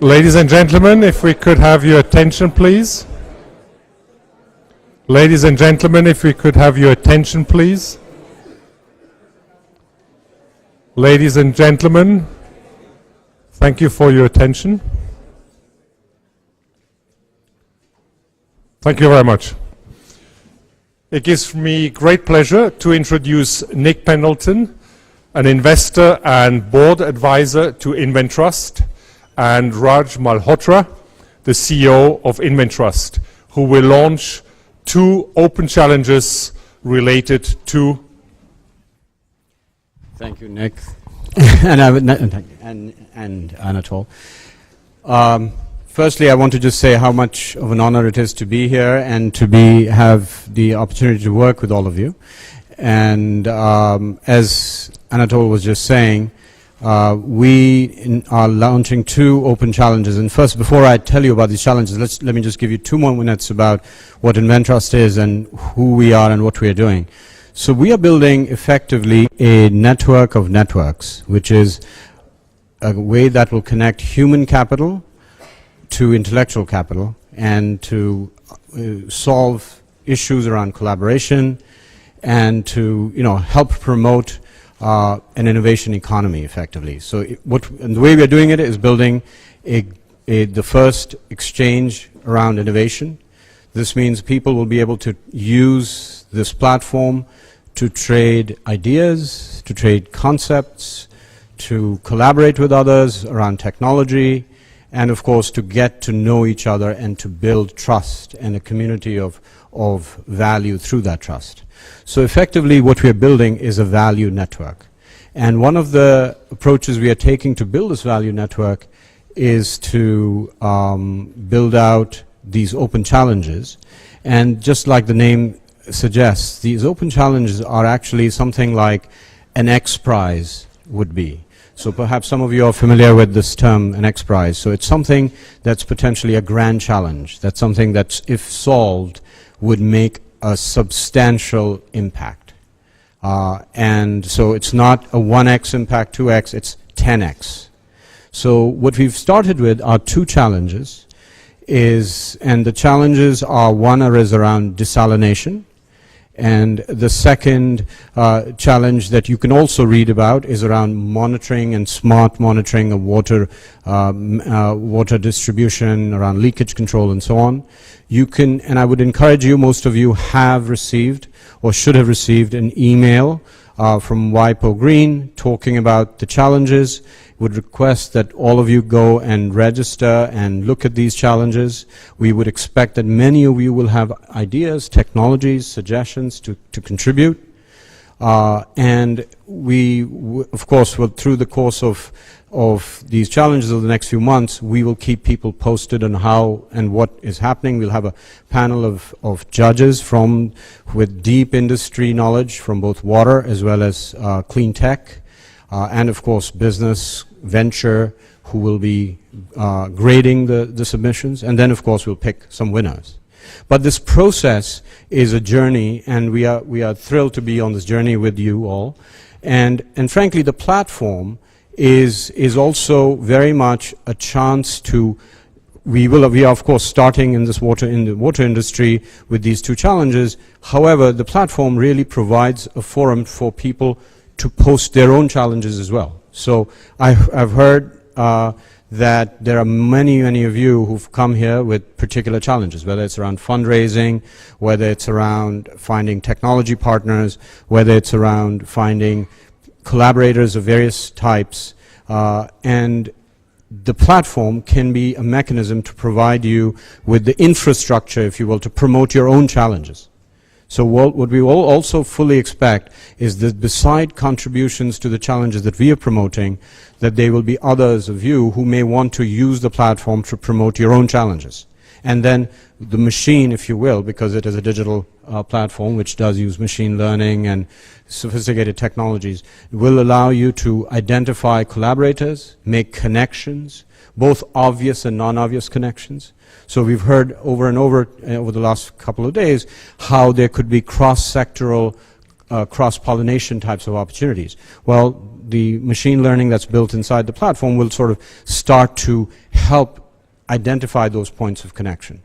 Ladies and gentlemen, if we could have your attention, please. Ladies and gentlemen, if we could have your attention, please. Ladies and gentlemen, thank you for your attention. Thank you very much. It gives me great pleasure to introduce Nick Pendleton, an investor and board advisor to InventTrust, and Raj Malhotra, the CEO of InventTrust, who will launch 2 open challenges related to. Thank you, Nick, and Anatol. Firstly, I want to just say how much of an honor it is to be here and to have the opportunity to work with all of you. And as Anatol was just saying, we are launching 2 open challenges. And first, before I tell you about these challenges, let me just give you 2 more minutes about what InventTrust is and who we are and what we are doing. So we are building effectively a network of networks, which is a way that will connect human capital to intellectual capital and to solve issues around collaboration and to help promote an innovation economy effectively. So and the way we are doing it is building the first exchange around innovation. This means people will be able to use this platform to trade ideas, to trade concepts, to collaborate with others around technology, and of course to get to know each other and to build trust and a community of value through that trust. So effectively what we are building is a value network. And one of the approaches we are taking to build this value network is to build out these open challenges. And just like the name suggests, these open challenges are actually something like an X Prize would be. So perhaps some of you are familiar with this term, an X Prize. So it's something that's potentially a grand challenge. That's something that, if solved, would make a substantial impact. And so it's not a 1x impact, 2x, it's 10x. So what we've started with are 2 challenges, and the challenges are, one is around desalination, and the second challenge that you can also read about is around monitoring and smart monitoring of water, water distribution, around leakage control and so on. You can, and I would encourage you, most of you have received or should have received an email from WIPO Green talking about the challenges. Would request that all of you go and register and look at these challenges. We would expect that many of you will have ideas, technologies, suggestions to contribute. And we, of course, will, through the course of these challenges over the next few months, we will keep people posted on how and what is happening. We'll have a panel of judges with deep industry knowledge from both water as well as clean tech, and of course business, venture, who will be grading the submissions, and then of course we'll pick some winners. But this process is a journey, and we are thrilled to be on this journey with you all. And frankly, the platform is also very much a chance to. We are of course starting in the water industry with these 2 challenges. However, the platform really provides a forum for people to post their own challenges as well. So I've heard that there are many of you who've come here with particular challenges, whether it's around fundraising, whether it's around finding technology partners, whether it's around finding collaborators of various types, and the platform can be a mechanism to provide you with the infrastructure, if you will, to promote your own challenges. So what we will also fully expect is that beside contributions to the challenges that we are promoting, that there will be others of you who may want to use the platform to promote your own challenges. And then the machine, if you will, because it is a digital platform which does use machine learning and sophisticated technologies, will allow you to identify collaborators, make connections, both obvious and non-obvious connections. So we've heard over and over the last couple of days how there could be cross-sectoral, cross-pollination types of opportunities. Well, the machine learning that's built inside the platform will sort of start to help identify those points of connection.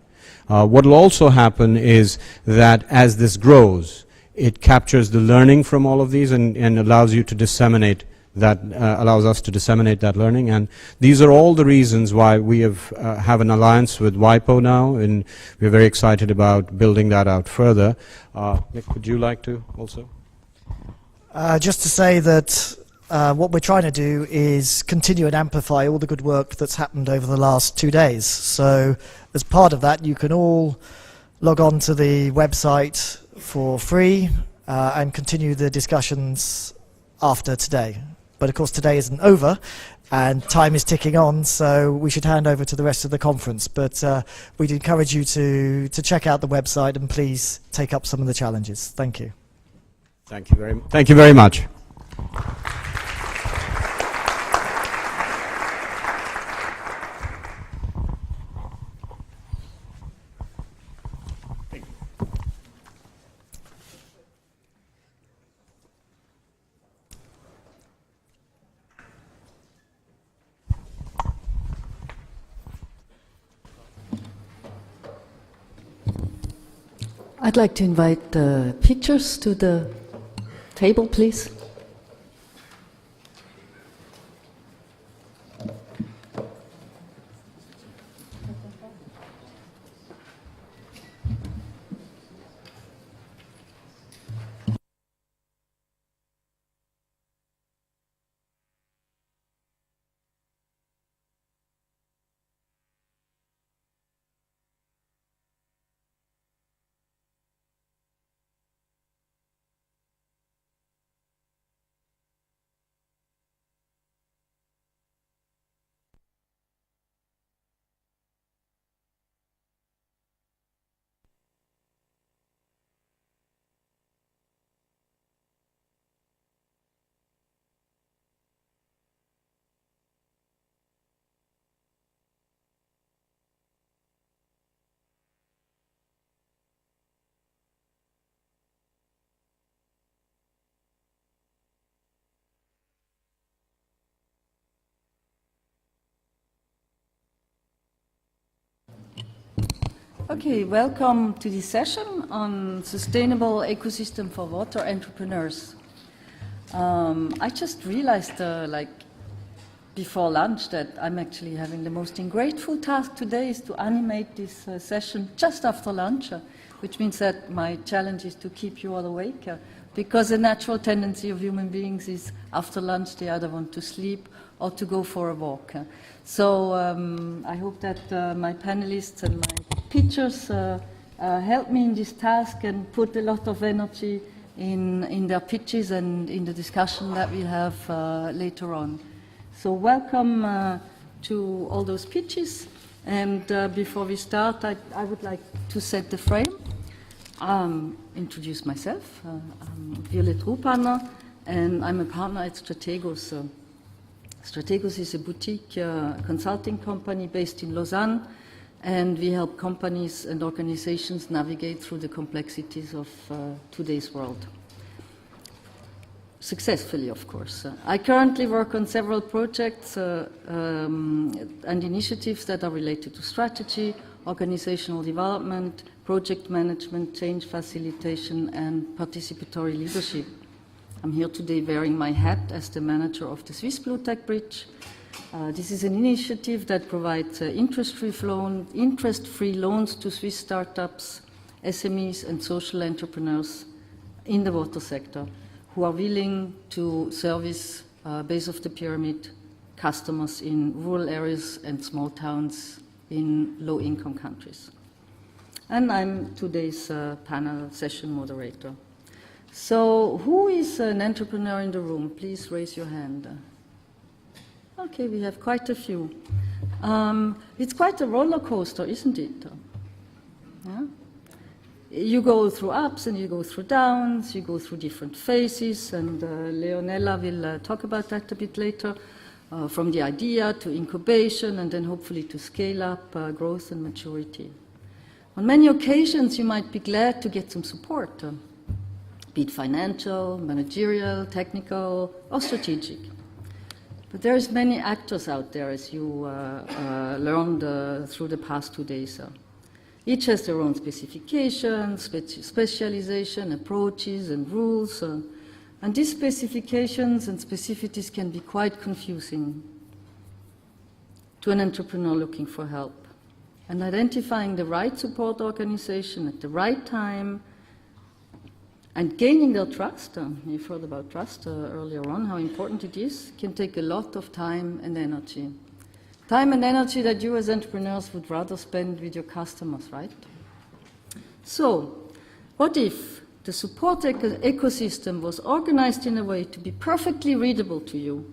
What will also happen is that as this grows, it captures the learning from all of these and allows you to disseminate that, allows us to disseminate that learning. And these are all the reasons why we have an alliance with WIPO now, and we're very excited about building that out further. Nick, would you like to also? Just to say that what we're trying to do is continue and amplify all the good work that's happened over the last 2 days. So as part of that, you can all log on to the website for free and continue the discussions after today. But of course today isn't over and time is ticking on, so we should hand over to the rest of the conference. But we'd encourage you to check out the website and please take up some of the challenges. Thank you. Thank you very much. I'd like to invite the pitchers to the table, please. Okay, welcome to this session on sustainable ecosystem for water entrepreneurs. I just realized, before lunch, that I'm actually having the most ungrateful task today is to animate this session just after lunch, which means that my challenge is to keep you all awake, because the natural tendency of human beings is after lunch they either want to sleep or to go for a walk. So I hope that my panelists and my pitchers help me in this task and put a lot of energy in their pitches and in the discussion that we'll have later on. So welcome to all those pitches. And before we start, I would like to set the frame. Introduce myself. I'm Violette Rupaner, and I'm a partner at Strategos. Strategos is a boutique consulting company based in Lausanne, and we help companies and organizations navigate through the complexities of today's world. Successfully, of course. I currently work on several projects and initiatives that are related to strategy, organizational development, project management, change facilitation, and participatory leadership. I'm here today wearing my hat as the manager of the Swiss Blue Tech Bridge. This is an initiative that provides interest-free loans to Swiss startups, SMEs, and social entrepreneurs in the water sector who are willing to service base of the pyramid customers in rural areas and small towns in low-income countries. And I'm today's panel session moderator. So who is an entrepreneur in the room? Please raise your hand. Okay, we have quite a few. It's quite a roller coaster, isn't it? Yeah? You go through ups and you go through downs, you go through different phases, and Leonella will talk about that a bit later, from the idea to incubation and then hopefully to scale up growth and maturity. On many occasions, you might be glad to get some support, be it financial, managerial, technical, or strategic. But there's many actors out there, as you learned through the past 2 days. Each has their own specifications, specialization, approaches, and rules. And these specifications and specificities can be quite confusing to an entrepreneur looking for help. And identifying the right support organization at the right time and gaining their trust, you've heard about trust earlier on, how important it is, can take a lot of time and energy. Time and energy that you as entrepreneurs would rather spend with your customers, right? So, what if the support ecosystem was organized in a way to be perfectly readable to you,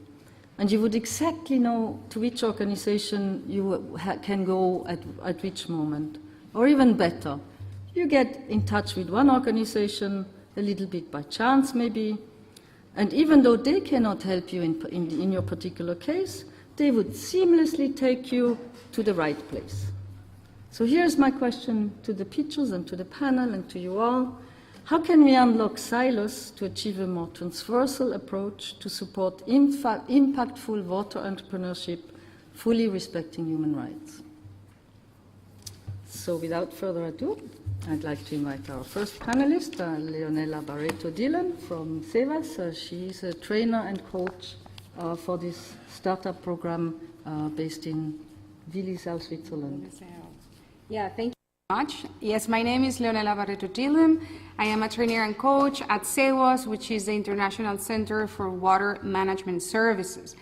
and you would exactly know to which organization you can go at which moment? Or even better, you get in touch with one organization a little bit by chance maybe, and even though they cannot help you in your particular case, they would seamlessly take you to the right place. So here's my question to the pitchers and to the panel and to you all. How can we unlock silos to achieve a more transversal approach to support impactful water entrepreneurship, fully respecting human rights? So without further ado, I'd like to invite our first panelist, Leonela Barreto-Dillon from SEVAS. She's a trainer and coach for this startup program based in Willisau, Switzerland. Yeah, thank you very much. Yes, my name is Leonela Barreto-Dillon. I am a trainer and coach at SEVAS, which is the International Center for Water Management Services.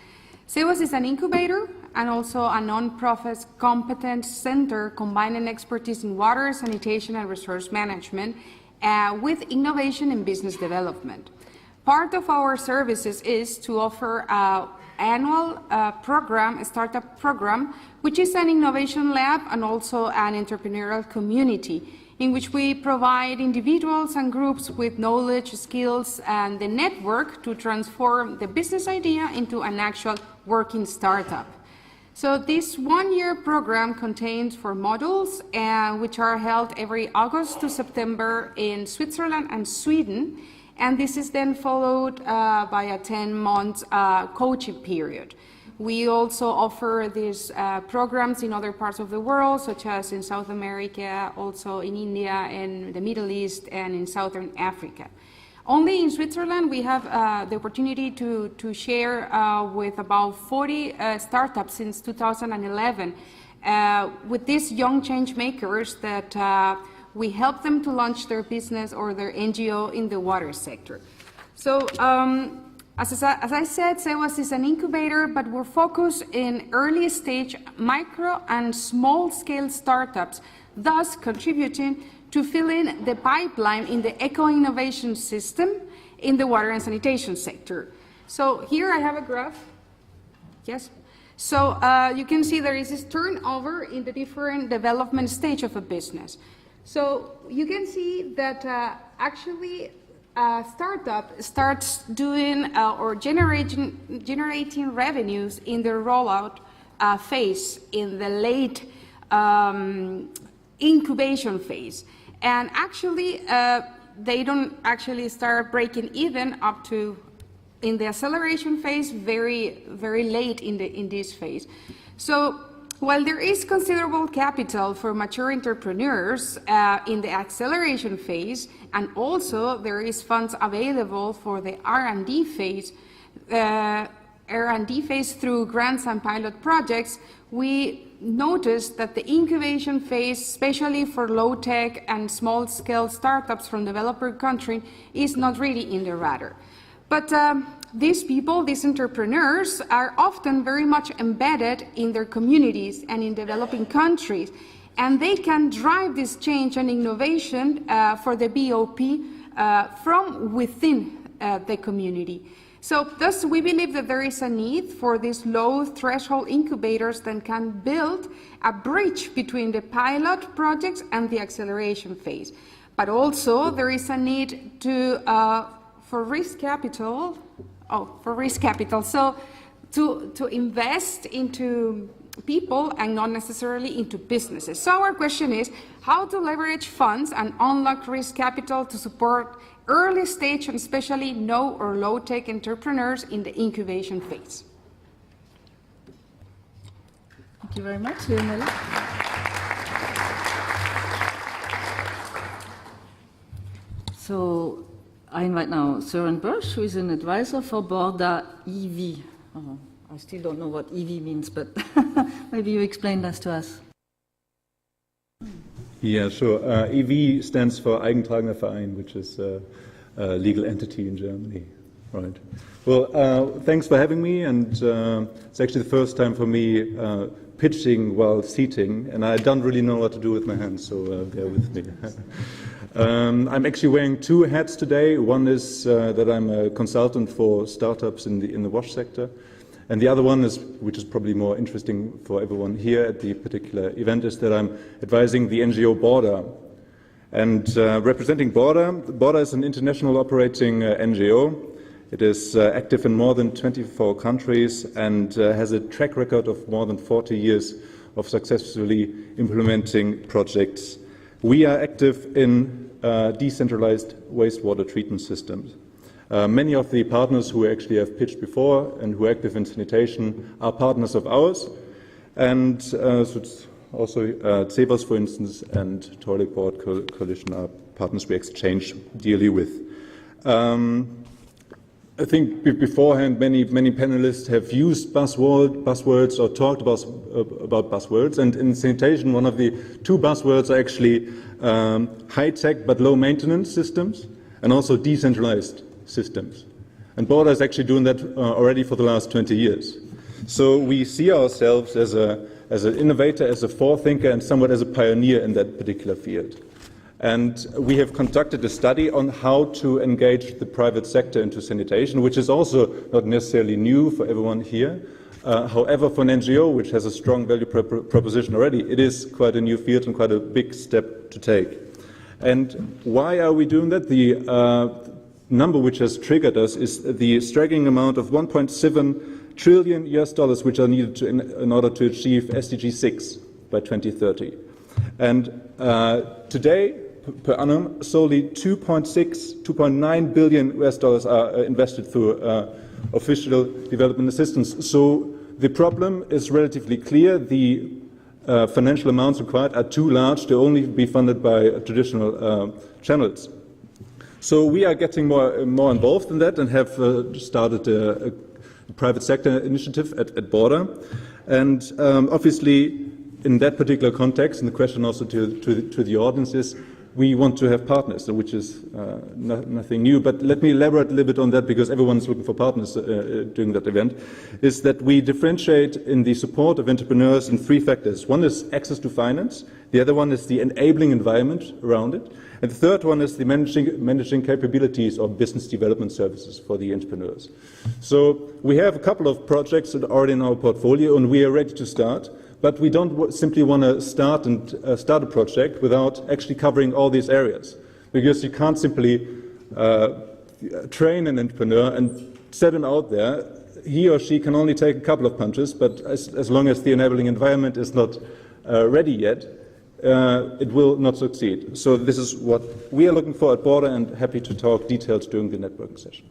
SEVAS is an incubator and also a non-profit competence center combining expertise in water, sanitation, and resource management with innovation and business development. Part of our services is to offer an annual program, a startup program, which is an innovation lab and also an entrepreneurial community in which we provide individuals and groups with knowledge, skills, and the network to transform the business idea into an actual working startup. So this one-year program contains 4 modules, which are held every August to September in Switzerland and Sweden. And this is then followed by a 10-month coaching period. We also offer these programs in other parts of the world, such as in South America, also in India, in the Middle East, and in Southern Africa. Only in Switzerland, we have the opportunity to share with about 40 startups since 2011 with these young change makers that we help them to launch their business or their NGO in the water sector. So, as I said, SEVAS is an incubator, but we're focused in early stage micro and small scale startups, thus contributing to fill in the pipeline in the eco-innovation system in the water and sanitation sector. So here I have a graph. Yes. So you can see there is this turnover in the different development stage of a business. So you can see that actually a startup starts doing or generating revenues in the rollout phase, in the late incubation phase. And actually, they don't actually start breaking even up to in the acceleration phase, very, very late in this phase. So while there is considerable capital for mature entrepreneurs in the acceleration phase, and also there is funds available for the R&D phase, through grants and pilot projects, we noticed that the incubation phase, especially for low-tech and small-scale startups from developer countries, is not really in the radar. But these people, these entrepreneurs, are often very much embedded in their communities and in developing countries, and they can drive this change and innovation for the BOP from within the community. So thus we believe that there is a need for these low threshold incubators that can build a bridge between the pilot projects and the acceleration phase. But also there is a need for risk capital, so to invest into people and not necessarily into businesses. So our question is how to leverage funds and unlock risk capital to support early stage and especially no or low tech entrepreneurs in the incubation phase. Thank you very much, Leonela. So I invite now Søren Busch, who is an advisor for Borda EV. I still don't know what EV means, but maybe you explain that to us. Yeah, sure. EV stands for Eigentragender Verein, which is a legal entity in Germany. Right. Well, thanks for having me, and it's actually the first time for me pitching while seating, and I don't really know what to do with my hands, so bear with me. I'm actually wearing two hats today. One is that I'm a consultant for startups in the wash sector, and the other one is, which is probably more interesting for everyone here at the particular event, is that I'm advising the NGO Borda. And representing Borda, Borda is an international operating NGO. It is active in more than 24 countries and has a track record of more than 40 years of successfully implementing projects. We are active in decentralized wastewater treatment systems. Many of the partners who actually have pitched before and who are active in sanitation are partners of ours. And so it's also CEBOS, for instance, and Toilet Board Coalition are partners we exchange dearly with. I think beforehand many panelists have used buzzwords or talked about buzzwords, and in sanitation one of the two buzzwords are actually high-tech but low-maintenance systems and also decentralized systems. And Borda is actually doing that already for the last 20 years. So we see ourselves as an innovator, as a forethinker, and somewhat as a pioneer in that particular field. And we have conducted a study on how to engage the private sector into sanitation, which is also not necessarily new for everyone here. However, for an NGO, which has a strong value proposition already, it is quite a new field and quite a big step to take. And why are we doing that? The number which has triggered us is the staggering amount of $1.7 trillion which are needed in order to achieve SDG 6 by 2030. And today, per annum, solely $2.9 billion are invested through official development assistance. So the problem is relatively clear. The financial amounts required are too large to only be funded by traditional channels. So we are getting more involved in that and have started a private sector initiative at Borda. And obviously, in that particular context, and the question also to the audience is, we want to have partners, which is nothing new. But let me elaborate a little bit on that, because everyone's looking for partners during that event, is that we differentiate in the support of entrepreneurs in three factors. One is access to finance. The other one is the enabling environment around it. And the third one is the managing capabilities or business development services for the entrepreneurs. So we have a couple of projects that are already in our portfolio, and we are ready to start. But we don't simply want to start a project without actually covering all these areas, because you can't simply train an entrepreneur and set him out there. He or she can only take a couple of punches, but as long as the enabling environment is not ready yet, it will not succeed. So this is what we are looking for at Borda, and happy to talk details during the networking session.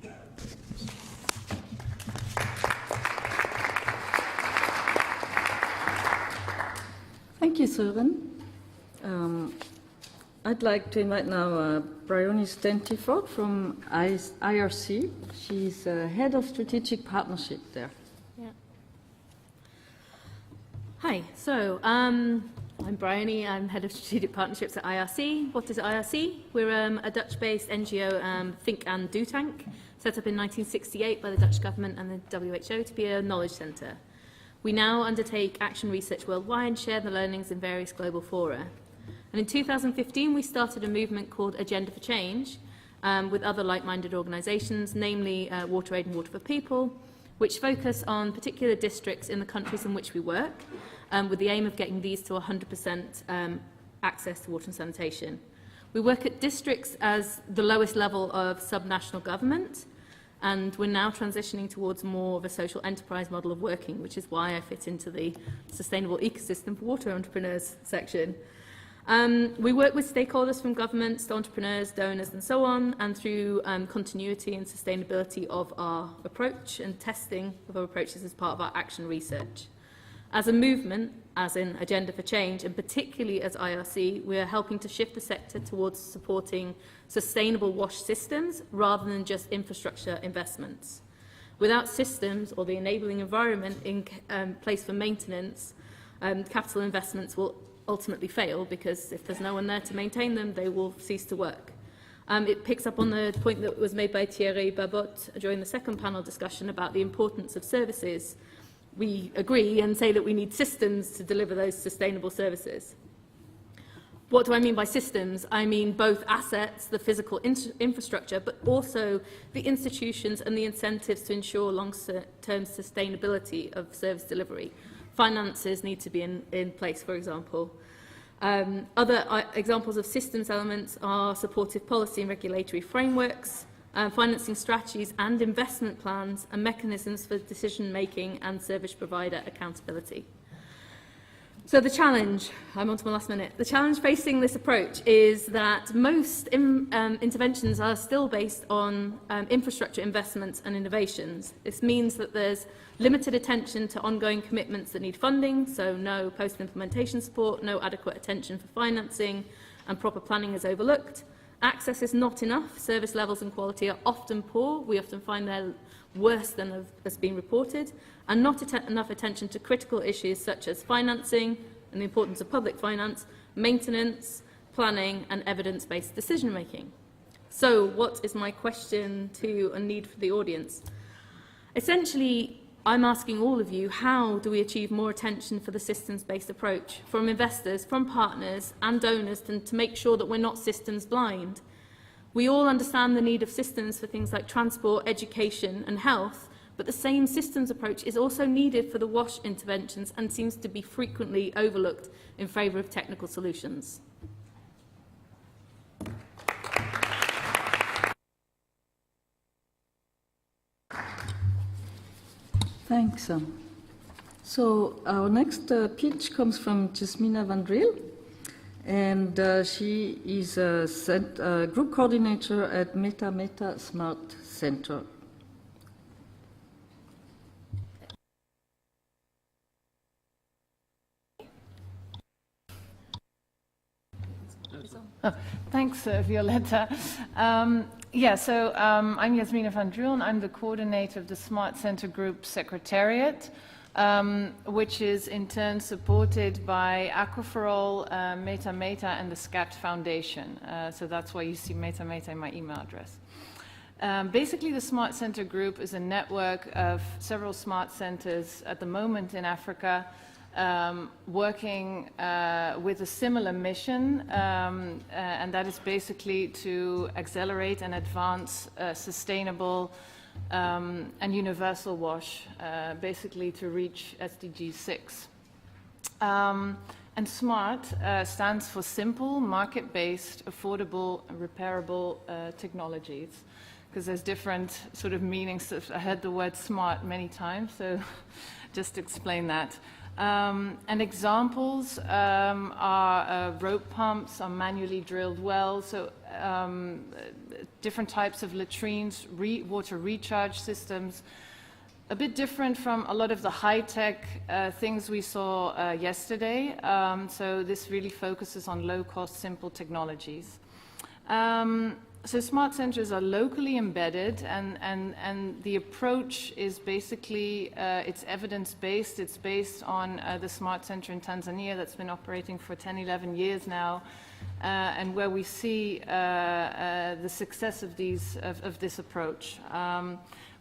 Thank you, Søren. I'd like to invite now Bryony Stentiford from IRC. She's head of strategic partnership there. Yeah. Hi, so I'm Bryony. I'm head of strategic partnerships at IRC. What is IRC? We're a Dutch-based NGO think and do tank, set up in 1968 by the Dutch government and the WHO to be a knowledge centre. We now undertake action research worldwide and share the learnings in various global fora. And in 2015, we started a movement called Agenda for Change with other like-minded organisations, namely WaterAid and Water for People, which focus on particular districts in the countries in which we work, with the aim of getting these to 100% access to water and sanitation. We work at districts as the lowest level of subnational government, and we're now transitioning towards more of a social enterprise model of working, which is why I fit into the sustainable ecosystem for water entrepreneurs section. We work with stakeholders from governments to entrepreneurs, donors and so on, and through continuity and sustainability of our approach and testing of our approaches as part of our action research. As a movement, as in Agenda for Change, and particularly as IRC, we are helping to shift the sector towards supporting sustainable wash systems rather than just infrastructure investments. Without systems or the enabling environment in place for maintenance, capital investments will ultimately fail, because if there's no one there to maintain them, they will cease to work. It picks up on the point that was made by Thierry Babot during the second panel discussion about the importance of services. We agree and say that we need systems to deliver those sustainable services. What do I mean by systems? I mean both assets, the physical infrastructure, but also the institutions and the incentives to ensure long-term sustainability of service delivery. Finances need to be in place, for example. Other examples of systems elements are supportive policy and regulatory frameworks, financing strategies and investment plans, and mechanisms for decision-making and service provider accountability. So the challenge, I'm on to my last minute, the challenge facing this approach is that most interventions are still based on infrastructure investments and innovations. This means that there's limited attention to ongoing commitments that need funding, so no post-implementation support, no adequate attention for financing, and proper planning is overlooked. Access is not enough, service levels and quality are often poor, we often find they're worse than has been reported, and not enough attention to critical issues such as financing and the importance of public finance, maintenance, planning, and evidence-based decision-making. So what is my question to and need for the audience? Essentially, I'm asking all of you, how do we achieve more attention for the systems-based approach from investors, from partners and donors, to make sure that we're not systems blind? We all understand the need of systems for things like transport, education and health, but the same systems approach is also needed for the WASH interventions and seems to be frequently overlooked in favour of technical solutions. Thanks. So our next pitch comes from Jasmina van Driel, and she is a group coordinator at Meta Smart Center. Oh, thanks, Violetta. I'm Jasmina van Driel, and I'm the coordinator of the Smart Center Group Secretariat, which is in turn supported by Aquaforol, Meta, and the SCAT Foundation. So that's why you see Meta in my email address. Basically, the Smart Center Group is a network of several smart centers at the moment in Africa, working with a similar mission, and that is basically to accelerate and advance sustainable and universal WASH, basically to reach SDG 6. And SMART stands for Simple, Market-Based, Affordable, and Repairable Technologies, because there's different sort of meanings. I heard the word SMART many times, so just to explain that. And examples are rope pumps, are manually drilled wells, so different types of latrines, water recharge systems, a bit different from a lot of the high-tech things we saw yesterday. So this really focuses on low-cost, simple technologies. So smart centers are locally embedded, and the approach is basically, it's evidence-based. It's based on the smart center in Tanzania that's been operating for 10, 11 years now, and where we see the success of this approach,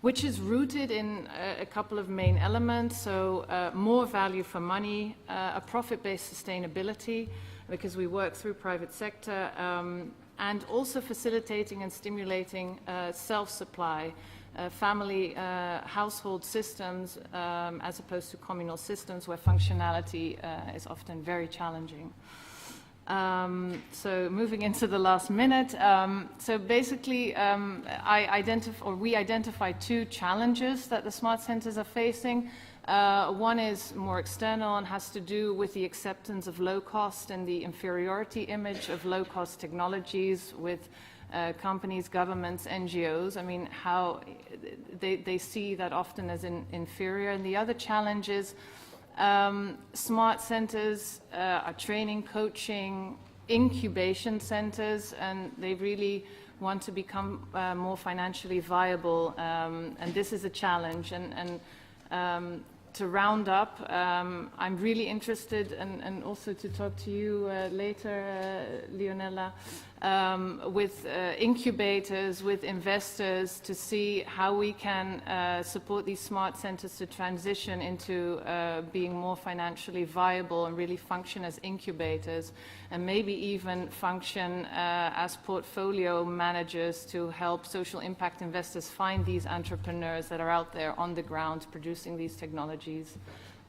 which is rooted in a couple of main elements. So more value for money, a profit-based sustainability, because we work through private sector, and also facilitating and stimulating self-supply, family household systems, as opposed to communal systems where functionality is often very challenging. So moving into the last minute, so basically we identify two challenges that the smart centers are facing. One is more external and has to do with the acceptance of low cost and the inferiority image of low cost technologies with companies, governments, NGOs. I mean, how they see that often as inferior. And the other challenge is Smart centers are training, coaching, incubation centers, and they really want to become more financially viable, and this is a challenge. And to round up, I'm really interested, and also to talk to you later, Leonela, with incubators, with investors, to see how we can support these smart centers to transition into being more financially viable and really function as incubators, and maybe even function as portfolio managers to help social impact investors find these entrepreneurs that are out there on the ground producing these technologies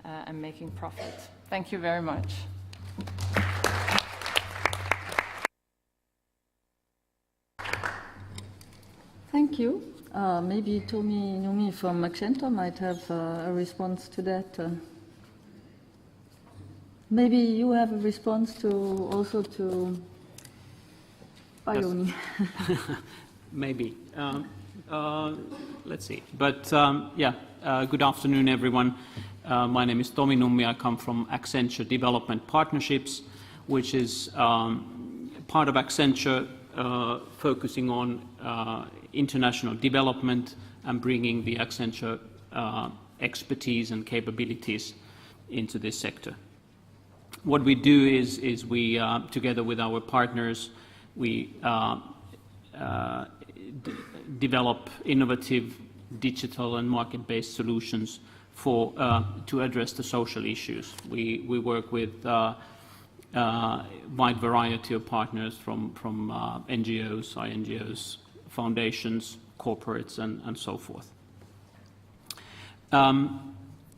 and making profit. Thank you very much. Thank you. Maybe Tomi Numi from Accenture might have a response to that. Maybe you have a response to also to Bioni. Yes. Maybe. Let's see. But good afternoon, everyone. My name is Tomi Numi. I come from Accenture Development Partnerships, which is part of Accenture focusing on international development and bringing the Accenture expertise and capabilities into this sector. What we do is we, together with our partners, we develop innovative digital and market-based solutions for to address the social issues. We work with wide variety of partners from NGOs, INGOs, foundations, corporates, and so forth.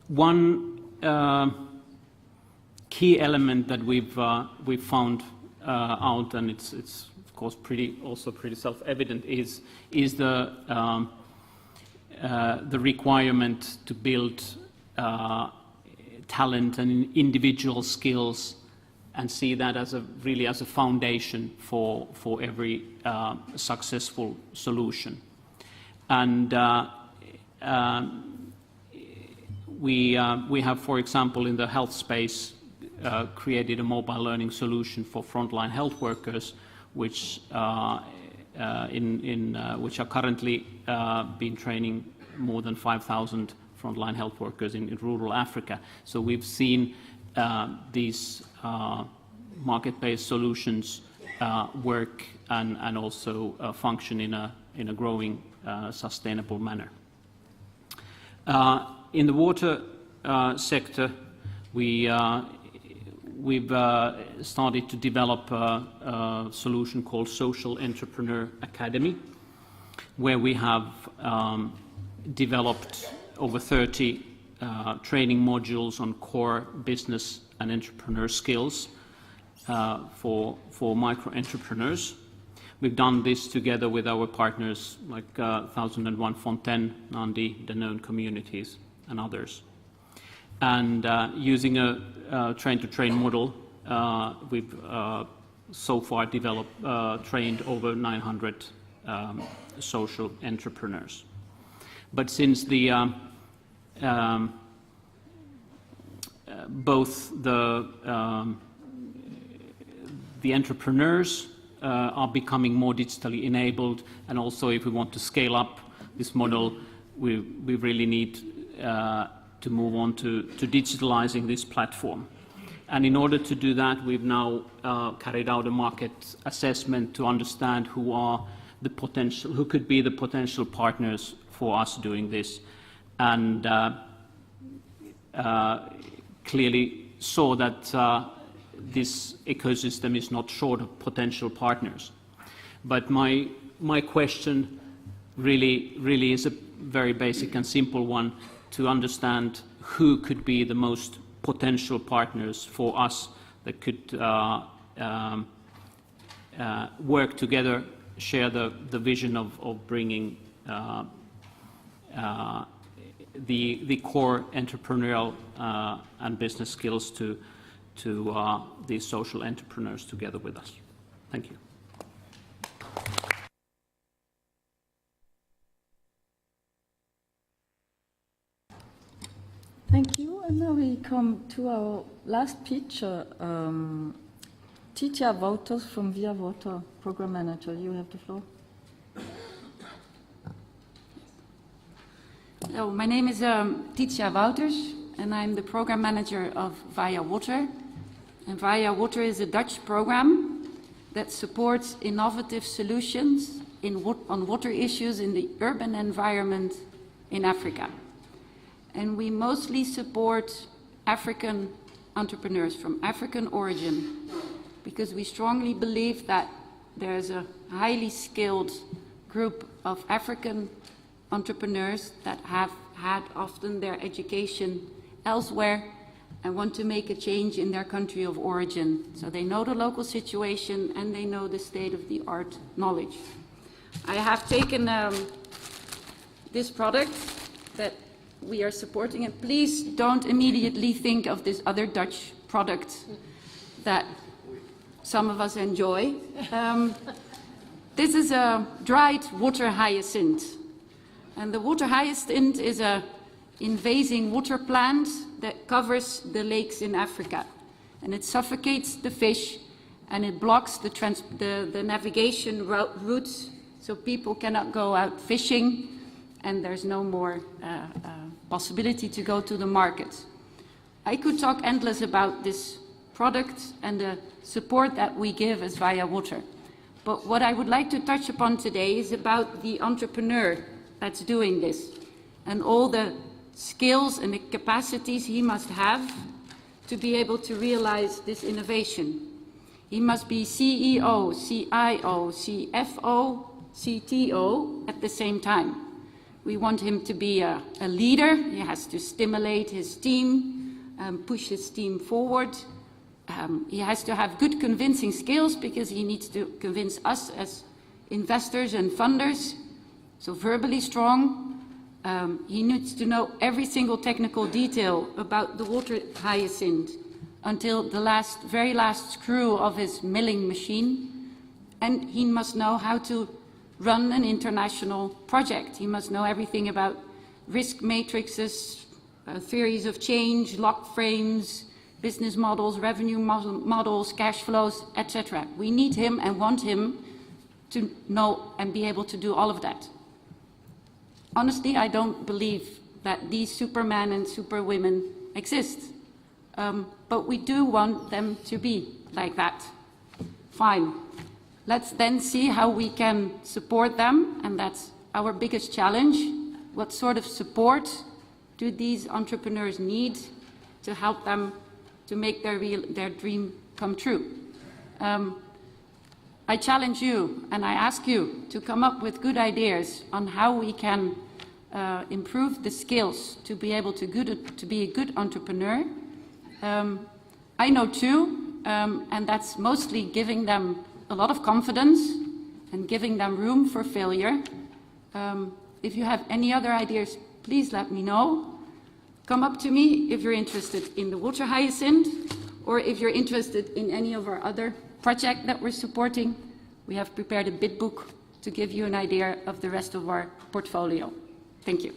One key element that we've found out, and it's of course pretty self-evident, is the requirement to build talent and individual skills, and see that as really as a foundation for every successful solution. And we have, for example, in the health space, created a mobile learning solution for frontline health workers, which which are currently been training more than 5,000 frontline health workers in rural Africa. So we've seen these market-based solutions work and also function in a growing, sustainable manner. In the water sector, we've started to develop a solution called Social Entrepreneur Academy, where we have developed over 30 training modules on core business and entrepreneur skills for micro-entrepreneurs. We've done this together with our partners like 1001 Fontaine, Nandi, Danone Communities, and others. And using a train-to-train model, we've so far trained over 900 social entrepreneurs. But since both the entrepreneurs are becoming more digitally enabled, and also if we want to scale up this model, we really need to move on to digitalizing this platform. And in order to do that, we've now carried out a market assessment to understand who could be the potential partners for us doing this, and clearly saw that this ecosystem is not short of potential partners. But my question really is a very basic and simple one, to understand who could be the most potential partners for us that could work together, share the vision of bringing the core entrepreneurial and business skills to these social entrepreneurs together with us. Thank you. Thank you. And now we come to our last picture. Titia Wouters from Via Water, Program Manager. You have the floor. Hello, my name is Titia Wouters, and I'm the Program Manager of Via Water. And Via Water is a Dutch program that supports innovative solutions on water issues in the urban environment in Africa. And we mostly support African entrepreneurs from African origin, because we strongly believe that there's a highly skilled group of African entrepreneurs that have had often their education elsewhere and want to make a change in their country of origin. So they know the local situation and they know the state-of-the-art knowledge. I have taken this product that we are supporting, and please don't immediately think of this other Dutch product that some of us enjoy. This is a dried water hyacinth. And the water hyacinth is an invasive water plant that covers the lakes in Africa. And it suffocates the fish and it blocks the navigation routes, so people cannot go out fishing and there's no more possibility to go to the market. I could talk endless about this product and the support that we give as Via Water. But what I would like to touch upon today is about the entrepreneur that's doing this and all the skills and the capacities he must have to be able to realize this innovation. He must be CEO, CIO, CFO, CTO at the same time. We want him to be a leader. He has to stimulate his team, push his team forward. He has to have good convincing skills because he needs to convince us as investors and funders, so verbally strong. He needs to know every single technical detail about the water hyacinth until the very last screw of his milling machine. And he must know how to run an international project. He must know everything about risk matrices, theories of change, lock frames, business models, revenue models, cash flows, etc. We need him and want him to know and be able to do all of that. Honestly, I don't believe that these supermen and superwomen exist. But we do want them to be like that. Fine. Let's then see how we can support them, and that's our biggest challenge. What sort of support do these entrepreneurs need to help them to make their dream come true? I challenge you and I ask you to come up with good ideas on how we can improve the skills to be able to be a good entrepreneur. I know two, and that's mostly giving them a lot of confidence and giving them room for failure. If you have any other ideas, please let me know. Come up to me if you're interested in the water hyacinth, or if you're interested in any of our other projects that we're supporting. We have prepared a bid book to give you an idea of the rest of our portfolio. Thank you.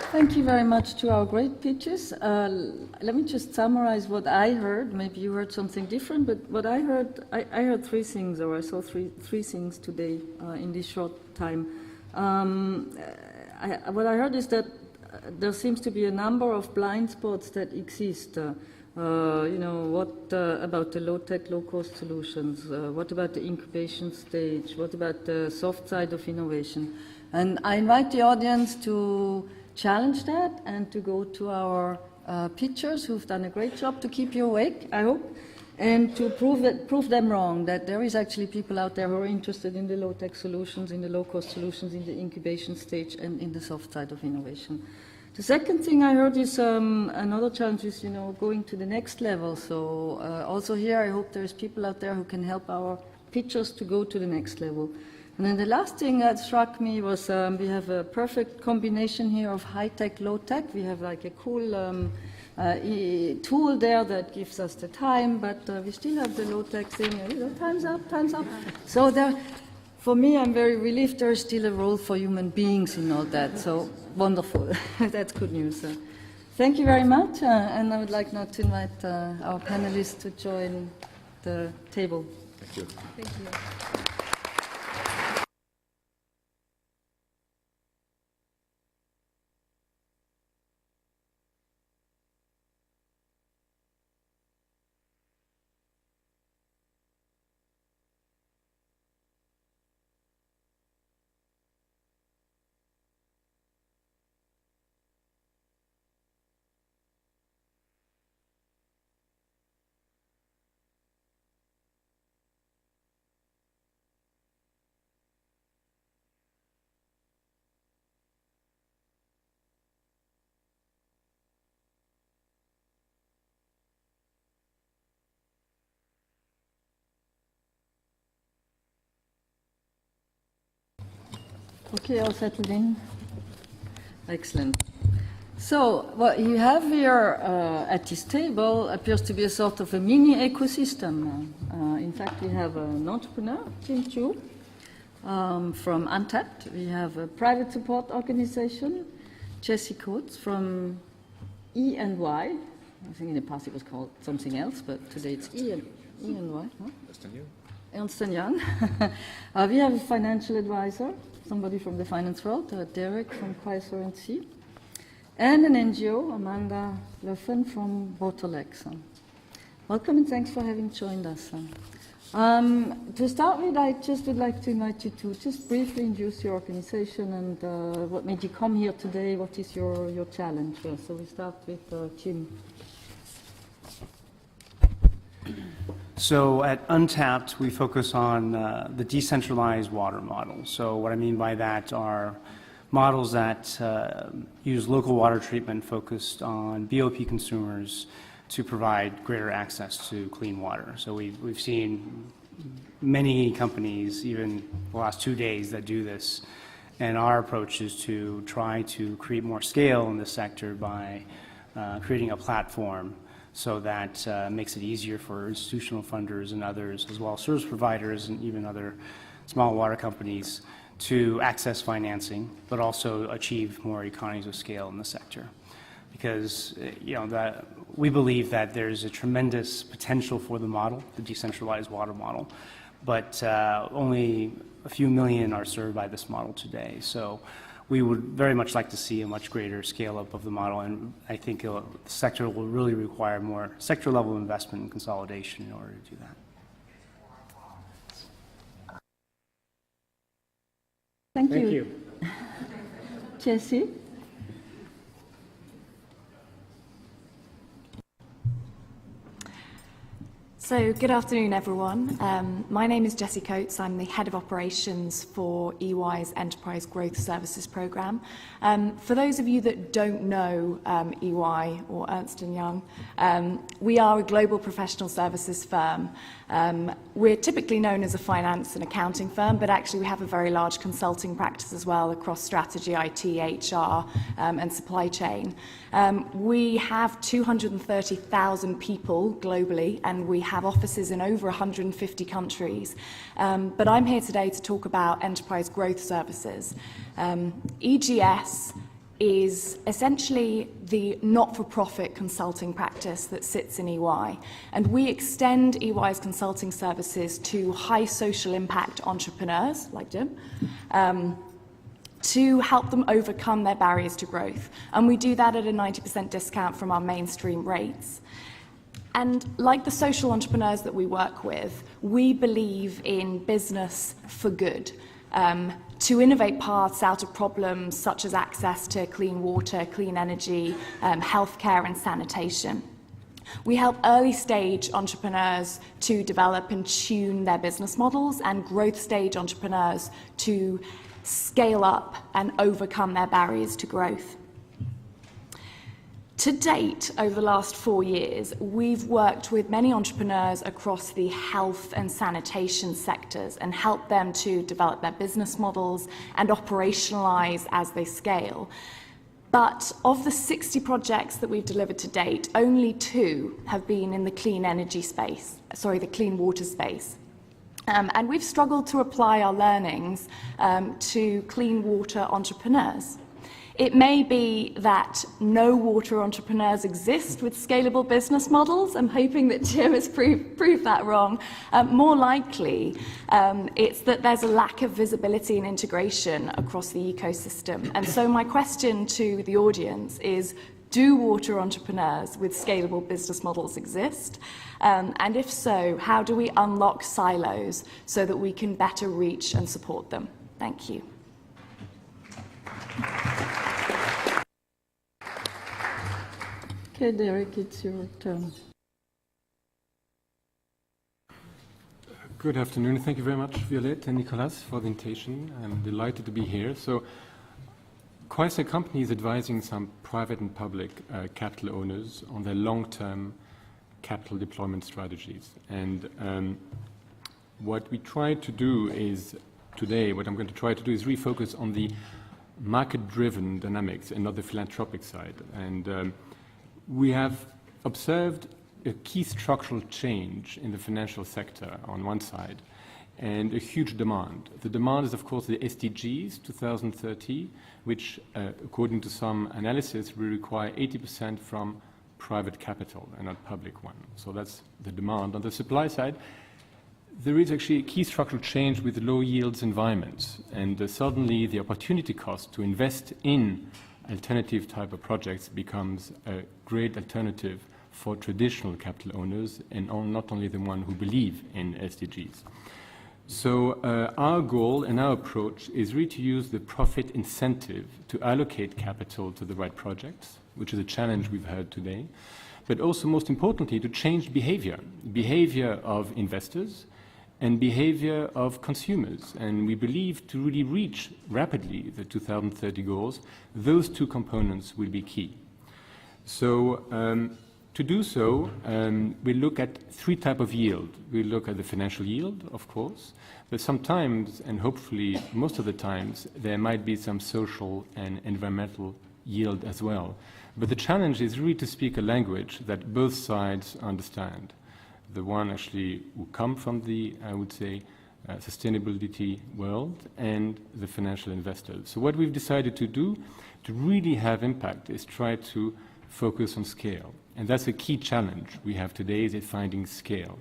Thank you very much to our great pitches. Let me just summarize what I heard. Maybe you heard something different, but what I heard, I heard three things, or I saw three things today in this short time. What I heard is that there seems to be a number of blind spots that exist. What about the low-tech, low-cost solutions? What about the incubation stage? What about the soft side of innovation? And I invite the audience to challenge that and to go to our pitchers who've done a great job to keep you awake, I hope, and to prove them wrong, that there is actually people out there who are interested in the low-tech solutions, in the low-cost solutions, in the incubation stage, and in the soft side of innovation. The second thing I heard is another challenge is, going to the next level. So also here, I hope there's people out there who can help our pitchers to go to the next level. And then the last thing that struck me was we have a perfect combination here of high-tech, low-tech. We have like a cool tool there that gives us the time, but we still have the low-tech thing. Time's up, time's up. So there, for me, I'm very relieved there's still a role for human beings in all that. So wonderful. That's good news. Thank you very much. And I would like now to invite our panelists to join the table. Thank you. Thank you. Okay, all settled in? Excellent. So, what you have here at this table appears to be a sort of a mini ecosystem. In fact, we have an entrepreneur, Tim Chu, from Untapped. We have a private support organization, Jesse Coates from E&Y. I think in the past it was called something else, but today it's E&Y. Huh? Ernst & Young. We have a financial advisor, somebody from the finance world, Derek from Chrysler & C, and an NGO, Amanda Leffen from Bottlex. Welcome and thanks for having joined us. To start with, I just would like to invite you to just briefly introduce your organization and what made you come here today, what is your challenge. So we start with Jim. So at Untapped, we focus on the decentralized water model. So what I mean by that are models that use local water treatment focused on BOP consumers to provide greater access to clean water. So we've seen many companies, even the last 2 days, that do this. And our approach is to try to create more scale in this sector by creating a platform so that makes it easier for institutional funders and others, as well as service providers and even other small water companies, to access financing, but also achieve more economies of scale in the sector. Because we believe that there's a tremendous potential for the model, the decentralized water model, but only a few million are served by this model today. So we would very much like to see a much greater scale-up of the model, and I think the sector will really require more sector-level investment and consolidation in order to do that. Thank you. Jesse? So, good afternoon, everyone. My name is Jessie Coates. I'm the Head of Operations for EY's Enterprise Growth Services Programme. For those of you that don't know EY or Ernst & Young, we are a global professional services firm. We're typically known as a finance and accounting firm, but actually we have a very large consulting practice as well across strategy, IT, HR, and supply chain. We have 230,000 people globally, and we have offices in over 150 countries. But I'm here today to talk about enterprise growth services. EGS is essentially the not-for-profit consulting practice that sits in EY. And we extend EY's consulting services to high social impact entrepreneurs, like Jim, to help them overcome their barriers to growth. And we do that at a 90% discount from our mainstream rates. And like the social entrepreneurs that we work with, we believe in business for good, to innovate paths out of problems such as access to clean water, clean energy, healthcare and sanitation. We help early stage entrepreneurs to develop and tune their business models, and growth stage entrepreneurs to scale up and overcome their barriers to growth. To date, over the last 4 years, we've worked with many entrepreneurs across the health and sanitation sectors and helped them to develop their business models and operationalize as they scale. But of the 60 projects that we've delivered to date, only 2 have been in the clean energy space, the clean water space. And we've struggled to apply our learnings to clean water entrepreneurs. It may be that no water entrepreneurs exist with scalable business models. I'm hoping that Jim has proved that wrong. More likely, it's that there's a lack of visibility and integration across the ecosystem. And so my question to the audience is, do water entrepreneurs with scalable business models exist? And if so, how do we unlock silos so that we can better reach and support them? Thank you. Okay, Derek, it's your turn. Good afternoon. Thank you very much, Violette and Nicolas, for the invitation. I'm delighted to be here. So, Quasar Company is advising some private and public capital owners on their long-term capital deployment strategies. And what we try to do is, today, what I'm going to try to do is refocus on the market-driven dynamics and not the philanthropic side. And we have observed a key structural change in the financial sector on one side and a huge demand. The demand is, of course, the SDGs 2030, which, according to some analysis, will require 80% from private capital and not public one. So that's the demand. On the supply side, there is actually a key structural change with low yields environments, and suddenly the opportunity cost to invest in alternative type of projects becomes a great alternative for traditional capital owners and not only the one who believe in SDGs. So our goal and our approach is really to use the profit incentive to allocate capital to the right projects, which is a challenge we've heard today, but also most importantly to change behavior of investors and behavior of consumers. And we believe to really reach rapidly the 2030 goals, those two components will be key. So to do so, we look at three types of yield. We look at the financial yield, of course, but sometimes, and hopefully most of the times, there might be some social and environmental yield as well. But the challenge is really to speak a language that both sides understand. The one actually who come from the, I would say, sustainability world and the financial investors. So what we've decided to do to really have impact is try to focus on scale. And that's a key challenge we have today, is finding scale.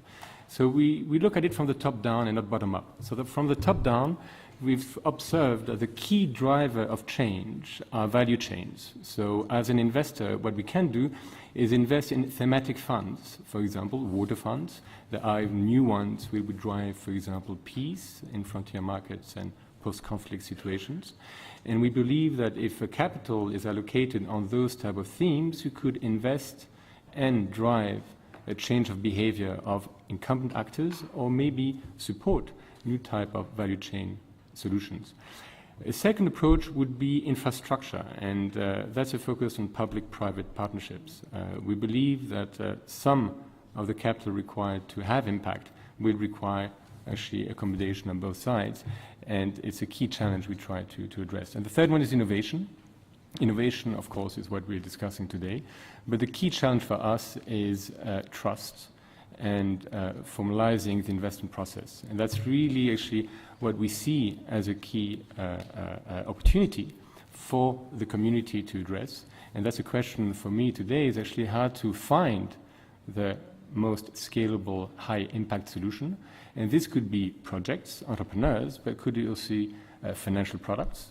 So we look at it from the top down and not bottom up. So from the top down, we've observed that the key driver of change are value chains. So as an investor, what we can do is invest in thematic funds, for example, water funds. There are new ones which would drive, for example, peace in frontier markets and post-conflict situations. And we believe that if a capital is allocated on those type of themes, you could invest and drive a change of behavior of incumbent actors or maybe support new type of value chain solutions. A second approach would be infrastructure, and that's a focus on public-private partnerships. We believe that some of the capital required to have impact will require actually a combination on both sides, and it's a key challenge we try to address. And the third one is innovation. Innovation, of course, is what we're discussing today, but the key challenge for us is trust and formalizing the investment process. And that's really actually what we see as a key opportunity for the community to address. And that's a question for me today, is actually how to find the most scalable, high-impact solution. And this could be projects, entrepreneurs, but could also be financial products,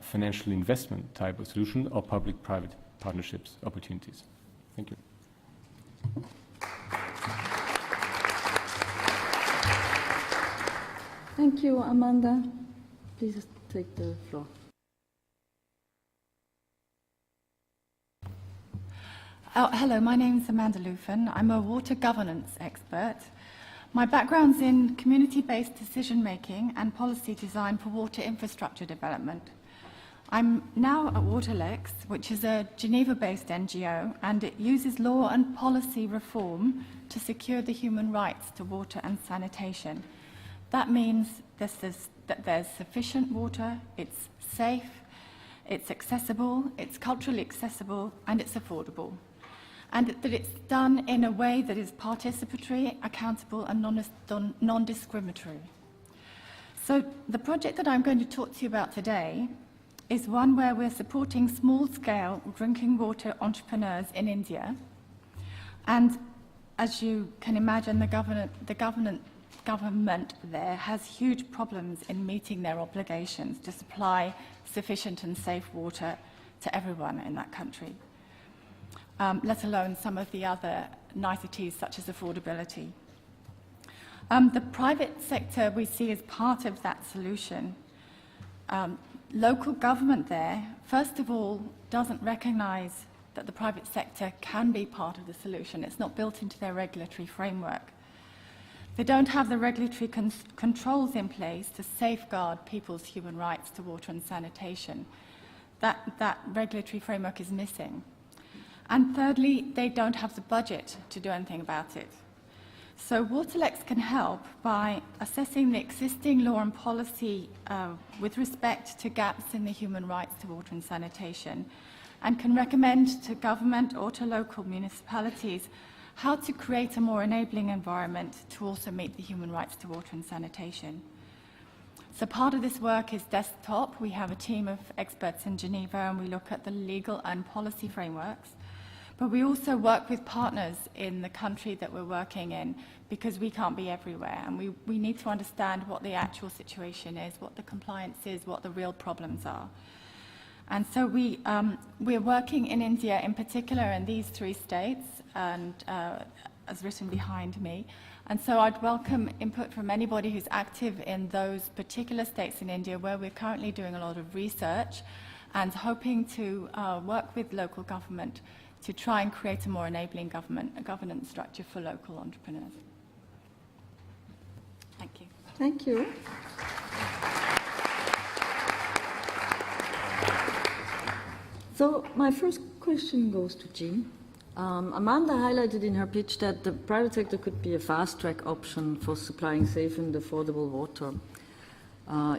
financial investment type of solution, or public-private partnerships opportunities. Thank you. Thank you, Amanda. Please take the floor. Hello, my name is Amanda Lufin. I'm a water governance expert. My background's in community-based decision-making and policy design for water infrastructure development. I'm now at Waterlex, which is a Geneva-based NGO, and it uses law and policy reform to secure the human rights to water and sanitation. That means that there's sufficient water, it's safe, it's accessible, it's culturally accessible, and it's affordable. and that it's done in a way that is participatory, accountable, and non-discriminatory. So the project that I'm going to talk to you about today is one where we're supporting small-scale drinking water entrepreneurs in India. And as you can imagine, the government there has huge problems in meeting their obligations to supply sufficient and safe water to everyone in that country, let alone some of the other niceties such as affordability. The private sector we see as part of that solution. Local government there, first of all, doesn't recognise that the private sector can be part of the solution. It's not built into their regulatory framework. They don't have the regulatory controls in place to safeguard people's human rights to water and sanitation. That regulatory framework is missing. And thirdly, they don't have the budget to do anything about it. So Waterlex can help by assessing the existing law and policy with respect to gaps in the human rights to water and sanitation, and can recommend to government or to local municipalities how to create a more enabling environment to also meet the human rights to water and sanitation. So part of this work is desktop. We have a team of experts in Geneva, and we look at the legal and policy frameworks. But we also work with partners in the country that we're working in, because we can't be everywhere, and we need to understand what the actual situation is, what the compliance is, what the real problems are. And so we're working in India in particular in these 3 states, and as written behind me. And so I'd welcome input from anybody who's active in those particular states in India where we're currently doing a lot of research and hoping to work with local government to try and create a more enabling governance structure for local entrepreneurs. Thank you. Thank you. So my first question goes to Jean. Amanda highlighted in her pitch that the private sector could be a fast-track option for supplying safe and affordable water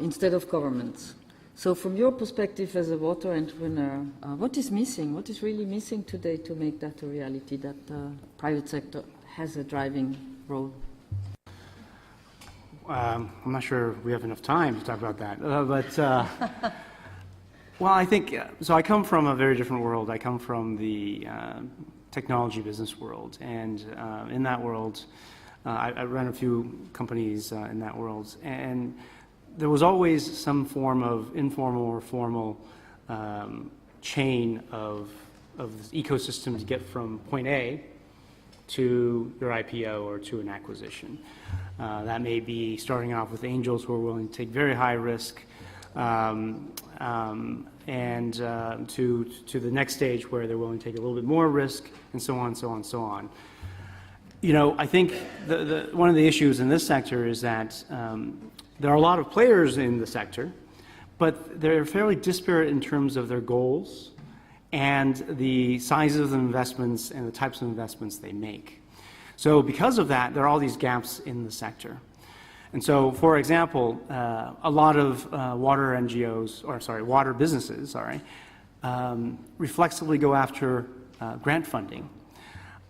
instead of governments. So from your perspective as a water entrepreneur, what is missing? What is really missing today to make that a reality, that the private sector has a driving role? I'm not sure we have enough time to talk about that, well, I think, so I come from a very different world. I come from the technology business world, and in that world, I ran a few companies in that world, and there was always some form of informal or formal chain of this ecosystem to get from point A to your IPO or to an acquisition. That may be starting off with angels who are willing to take very high risk, and to the next stage where they're willing to take a little bit more risk, and so on, so on, so on. You know, I think one of the issues in this sector is that there are a lot of players in the sector, but they're fairly disparate in terms of their goals and the sizes of the investments and the types of investments they make. So because of that, there are all these gaps in the sector. And so, for example, a lot of water NGOs, or sorry, water businesses, reflexively go after grant funding.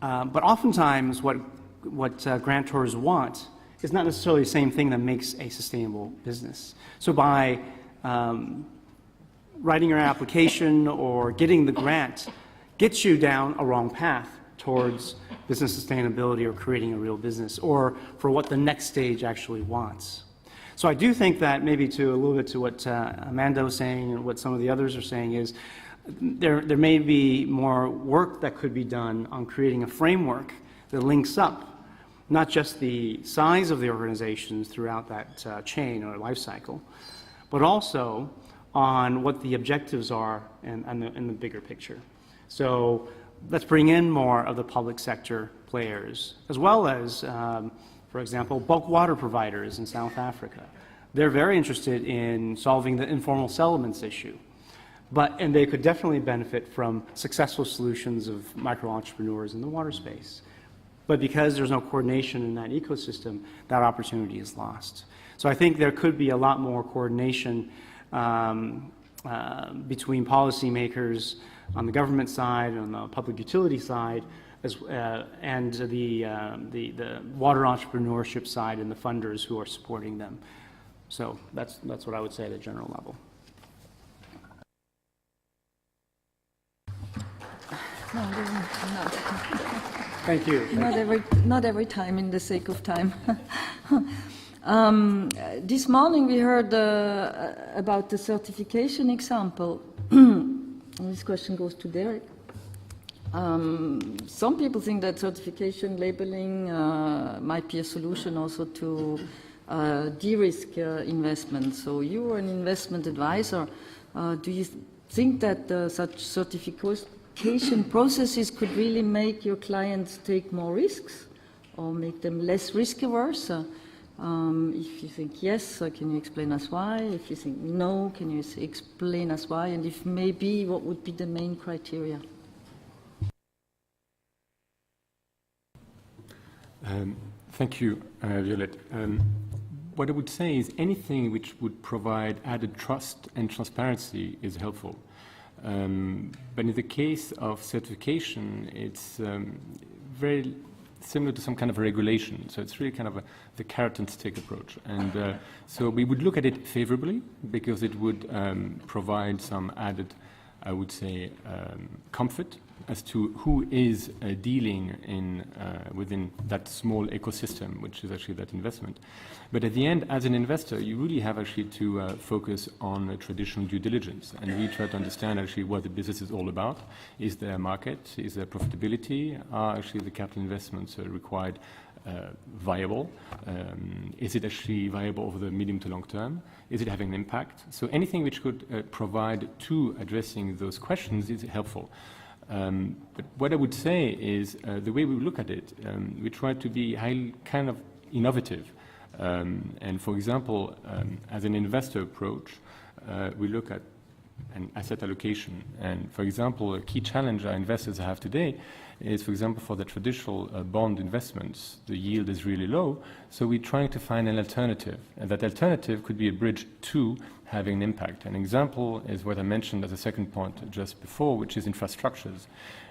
But oftentimes what grantors want is not necessarily the same thing that makes a sustainable business. So by writing your application or getting the grant gets you down a wrong path towards business sustainability or creating a real business, or for what the next stage actually wants. So I do think that maybe to a little bit to what Amanda was saying and what some of the others are saying is there may be more work that could be done on creating a framework that links up not just the size of the organizations throughout that chain or life cycle, but also on what the objectives are in the bigger picture. So let's bring in more of the public sector players, as well as, for example, bulk water providers in South Africa. They're very interested in solving the informal settlements issue, and they could definitely benefit from successful solutions of micro-entrepreneurs in the water space. But because there's no coordination in that ecosystem, that opportunity is lost. So I think there could be a lot more coordination between policymakers on the government side and on the public utility side and the water entrepreneurship side and the funders who are supporting them. So that's what I would say at a general level. Thank you. Not every time in the sake of time. This morning we heard about the certification example. This question goes to Derek. Some people think that certification labeling might be a solution also to de-risk investments. So you are an investment advisor. Do you think that such certification processes could really make your clients take more risks or make them less risk averse? If you think yes, can you explain us why? If you think no, can you explain us why? And if maybe, what would be the main criteria? Thank you, Violette. What I would say is anything which would provide added trust and transparency is helpful. But in the case of certification, it's very similar to some kind of a regulation. So it's really kind of the carrot and stick approach. And so we would look at it favorably because it would provide some added, I would say, comfort as to who is dealing within that small ecosystem, which is actually that investment. But at the end, as an investor, you really have actually to focus on traditional due diligence and really try to understand actually what the business is all about. Is there a market? Is there profitability? Are actually the capital investments required viable? Is it actually viable over the medium to long term? Is it having an impact? So anything which could provide to addressing those questions is helpful. But what I would say is the way we look at it, we try to be highly kind of innovative. And for example, as an investor approach, we look at an asset allocation. And for example, a key challenge our investors have today is, for example, for the traditional bond investments, the yield is really low. So we're trying to find an alternative. And that alternative could be a bridge to having an impact. An example is what I mentioned as a second point just before, which is infrastructures.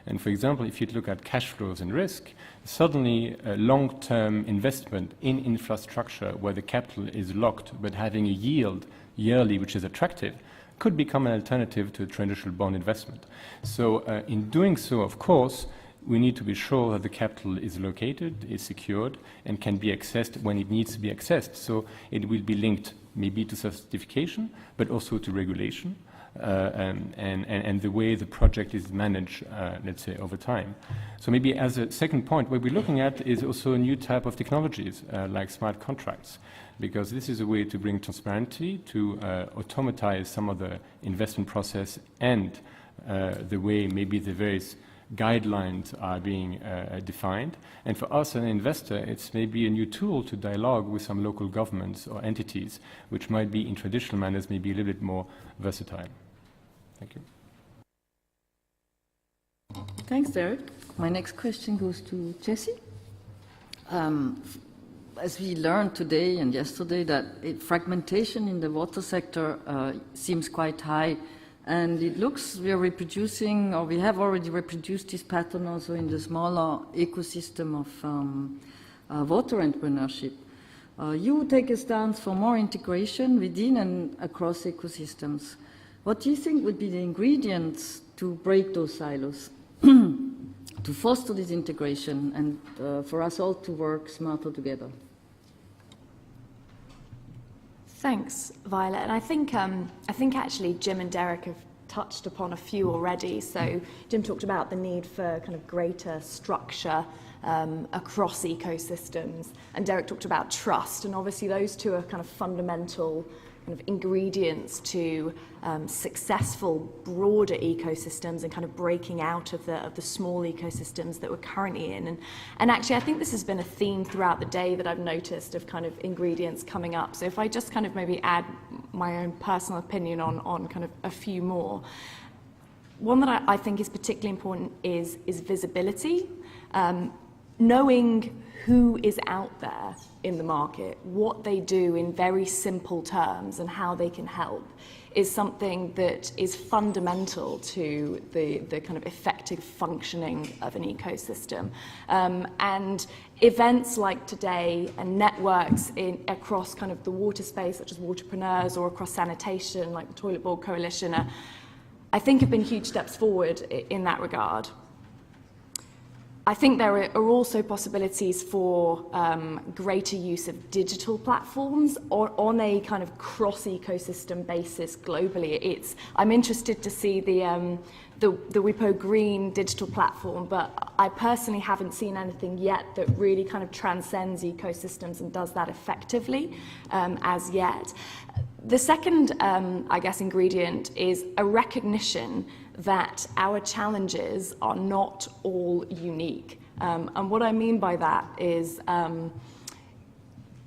And for example, if you look at cash flows and risk, suddenly a long-term investment in infrastructure where the capital is locked but having a yield yearly which is attractive could become an alternative to a traditional bond investment. So in doing so, of course, we need to be sure that the capital is located, is secured, and can be accessed when it needs to be accessed. So it will be linked maybe to certification, but also to regulation, and the way the project is managed, let's say, over time. So maybe as a second point, what we're looking at is also a new type of technologies, like smart contracts, because this is a way to bring transparency, to automatize some of the investment process and the way maybe the various guidelines are being defined. And for us, an investor, it's maybe a new tool to dialogue with some local governments or entities, which might be in traditional manners, maybe a little bit more versatile. Thank you. Thanks, Derek. My next question goes to Jessie. As we learned today and yesterday, that fragmentation in the water sector seems quite high. And it looks we are reproducing, or we have already reproduced this pattern also in the smaller ecosystem of water entrepreneurship. You take a stance for more integration within and across ecosystems. What do you think would be the ingredients to break those silos, to foster this integration, and for us all to work smarter together? Thanks, Violet. And I think actually Jim and Derek have touched upon a few already. So Jim talked about the need for kind of greater structure across ecosystems, and Derek talked about trust. And obviously those two are kind of fundamental kind of ingredients to successful broader ecosystems and kind of breaking out of the small ecosystems that we're currently in. And actually I think this has been a theme throughout the day that I've noticed of kind of ingredients coming up. So if I just kind of maybe add my own personal opinion on kind of a few more. One that I think is particularly important is visibility. knowing who is out there in the market, what they do in very simple terms and how they can help is something that is fundamental to the kind of effective functioning of an ecosystem. And events like today and networks across kind of the water space, such as Waterpreneurs, or across sanitation, like the Toilet Board Coalition, I think have been huge steps forward in that regard. I think there are also possibilities for greater use of digital platforms on a kind of cross-ecosystem basis globally. I'm interested to see the WIPO Green digital platform, but I personally haven't seen anything yet that really kind of transcends ecosystems and does that effectively as yet. The second, I guess, ingredient is a recognition that our challenges are not all unique. And what I mean by that is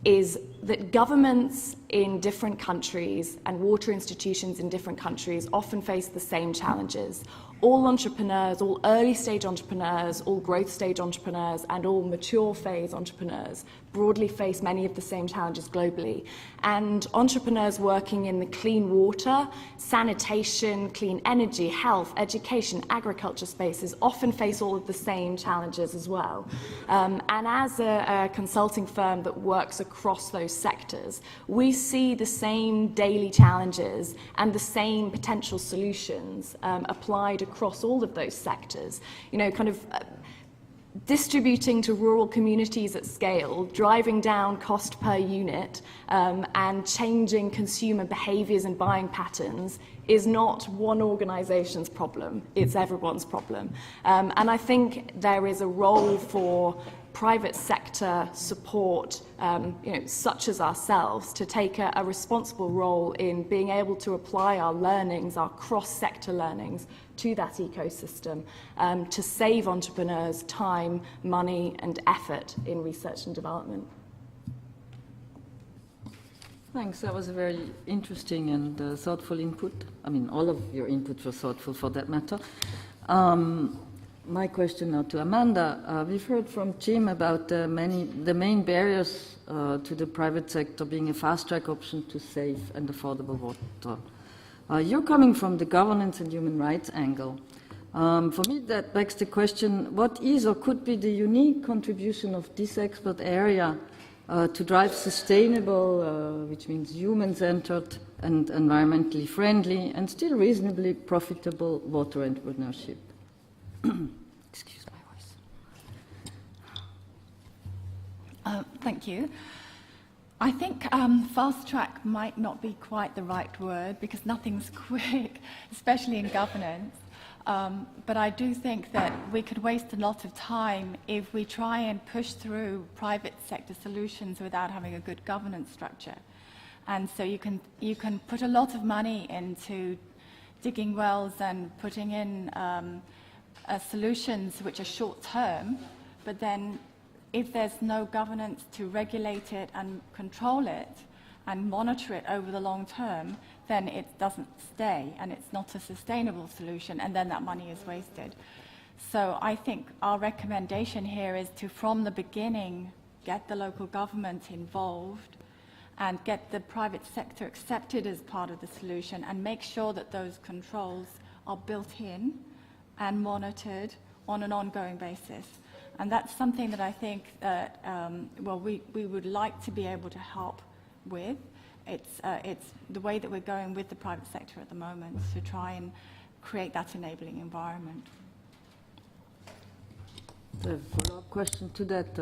that governments in different countries and water institutions in different countries often face the same challenges. All entrepreneurs, all early stage entrepreneurs, all growth stage entrepreneurs, and all mature phase entrepreneurs broadly face many of the same challenges globally. And entrepreneurs working in the clean water, sanitation, clean energy, health, education, agriculture spaces often face all of the same challenges as well. And as a consulting firm that works across those sectors, we see the same daily challenges and the same potential solutions applied across all of those sectors. You know, kind of distributing to rural communities at scale, driving down cost per unit, and changing consumer behaviours and buying patterns is not one organisation's problem, it's everyone's problem. And I think there is a role for private sector support, such as ourselves, to take a responsible role in being able to apply our learnings, our cross-sector learnings, to that ecosystem to save entrepreneurs time, money and effort in research and development. Thanks, that was a very interesting and thoughtful input. I mean, all of your inputs were thoughtful for that matter. My question now to Amanda. We've heard from Jim about the main barriers to the private sector being a fast-track option to safe and affordable water. You're coming from the governance and human rights angle. For me, that begs the question, what is or could be the unique contribution of this expert area to drive sustainable, which means human-centered and environmentally friendly and still reasonably profitable water entrepreneurship? Excuse my voice. Thank you. I think fast track might not be quite the right word because nothing's quick, especially in governance. But I do think that we could waste a lot of time if we try and push through private sector solutions without having a good governance structure. And so you can put a lot of money into digging wells and putting in solutions which are short term, but then if there's no governance to regulate it and control it and monitor it over the long term, then it doesn't stay and it's not a sustainable solution, and then that money is wasted. So I think our recommendation here is to, from the beginning, get the local government involved and get the private sector accepted as part of the solution and make sure that those controls are built in and monitored on an ongoing basis. And that's something that I think that, we would like to be able to help with. It's the way that we're going with the private sector at the moment to try and create that enabling environment. A follow-up question to that.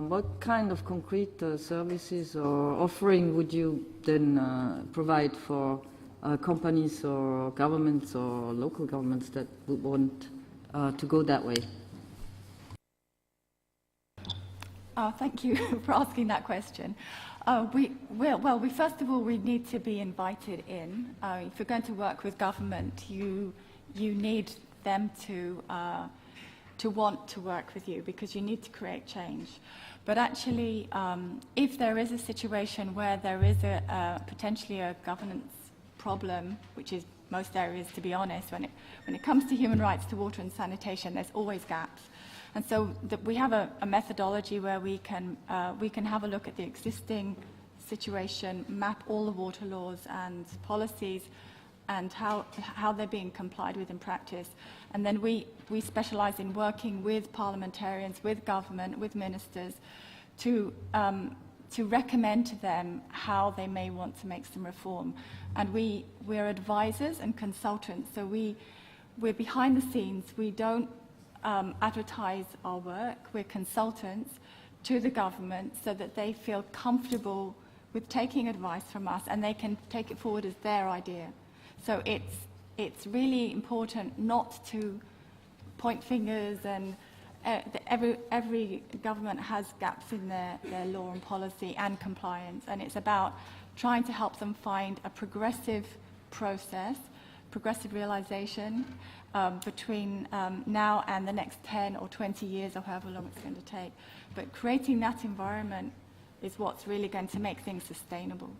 What kind of concrete services or offering would you then provide for companies or governments or local governments that would want to go that way? Thank you for asking that question. First of all, we need to be invited in. If you're going to work with government, you need them to want to work with you because you need to create change. But actually, if there is a situation where there is potentially a governance problem, which is most areas, to be honest, when it comes to human rights, to water and sanitation, there's always gaps. And so we have a methodology where we can have a look at the existing situation, map all the water laws and policies, and how they're being complied with in practice. And then we specialize in working with parliamentarians, with government, with ministers, to recommend to them how they may want to make some reform. And we're advisors and consultants, so we're behind the scenes. We don't advertise our work. We're consultants to the government so that they feel comfortable with taking advice from us and they can take it forward as their idea. So it's really important not to point fingers, and every government has gaps in their law and policy and compliance, and it's about trying to help them find a progressive process, progressive realization between now and the next 10 or 20 years or however long it's going to take. But creating that environment is what's really going to make things sustainable.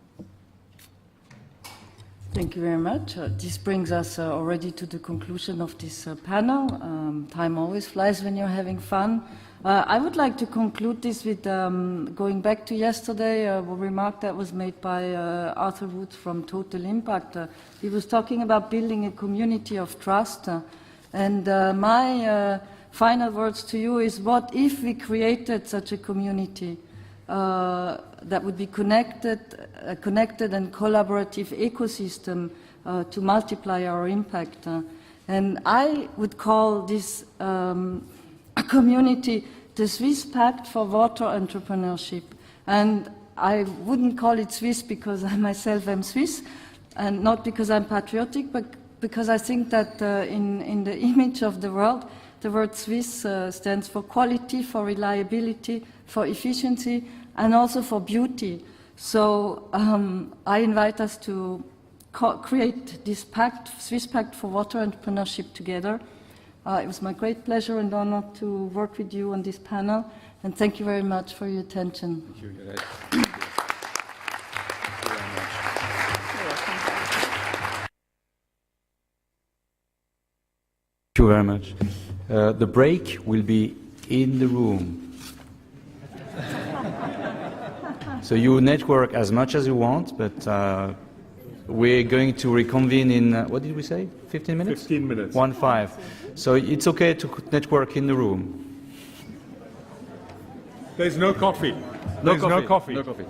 Thank you very much. This brings us already to the conclusion of this panel. Time always flies when you're having fun. I would like to conclude this with going back to yesterday, a remark that was made by Arthur Woods from Total Impact. He was talking about building a community of trust. And my final words to you is, what if we created such a community that would be connected and collaborative ecosystem to multiply our impact. And I would call this a community the Swiss Pact for Water Entrepreneurship. And I wouldn't call it Swiss because I myself am Swiss, and not because I'm patriotic, but because I think that in the image of the world, the word Swiss stands for quality, for reliability, for efficiency, and also for beauty. So I invite us to create this pact, Swiss Pact for Water Entrepreneurship together. It was my great pleasure and honor to work with you on this panel, and thank you very much for your attention. Thank you. Thank you very much. The break will be in the room. So you network as much as you want, but we're going to reconvene in, what did we say, 15 minutes? 15 minutes. 1-5. So it's okay to network in the room. There's no coffee. No coffee. No coffee.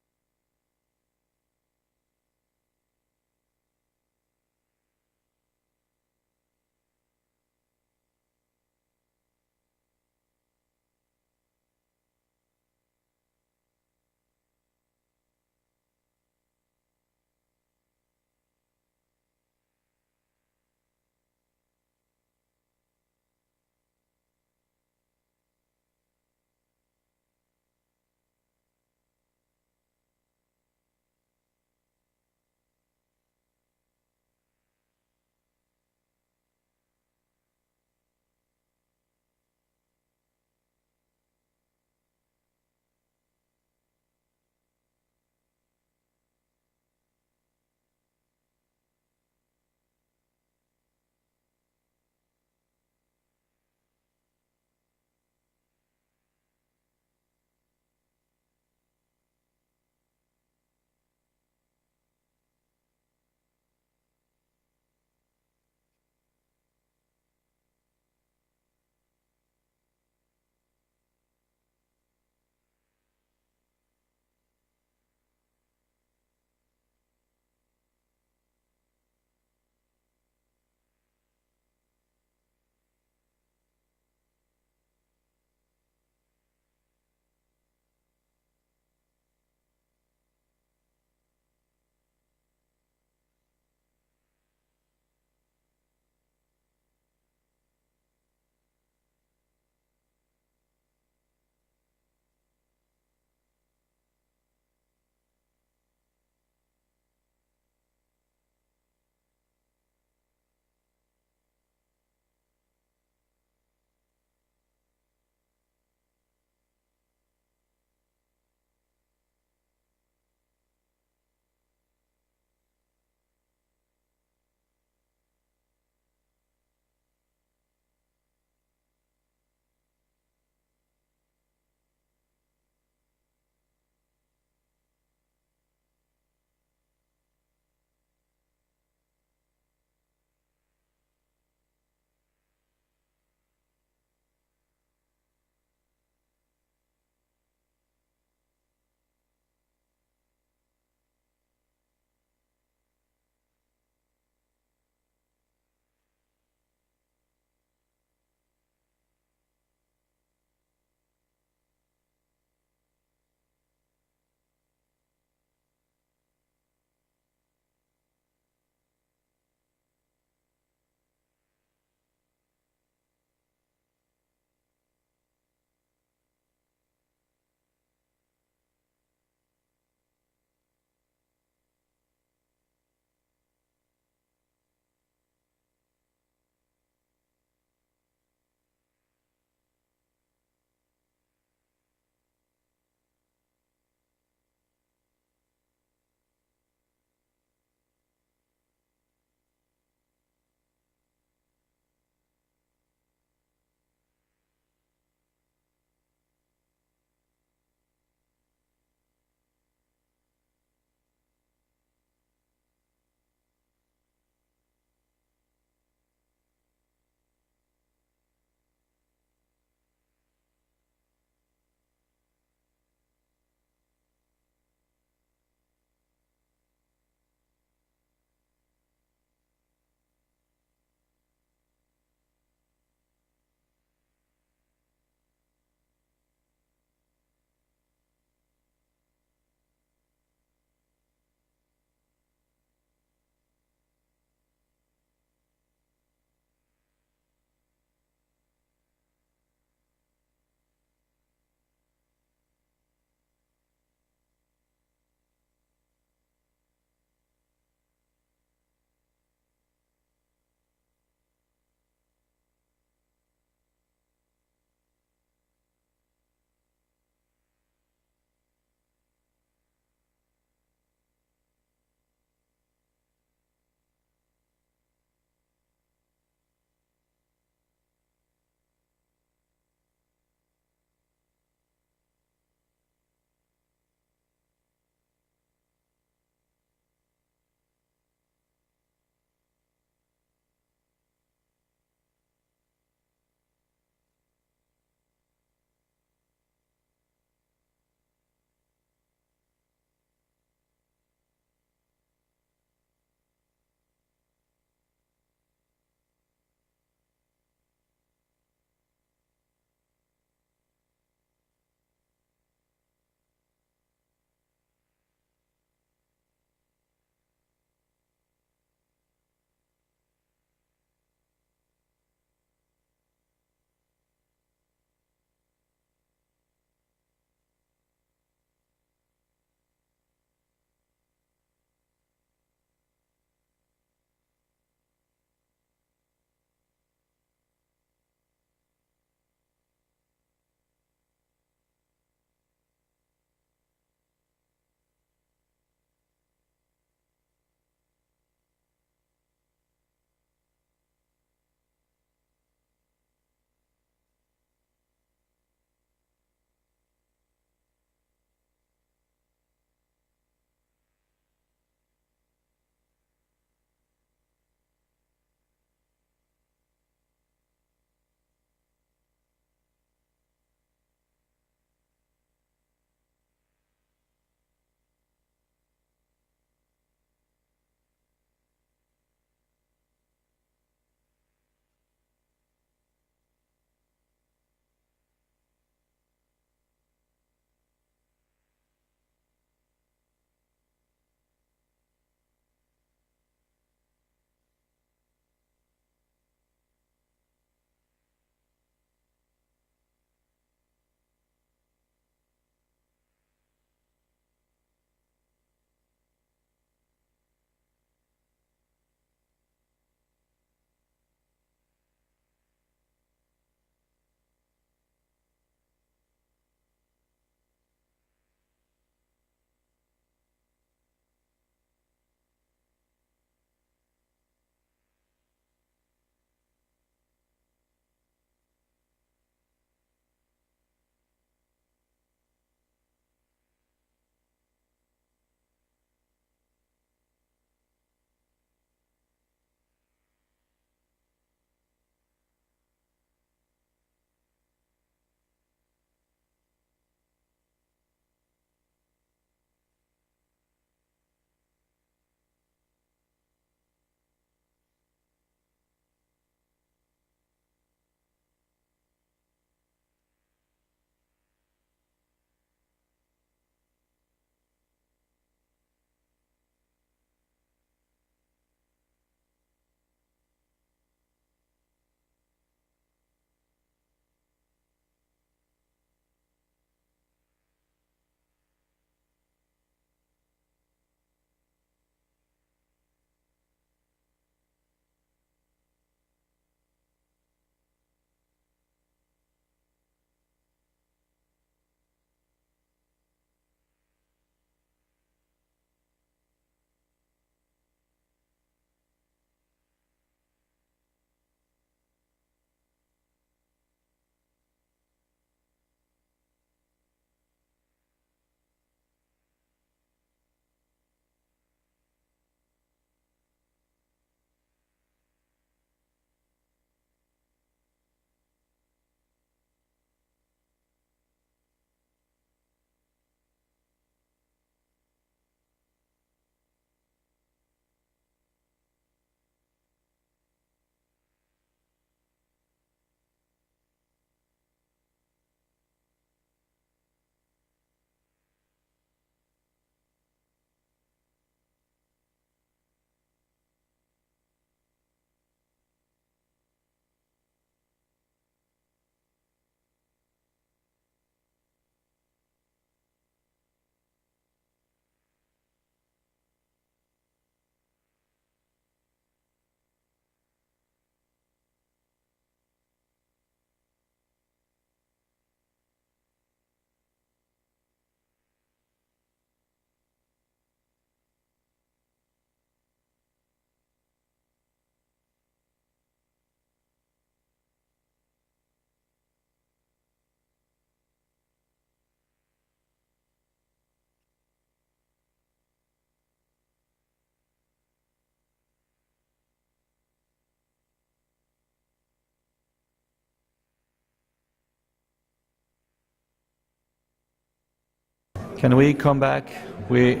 Can we come back? We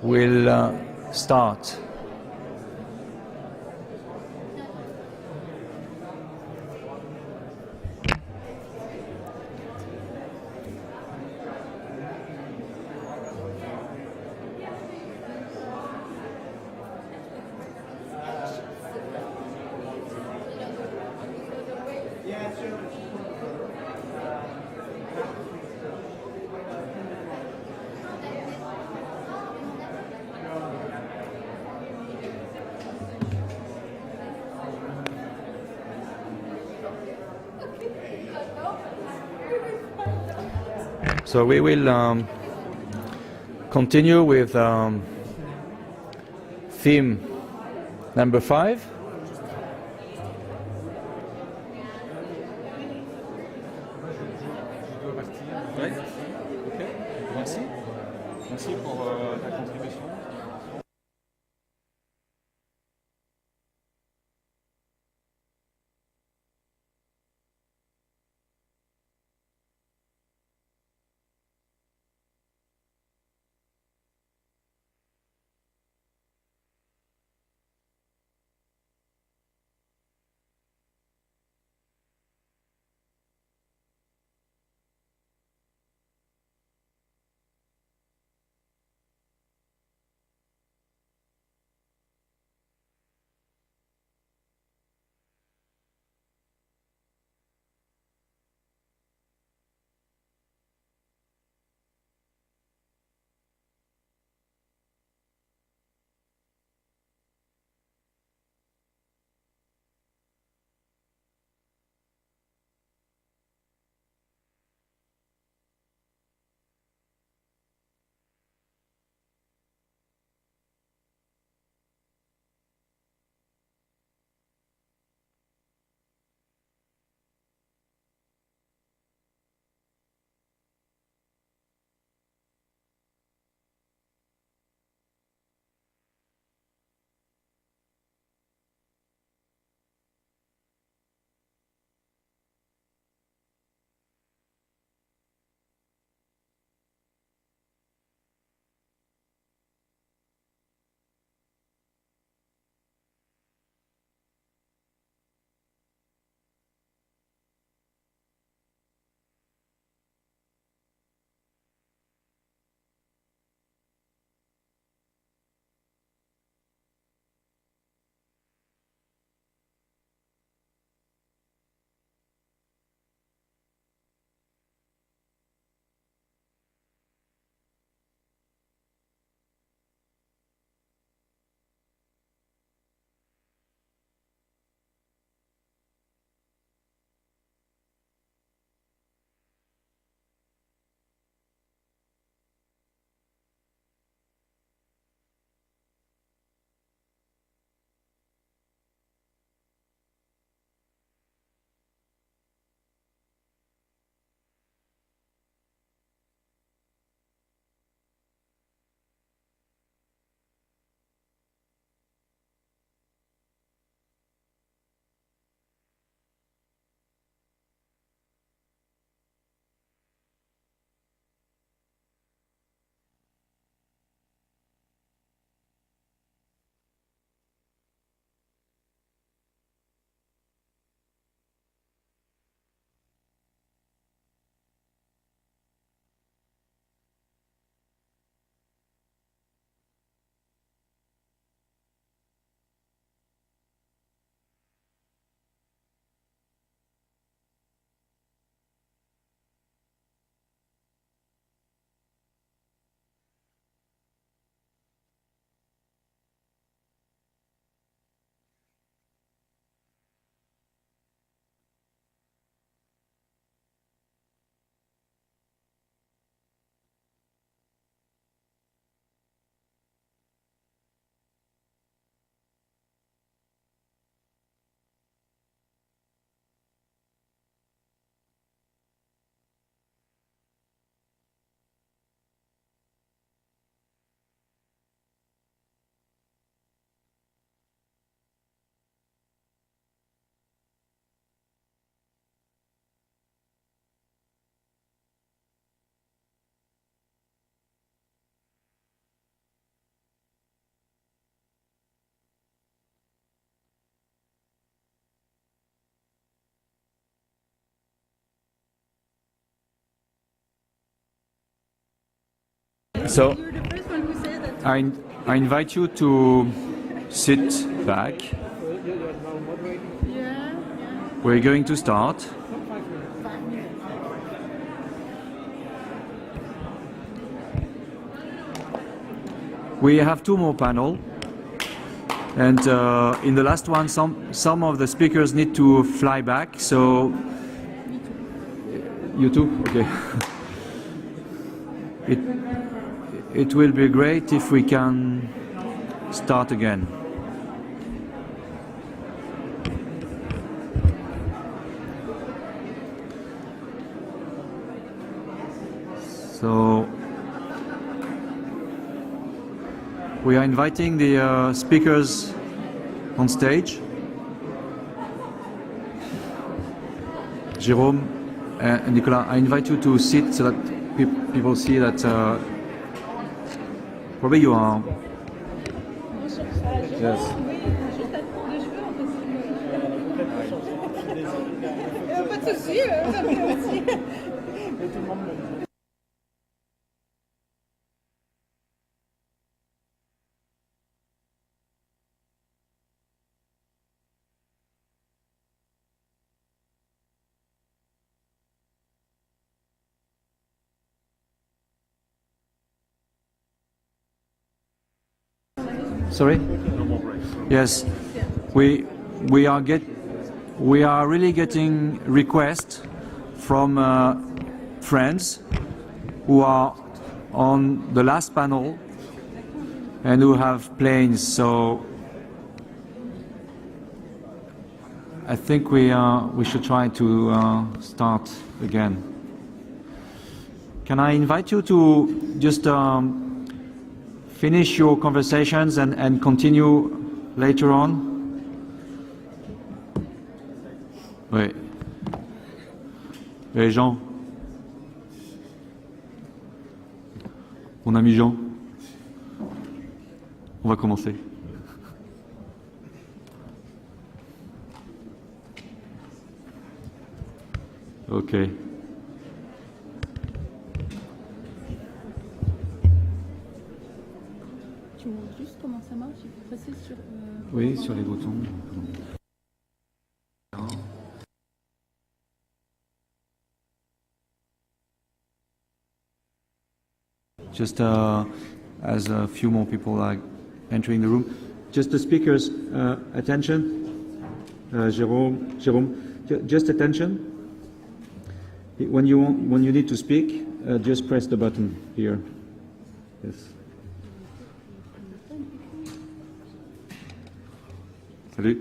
will start. So we will continue with theme number 5. Merci. Merci pour ta contribution. So I invite you to sit back. We're going to start. We have two more panels, and in the last one, some of the speakers need to fly back. So you too, okay. It will be great if we can start again. So we are inviting the speakers on stage. Jérôme and Nicolas, I invite you to sit so that people see that probably you are. Yes. Sorry? Yes, we are really getting requests from friends who are on the last panel and who have planes. So I think we should try to start again. Can I invite you to just finish your conversations and continue later on? Oui. Et Jean? Mon ami Jean? On va commencer. Ok. Tu montres juste comment ça marche, il faut passer sur... Oui, sur les boutons. Just as a few more people are entering the room, just the speakers' attention. Jérôme, just attention. When you need to speak, just press the button here. Yes. Salut.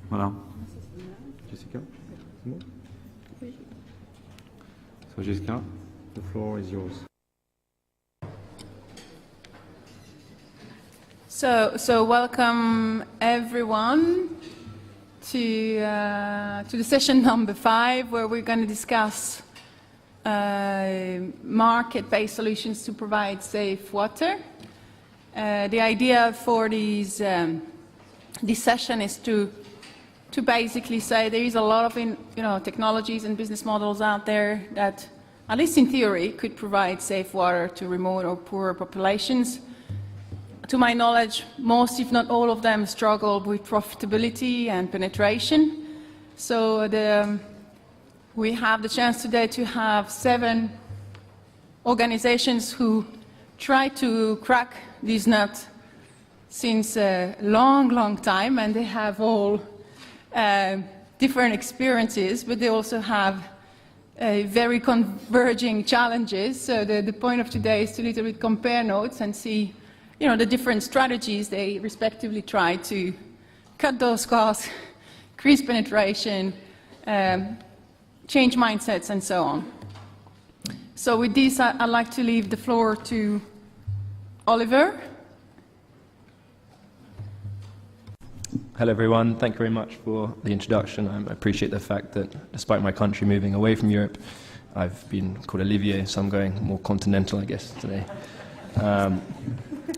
Voilà. Jessica, c'est bon? So Jessica, the floor is yours. So welcome everyone to the session number 5, where we're going to discuss market-based solutions to provide safe water. The idea for this session is to basically say there is a lot of technologies and business models out there that, at least in theory, could provide safe water to remote or poorer populations. To my knowledge, most, if not all of them, struggle with profitability and penetration. So we have the chance today to have 7 organizations who try to crack this nut since a long, long time, and they have all different experiences, but they also have very converging challenges. So the point of today is to little bit compare notes and see the different strategies they respectively try to cut those costs, increase penetration, change mindsets, and so on. So with this, I'd like to leave the floor to Oliver. Hello everyone, thank you very much for the introduction. I appreciate the fact that despite my country moving away from Europe, I've been called Olivier, so I'm going more continental, I guess, today.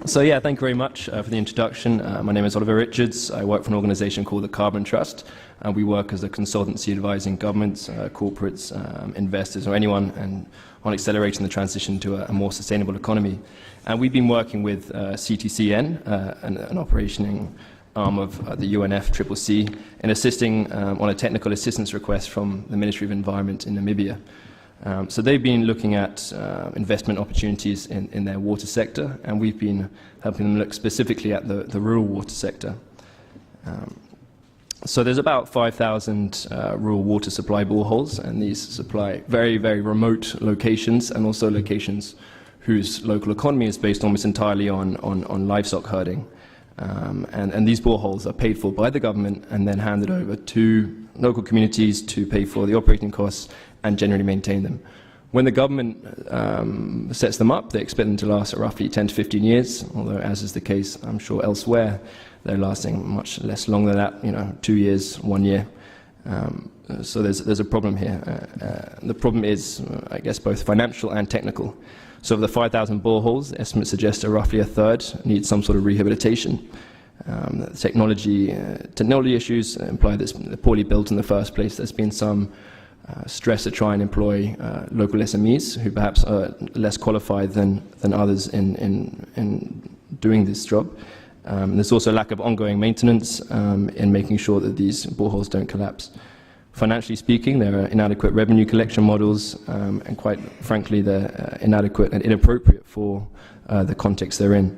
So yeah, thank you very much for the introduction. My name is Oliver Richards. I work for an organisation called the Carbon Trust. We work as a consultancy advising governments, corporates, investors, or anyone on accelerating the transition to a more sustainable economy. And we've been working with CTCN, an operating arm of the UNFCCC, in assisting on a technical assistance request from the Ministry of Environment in Namibia. So they've been looking at investment opportunities in their water sector, and we've been helping them look specifically at the rural water sector. So there's about 5,000 rural water supply boreholes, and these supply very, very remote locations, and also locations whose local economy is based almost entirely on livestock herding. And these boreholes are paid for by the government and then handed over to local communities to pay for the operating costs and generally maintain them. When the government sets them up, they expect them to last roughly 10 to 15 years, although as is the case, I'm sure elsewhere, they're lasting much less long than that, 2 years, 1 year. So there's a problem here. The problem is, I guess, both financial and technical. So of the 5,000 boreholes, estimates suggest roughly a third need some sort of rehabilitation. Technology issues imply that they're poorly built in the first place. There's been some stress to try and employ local SMEs who perhaps are less qualified than others in doing this job. There's also a lack of ongoing maintenance in making sure that these boreholes don't collapse. Financially speaking, there are inadequate revenue collection models, and quite frankly, they're inadequate and inappropriate for the context they're in.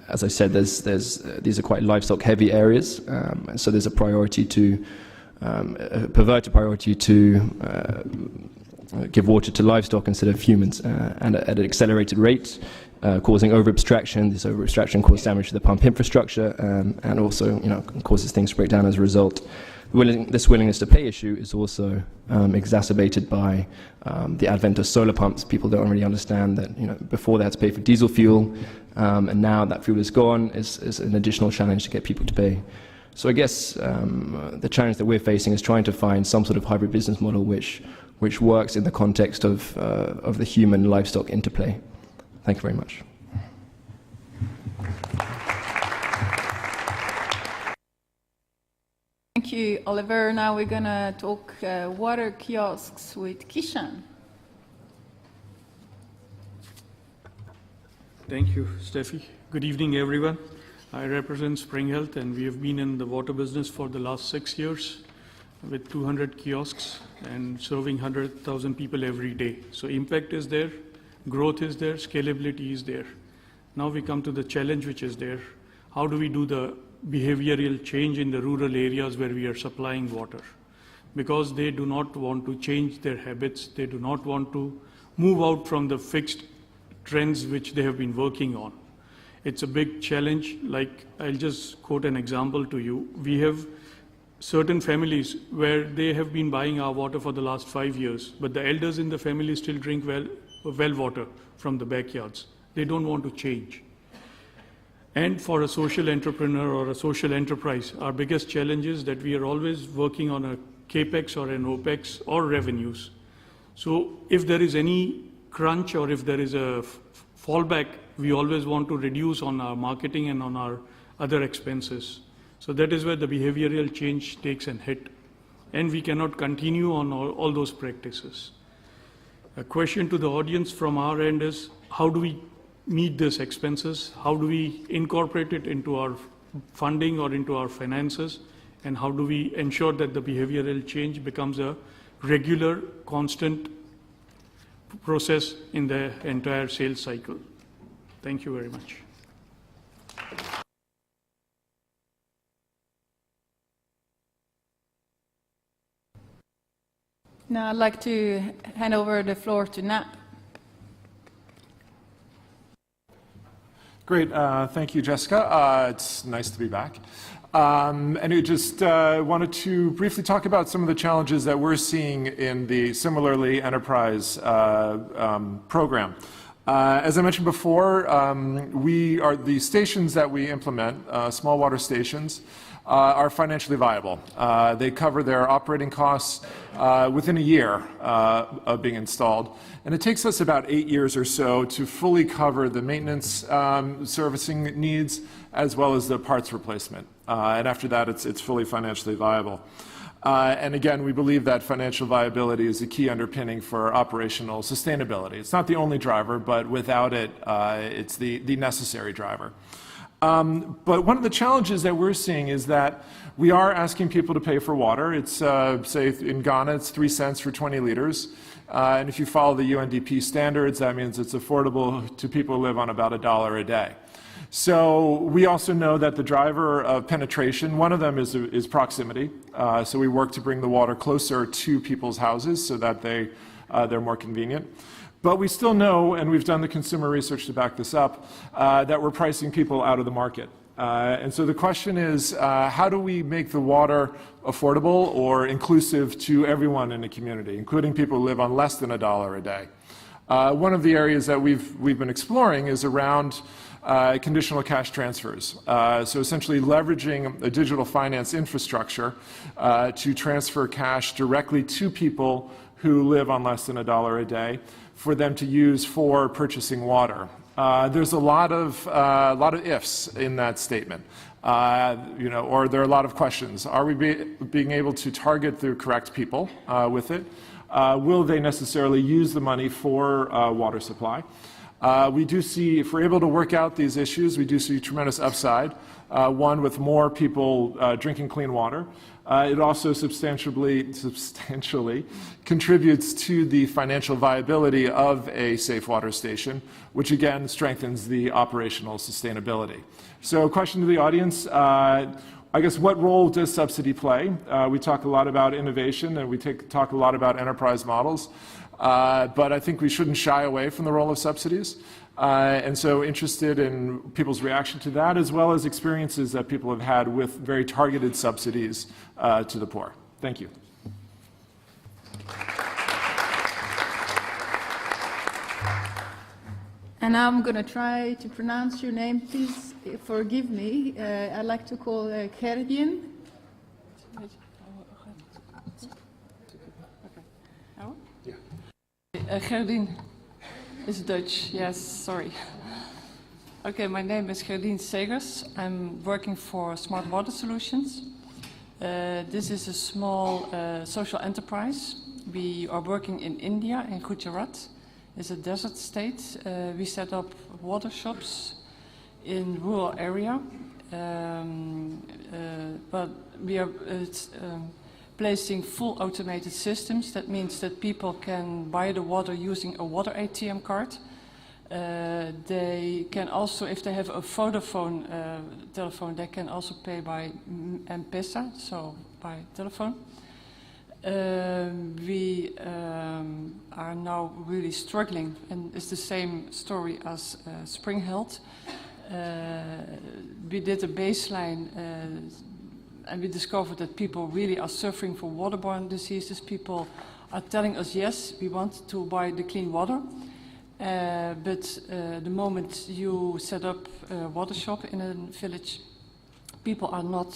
As I said, these are quite livestock-heavy areas, and so there's a priority to a perverted priority to give water to livestock instead of humans, and at an accelerated rate, causing over-abstraction. This over-abstraction causes damage to the pump infrastructure, and also, causes things to break down as a result. This willingness to pay issue is also exacerbated by the advent of solar pumps. People don't really understand that before they had to pay for diesel fuel, and now that fuel is gone, is an additional challenge to get people to pay. So I guess the challenge that we're facing is trying to find some sort of hybrid business model which works in the context of the human-livestock interplay. Thank you very much. Thank you, Oliver. Now we're going to talk water kiosks with Kishan. Thank you, Steffi. Good evening, everyone. I represent Spring Health, and we have been in the water business for the last 6 years with 200 kiosks and serving 100,000 people every day. So impact is there, growth is there, scalability is there. Now we come to the challenge which is there. How do we do the behavioral change in the rural areas where we are supplying water? Because they do not want to change their habits, they do not want to move out from the fixed trends which they have been working on. It's a big challenge. Like, I'll just quote an example to you. We have certain families where they have been buying our water for the last 5 years, but the elders in the family still drink well water from the backyards. They don't want to change. And for a social entrepreneur or a social enterprise, our biggest challenge is that we are always working on a capex or an opex or revenues. So if there is any crunch or if there is a fallback, we always want to reduce on our marketing and on our other expenses. So that is where the behavioral change takes a hit. And we cannot continue on all those practices. A question to the audience from our end is, how do we meet these expenses? How do we incorporate it into our funding or into our finances? And how do we ensure that the behavioral change becomes a regular, constant process in the entire sales cycle? Thank you very much. Now I'd like to hand over the floor to Nat. Great, thank you, Jessica. It's nice to be back. And I just wanted to briefly talk about some of the challenges that we're seeing in the Similarly Enterprise program. As I mentioned before, we are the stations that we implement, small water stations, are financially viable. They cover their operating costs within a year of being installed. And it takes us about 8 years or so to fully cover the maintenance servicing needs as well as the parts replacement. And after that, it's fully financially viable. And again, we believe that financial viability is a key underpinning for operational sustainability. It's not the only driver, but without it, it's the necessary driver. But one of the challenges that we're seeing is that we are asking people to pay for water. It's, say, in Ghana, it's 3 cents for 20 liters. And if you follow the UNDP standards, that means it's affordable to people who live on about $1 a day. So we also know that the driver of penetration, one of them is proximity. So we work to bring the water closer to people's houses so that they're more convenient. But we still know, and we've done the consumer research to back this up, that we're pricing people out of the market. And so the question is, how do we make the water affordable or inclusive to everyone in the community, including people who live on less than $1 a day? One of the areas that we've been exploring is around conditional cash transfers. So essentially leveraging a digital finance infrastructure to transfer cash directly to people who live on less than $1 a day for them to use for purchasing water. There's a lot of ifs in that statement, or there are a lot of questions. Are we being able to target the correct people with it? Will they necessarily use the money for water supply? We do see, if we're able to work out these issues, we do see tremendous upside. One, with more people drinking clean water. It also substantially contributes to the financial viability of a safe water station, which again strengthens the operational sustainability. So, a question to the audience. I guess, what role does subsidy play? We talk a lot about innovation and we talk a lot about enterprise models, but I think we shouldn't shy away from the role of subsidies. And so interested in people's reaction to that, as well as experiences that people have had with very targeted subsidies to the poor. Thank you. And now I'm going to try to pronounce your name. Please forgive me. I like to call Gerdien. Gerdien is Dutch, yes, sorry. Okay, my name is Gerdien Segers. I'm working for Smart Water Solutions. This is a small social enterprise. We are working in India, in Gujarat. It's a desert state. We set up water shops in rural area, but we are placing full automated systems. That means that people can buy the water using a water ATM card. They can also, if they have a Vodafone telephone, they can also pay by M-Pesa, so by telephone. We are now really struggling, and it's the same story as Spring Health. We did a baseline and we discovered that people really are suffering from waterborne diseases. People are telling us, yes, we want to buy the clean water, but the moment you set up a water shop in a village, people are not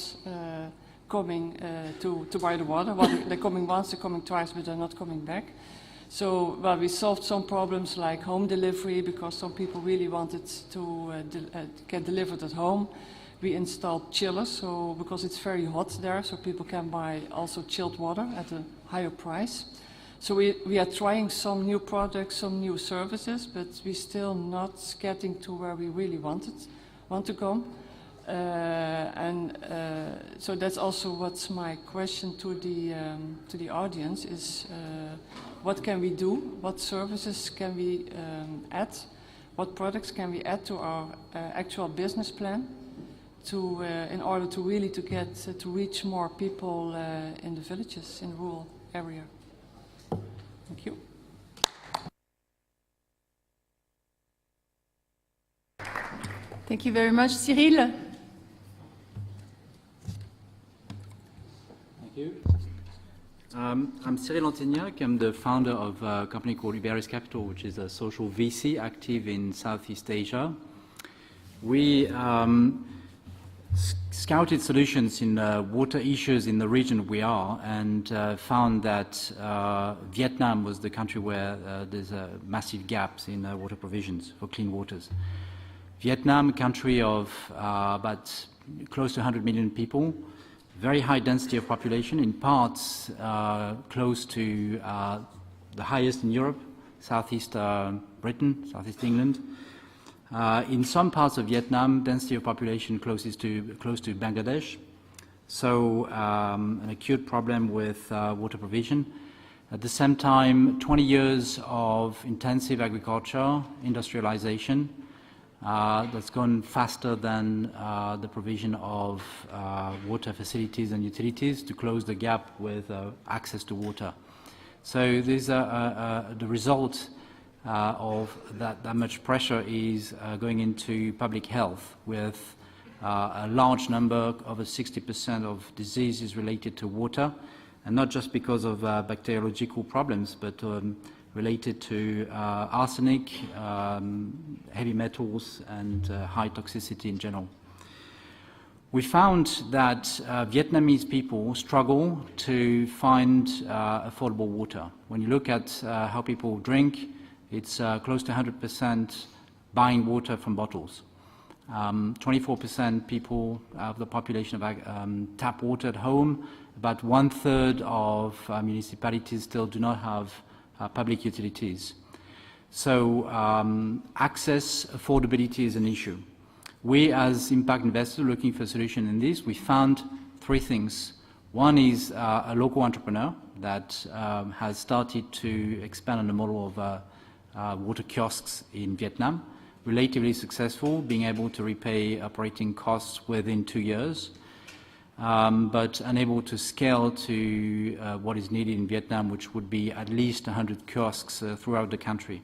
coming to buy the water. Well, they're coming once, they're coming twice, but they're not coming back. So, well, we solved some problems like home delivery, because some people really wanted to get delivered at home. We installed chillers, so because it's very hot there, so people can buy also chilled water at a higher price. So we are trying some new products, some new services, but we're still not getting to where we really want to go. So that's also what's my question to the audience is, what can we do? What services can we add? What products can we add to our actual business plan to in order to really to reach more people in the villages, in the rural area? Thank you. Thank you very much, Cyril. Thank you. I'm Cyril Antignac. I'm the founder of a company called Iberis Capital, which is a social VC active in Southeast Asia. We scouted solutions in water issues in the region we are, and found that Vietnam was the country where there's massive gaps in water provisions for clean waters. Vietnam, a country of about close to 100 million people, very high density of population, in parts close to the highest in Europe, southeast Britain, southeast England. In some parts of Vietnam, density of population close to Bangladesh, so an acute problem with water provision. At the same time, 20 years of intensive agriculture, industrialization, that's gone faster than the provision of water facilities and utilities to close the gap with access to water. So these are the result of that much pressure is going into public health, with a large number, over 60% of diseases related to water, and not just because of bacteriological problems, but related to arsenic, heavy metals, and high toxicity in general. We found that Vietnamese people struggle to find affordable water. When you look at how people drink, it's close to 100% buying water from bottles. 24% people of the population have tap water at home. About 1/3 of municipalities still do not have public utilities. So access, affordability is an issue. We, as impact investors looking for a solution in this, we found three things. One is a local entrepreneur that has started to expand on the model of water kiosks in Vietnam, relatively successful, being able to repay operating costs within 2 years, but unable to scale to what is needed in Vietnam, which would be at least 100 kiosks throughout the country.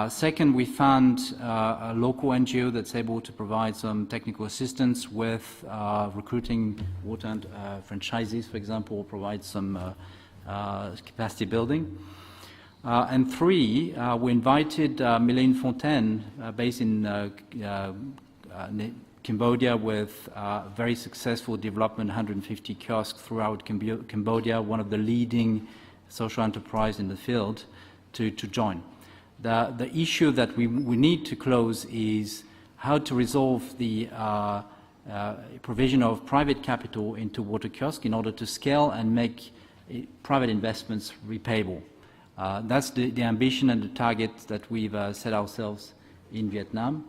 Second, we found a local NGO that's able to provide some technical assistance with recruiting water and franchises, for example, provide some capacity building. And three, we invited Mylène Fontaine, based in Cambodia, with very successful development, 150 kiosks throughout Cambodia, one of the leading social enterprise in the field, to join. The issue that we need to close is how to resolve the provision of private capital into water kiosks in order to scale and make private investments repayable. That's the ambition and the target that we've set ourselves in Vietnam.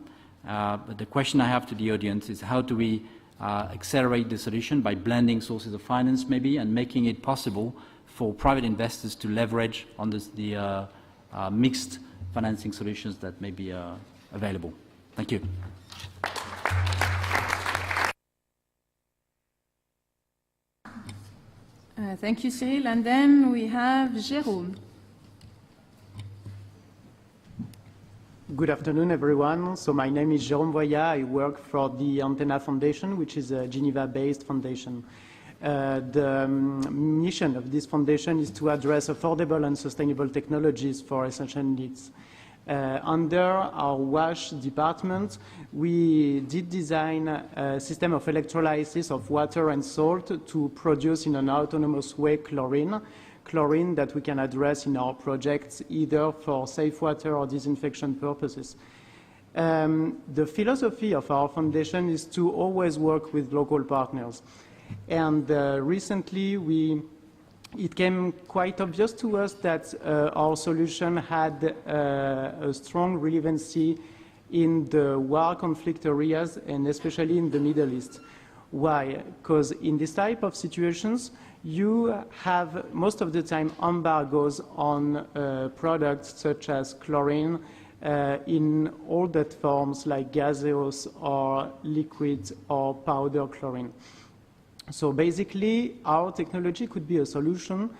But the question I have to the audience is, how do we accelerate the solution by blending sources of finance maybe, and making it possible for private investors to leverage on the mixed financing solutions that may be available. Thank you. Thank you, Cyril. And then we have Jérôme. Good afternoon, everyone. So my name is Jérôme Voya. I work for the Antenna Foundation, which is a Geneva-based foundation. The mission of this foundation is to address affordable and sustainable technologies for essential needs. Under our WASH department, we did design a system of electrolysis of water and salt to produce in an autonomous way chlorine that we can address in our projects either for safe water or disinfection purposes. The philosophy of our foundation is to always work with local partners. And recently it came quite obvious to us that our solution had a strong relevancy in the war conflict areas, and especially in the Middle East. Why? Because in this type of situations, you have most of the time embargoes on products such as chlorine in all that forms like gaseous or liquid or powder chlorine. So basically, our technology could be a solution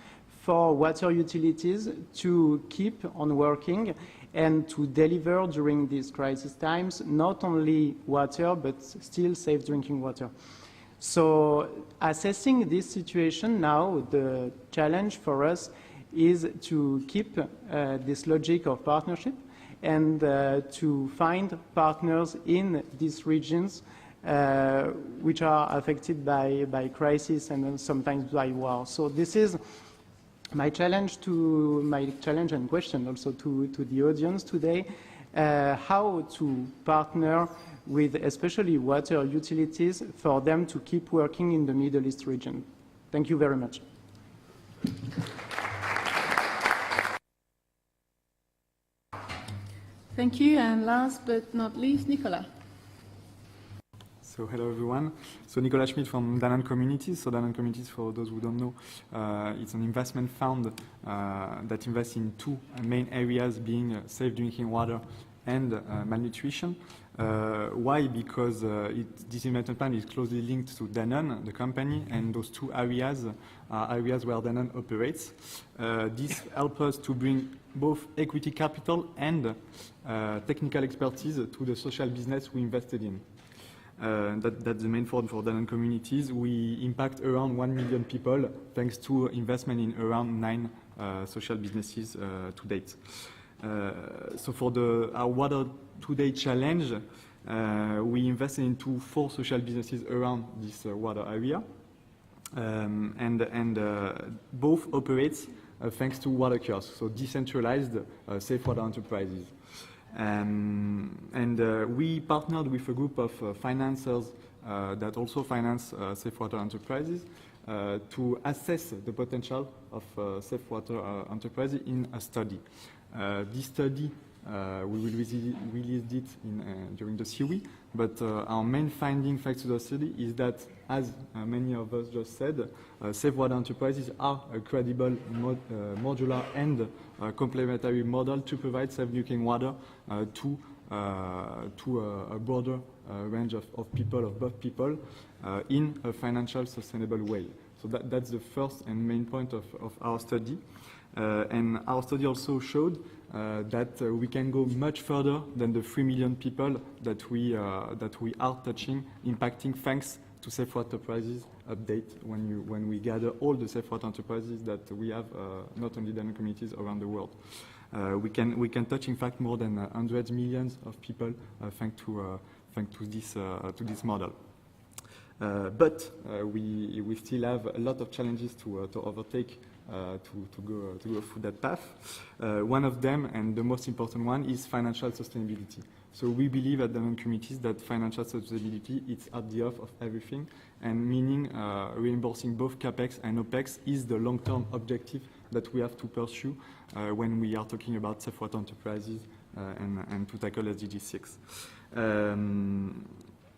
for water utilities to keep on working and to deliver during these crisis times, not only water, but still safe drinking water. So assessing this situation now, the challenge for us is to keep this logic of partnership and to find partners in these regions which are affected by crisis and sometimes by war. So this is my challenge and question also to the audience today, how to partner with especially water utilities for them to keep working in the Middle East region. Thank you very much. Thank you, and last but not least, Nicolas. So hello everyone. So Nicolas Schmidt from Danone Communities. So Danone Communities, for those who don't know, it's an investment fund that invests in two main areas, being safe drinking water and malnutrition. Why? Because this investment plan is closely linked to Danone, the company, and those two areas are areas where Danone operates. This helps us to bring both equity capital and technical expertise to the social business we invested in. That's the main fund for Danone Communities. We impact around 1 million people thanks to investment in around 9 social businesses to date. So for our Water Today challenge, we invested into 4 social businesses around this water area, and both operates thanks to water kiosks, so decentralized safe water enterprises. We partnered with a group of financiers that also finance safe water enterprises to assess the potential of safe water enterprises in a study. This study, we will release it during the CUE, but our main finding thanks to the study is that, as many of us just said, safe water enterprises are a credible, modular and complementary model to provide safe drinking water to a broader range of people, of both people, in a financial sustainable way. So that's the first and main point of our study. And our study also showed that we can go much further than the 3 million people that we are touching, impacting thanks to safe water enterprises update when we gather all the safe water enterprises that we have, not only Danone communities around the world. We can touch, in fact, more than hundreds of millions of people thanks to this model. But we still have a lot of challenges to overtake to go through that path. One of them, and the most important one, is financial sustainability. So we believe at Danone Communities that financial sustainability is at the heart of everything, and meaning reimbursing both CapEx and OpEx is the long-term objective that we have to pursue when we are talking about safe water enterprises and to tackle SDG 6.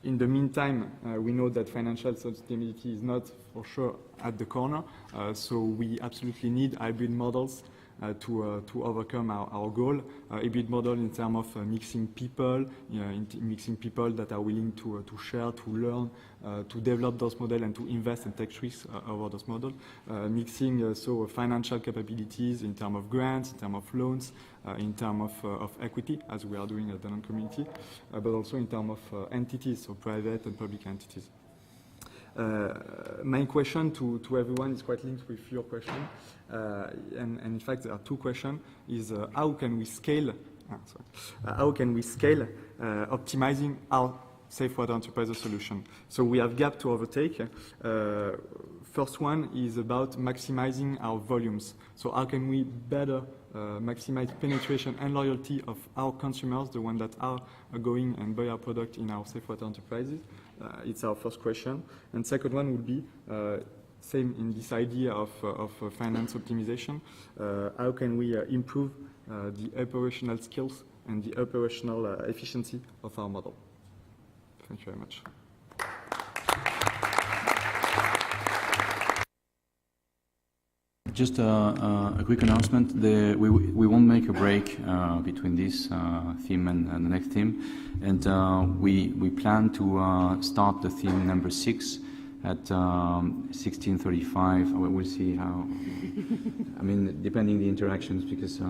In the meantime, we know that financial sustainability is not for sure at the corner, so we absolutely need hybrid models to overcome our goal. Hybrid model in terms of mixing people that are willing to share, to learn, to develop those models and to invest and take risks over those models. Mixing so financial capabilities in terms of grants, in terms of loans, in terms of equity, as we are doing at Danone Community, but also in terms of entities, so private and public entities. My question to everyone is quite linked with your question, and in fact there are 2 questions. Is how can we scale? Optimizing our safe water enterprise solution? So we have gap to overtake. First one is about maximizing our volumes. So how can we better maximize penetration and loyalty of our consumers, the ones that are going and buy our product in our safe water enterprises? It's our first question. And second one would be, same in this idea of finance optimization, how can we improve the operational skills and the operational efficiency of our model? Thank you very much. Just a quick announcement. We won't make a break between this theme and the next theme, and we plan to start the theme number 6 at 16:35. We'll see how. I mean, depending the interactions, because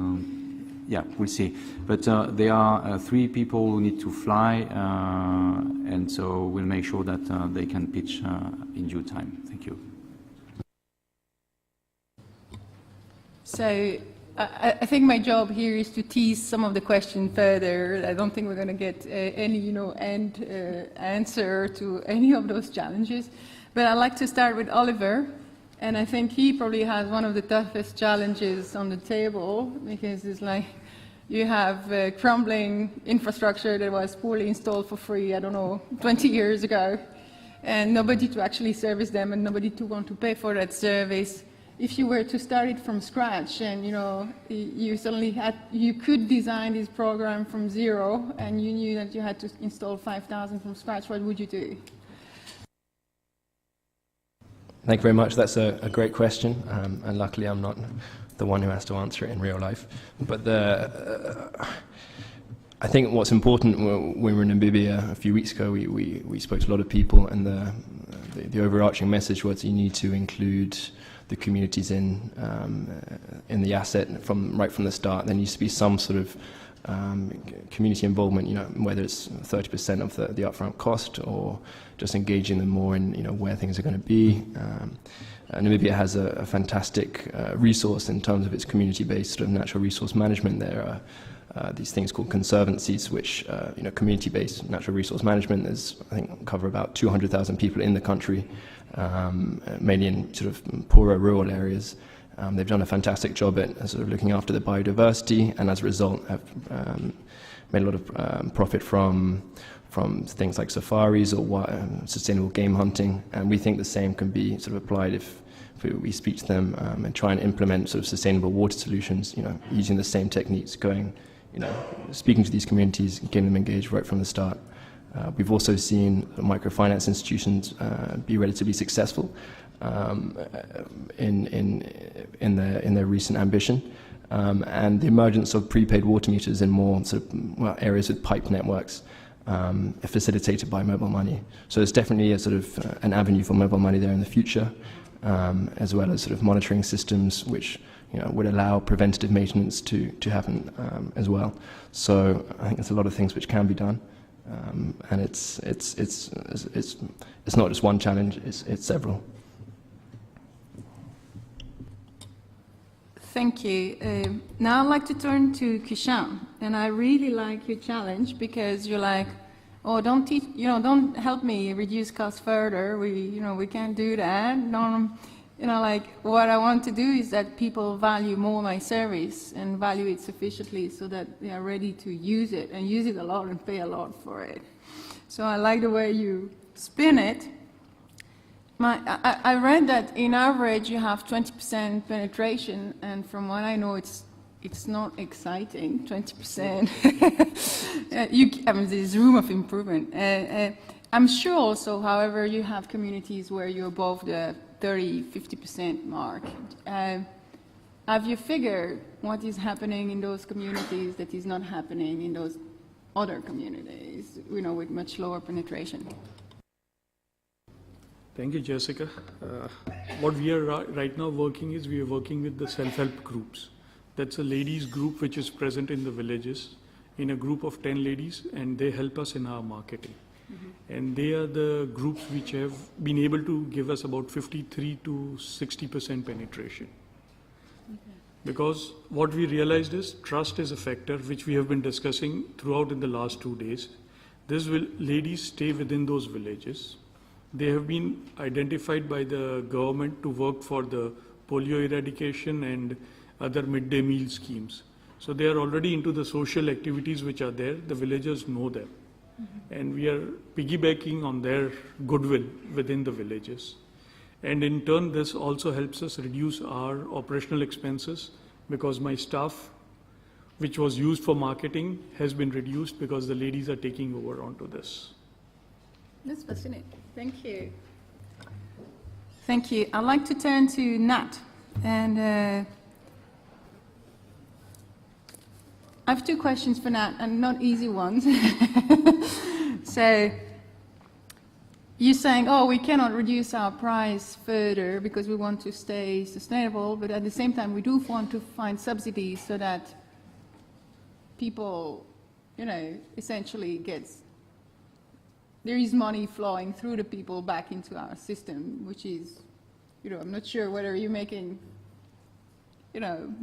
yeah, we'll see. But there are 3 people who need to fly, and so we'll make sure that they can pitch in due time. Thank you. So I think my job here is to tease some of the questions further. I don't think we're going to get any, end answer to any of those challenges. But I'd like to start with Oliver, and I think he probably has one of the toughest challenges on the table, because it's like you have crumbling infrastructure that was poorly installed for free, 20 years ago, and nobody to actually service them and nobody to want to pay for that service. If you were to start it from scratch and you could design this program from zero and you knew that you had to install 5,000 from scratch, what would you do? Thank you very much. That's a great question, and luckily I'm not the one who has to answer it in real life. But I think what's important, when we were in Namibia a few weeks ago, we spoke to a lot of people, and the overarching message was you need to include the communities in the asset right from the start. There needs to be some sort of community involvement, whether it's 30% of the upfront cost or just engaging them more in where things are going to be. Namibia has a fantastic resource in terms of its community-based sort of natural resource management. There are these things called conservancies, which community-based natural resource management is, I think, cover about 200,000 people in the country, mainly in sort of poorer rural areas. They've done a fantastic job at sort of looking after the biodiversity, and as a result have made a lot of profit from things like safaris or sustainable game hunting. And we think the same can be sort of applied if we speak to them and try and implement sort of sustainable water solutions, using the same techniques, speaking to these communities, getting them engaged right from the start. We've also seen microfinance institutions be relatively successful in their recent ambition, and the emergence of prepaid water meters in more sort of areas with pipe networks facilitated by mobile money. So there's definitely a sort of an avenue for mobile money there in the future, as well as sort of monitoring systems which would allow preventative maintenance to happen as well. So I think there's a lot of things which can be done. And it's not just one challenge, it's several. Thank you. Now I'd like to turn to Kishan, and I really like your challenge because you're like, oh, don't help me reduce costs further. We can't do that. What I want to do is that people value more my service and value it sufficiently so that they are ready to use it and use it a lot and pay a lot for it. So I like the way you spin it. I read that in average you have 20% penetration, and from what I know it's not exciting, 20%. There's room of improvement. I'm sure also, however, you have communities where you're above the 30-50% mark. Have you figured what is happening in those communities that is not happening in those other communities, with much lower penetration? Thank you, Jessica. What we are right now working is we are working with the self-help groups. That's a ladies group which is present in the villages, in a group of 10 ladies, and they help us in our marketing. Mm-hmm. And they are the groups which have been able to give us about 53 to 60% penetration. Okay. Because what we realized is trust is a factor which we have been discussing throughout in the last 2 days. Ladies stay within those villages. They have been identified by the government to work for the polio eradication and other midday meal schemes. So they are already into the social activities which are there. The villagers know them. Mm-hmm. And we are piggybacking on their goodwill within the villages. And in turn, this also helps us reduce our operational expenses because my staff, which was used for marketing, has been reduced because the ladies are taking over onto this. That's fascinating. Thank you. Thank you. I'd like to turn to Nat. And I have 2 questions for Nat, and not easy ones. So you're saying, oh, we cannot reduce our price further because we want to stay sustainable, but at the same time, we do want to find subsidies so that people, essentially there is money flowing through the people back into our system, which is, I'm not sure whether you're making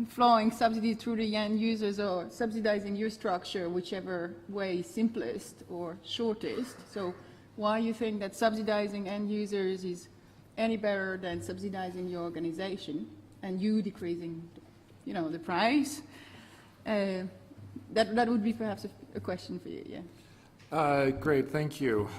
flowing subsidies through the end users or subsidizing your structure, whichever way is simplest or shortest. So why you think that subsidizing end users is any better than subsidizing your organization and you decreasing, the price? That would be perhaps a question for you, yeah. Great, thank you.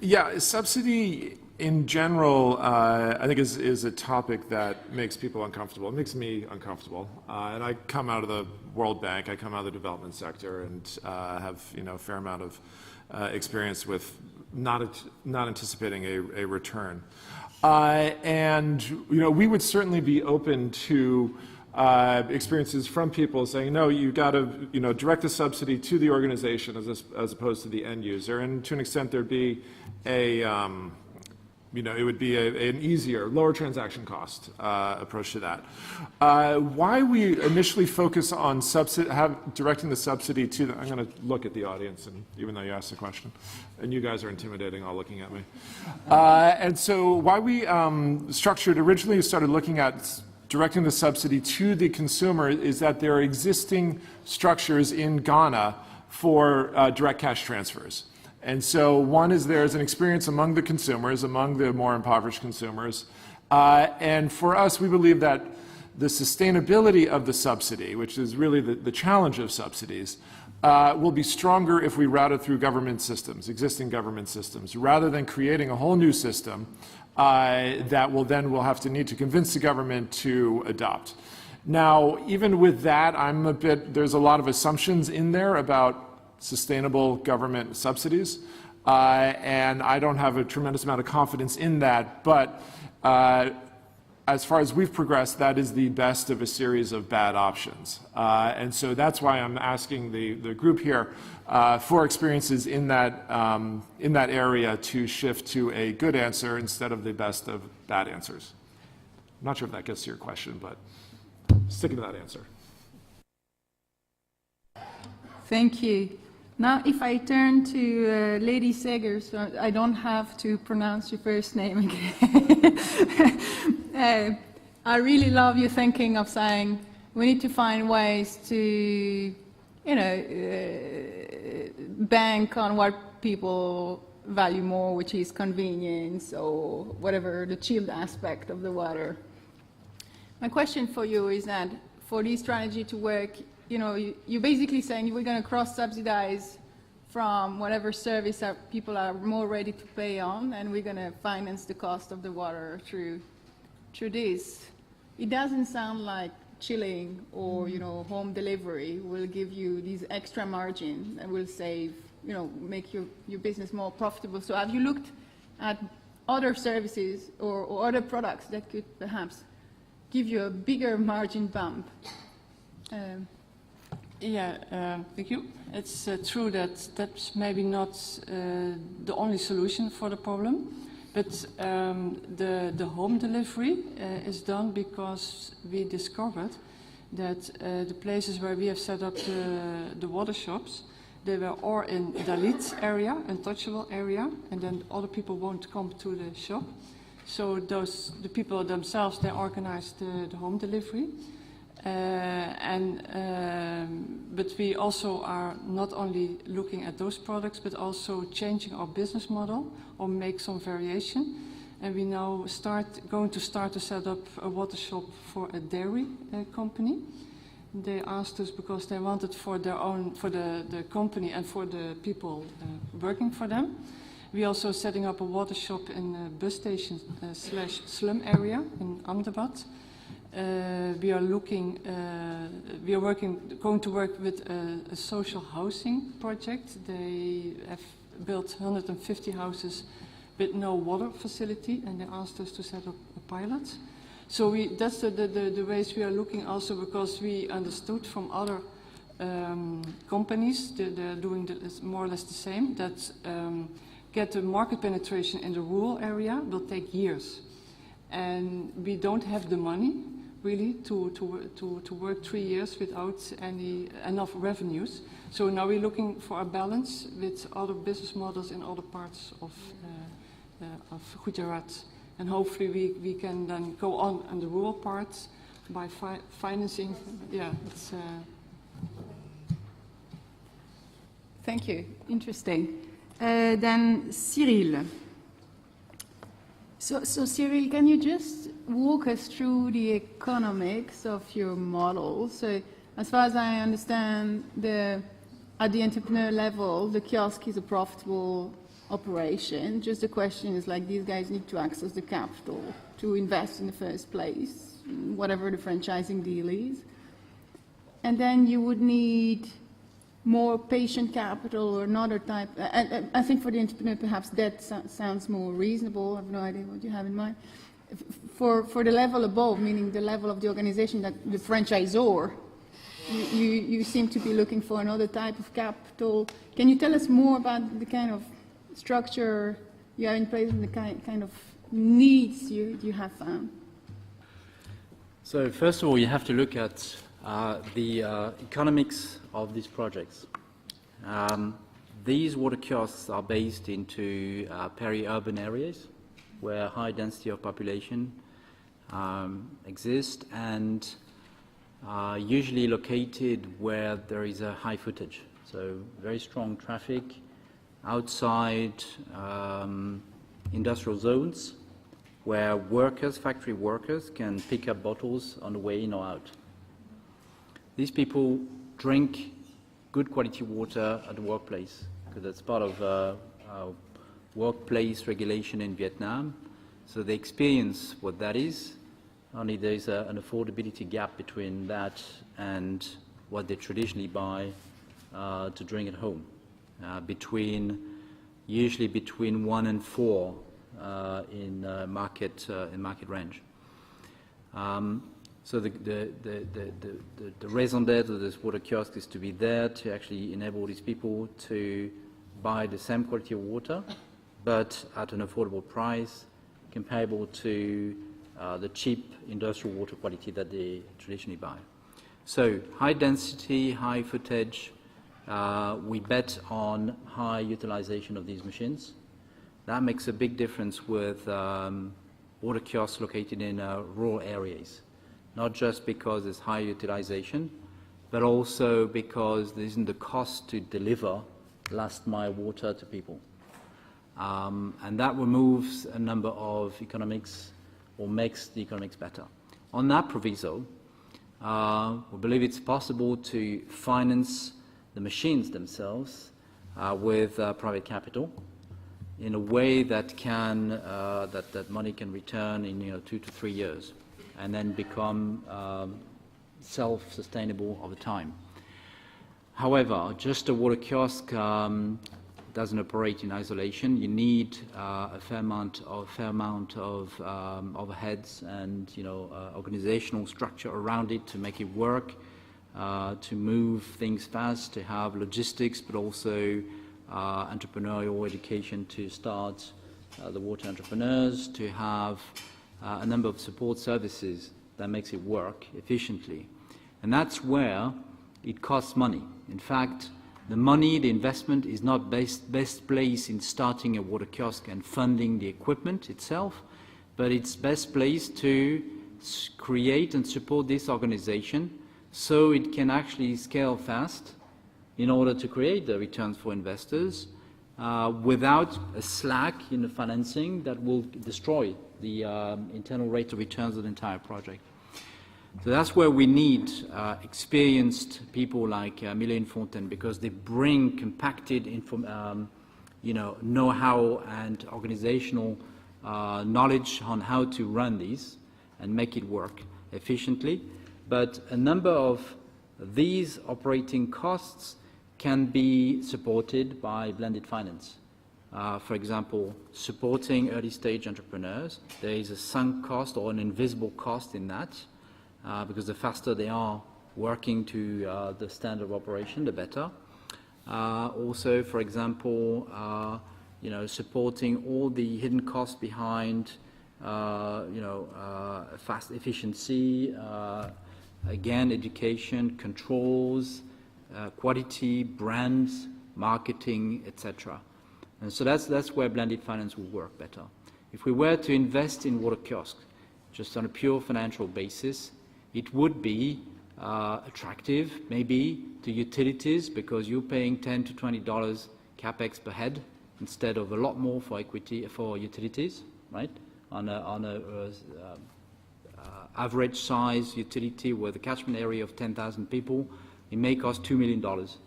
Yeah, subsidy in general, I think is a topic that makes people uncomfortable. It makes me uncomfortable. And I come out of the World Bank, I come out of the development sector, and have a fair amount of experience with not anticipating a return. And we would certainly be open to experiences from people saying, no, you got to direct the subsidy to the organization as opposed to the end user. And to an extent, there'd be it would be an easier, lower transaction cost approach to that. Why we initially focus on directing the subsidy to I'm going to look at the audience, and even though you asked the question, and you guys are intimidating all looking at me. And so why we originally started looking at directing the subsidy to the consumer is that there are existing structures in Ghana for direct cash transfers. And so one is there's an experience among the consumers, among the more impoverished consumers. And for us, we believe that the sustainability of the subsidy, which is really the challenge of subsidies, will be stronger if we route it through government systems, existing government systems, rather than creating a whole new system that we'll have to need to convince the government to adopt. Now, even with that, there's a lot of assumptions in there about sustainable government subsidies, and I don't have a tremendous amount of confidence in that, but as far as we've progressed, that is the best of a series of bad options. And so that's why I'm asking the group here for experiences in that area to shift to a good answer instead of the best of bad answers. I'm not sure if that gets to your question, but sticking to that answer. Thank you. Now, if I turn to Lady Seger, so I don't have to pronounce your first name again. I really love your thinking of saying we need to find ways to, bank on what people value more, which is convenience or whatever, the chilled aspect of the water. My question for you is that for this strategy to work, you're basically saying we're going to cross-subsidize from whatever service that people are more ready to pay on, and we're going to finance the cost of the water through this. It doesn't sound like chilling or home delivery will give you these extra margin and will save, make your business more profitable. So have you looked at other services or other products that could perhaps give you a bigger margin bump? Thank you. It's true that that's maybe not the only solution for the problem, but the home delivery is done because we discovered that the places where we have set up the water shops, they were all in Dalit area, untouchable area, and then other people won't come to the shop. So the people themselves, they organized the home delivery. But we also are not only looking at those products, but also changing our business model or make some variation. And we now going to start to set up a water shop for a dairy company. They asked us because they wanted for their own, for the company and for the people working for them. We also setting up a water shop in a bus station / slum area in Ahmedabad. We are going to work with a social housing project. They have built 150 houses with no water facility, and they asked us to set up a pilot. So that's the ways we are looking also, because we understood from other companies, they're doing more or less the same, that get the market penetration in the rural area will take years. And we don't have the money really to work 3 years without enough revenues. So now we're looking for a balance with other business models in other parts of Gujarat. And hopefully we can then go on the rural parts, by financing. Yeah, it's. Thank you. Interesting. Then Cyril. So Cyril, can you just walk us through the economics of your model? So as far as I understand, at the entrepreneur level, the kiosk is a profitable operation. Just the question is like, these guys need to access the capital to invest in the first place, whatever the franchising deal is. And then you would need more patient capital or another type. I think for the entrepreneur, perhaps that sounds more reasonable. I have no idea what you have in mind. For the level above, meaning the level of the organization, that the franchisor, you seem to be looking for another type of capital. Can you tell us more about the kind of structure you have in place and the kind of needs you have found? So first of all, you have to look at the economics of these projects. These water kiosks are based into peri-urban areas where high density of population exists, and usually located where there is a high footage. So very strong traffic outside industrial zones where workers, factory workers, can pick up bottles on the way in or out. These people drink good quality water at the workplace, because that's part of workplace regulation in Vietnam. So they experience what that is, only there's an affordability gap between that and what they traditionally buy to drink at home, usually between 1 and 4 in market range. So the raison d'être of this water kiosk is to be there to actually enable these people to buy the same quality of water, but at an affordable price, comparable to the cheap industrial water quality that they traditionally buy. So high density, high footage. We bet on high utilization of these machines. That makes a big difference with water kiosks located in rural areas. Not just because there's high utilization, but also because there isn't the cost to deliver last mile water to people. And that removes a number of economics, or makes the economics better. On that proviso, we believe it's possible to finance the machines themselves with private capital in a way that can that money can return in 2 to 3 years, and then become self-sustainable over time. However, just a water kiosk doesn't operate in isolation. You need a fair amount of overheads and organizational structure around it to make it work, to move things fast, to have logistics, but also entrepreneurial education to start the water entrepreneurs, to have a number of support services that makes it work efficiently. And that's where it costs money. In fact, the investment is not best placed in starting a water kiosk and funding the equipment itself, but it's best placed to create and support this organization so it can actually scale fast in order to create the returns for investors without a slack in the financing that will destroy the internal rate of returns of the entire project. So that's where we need experienced people like Mylène Fontaine, because they bring compacted know-how and organizational knowledge on how to run these and make it work efficiently. But a number of these operating costs can be supported by blended finance. For example, supporting early stage entrepreneurs. There is a sunk cost or an invisible cost in that, because the faster they are working to the standard of operation, the better. Also, for example, supporting all the hidden costs behind, fast efficiency, again, education, controls, quality, brands, marketing, etc. And so that's where blended finance will work better. If we were to invest in water kiosks just on a pure financial basis, it would be attractive maybe to utilities because you're paying $10 to $20 capex per head instead of a lot more for equity for utilities, right? On a average size utility with a catchment area of 10,000 people, it may cost $2 million. So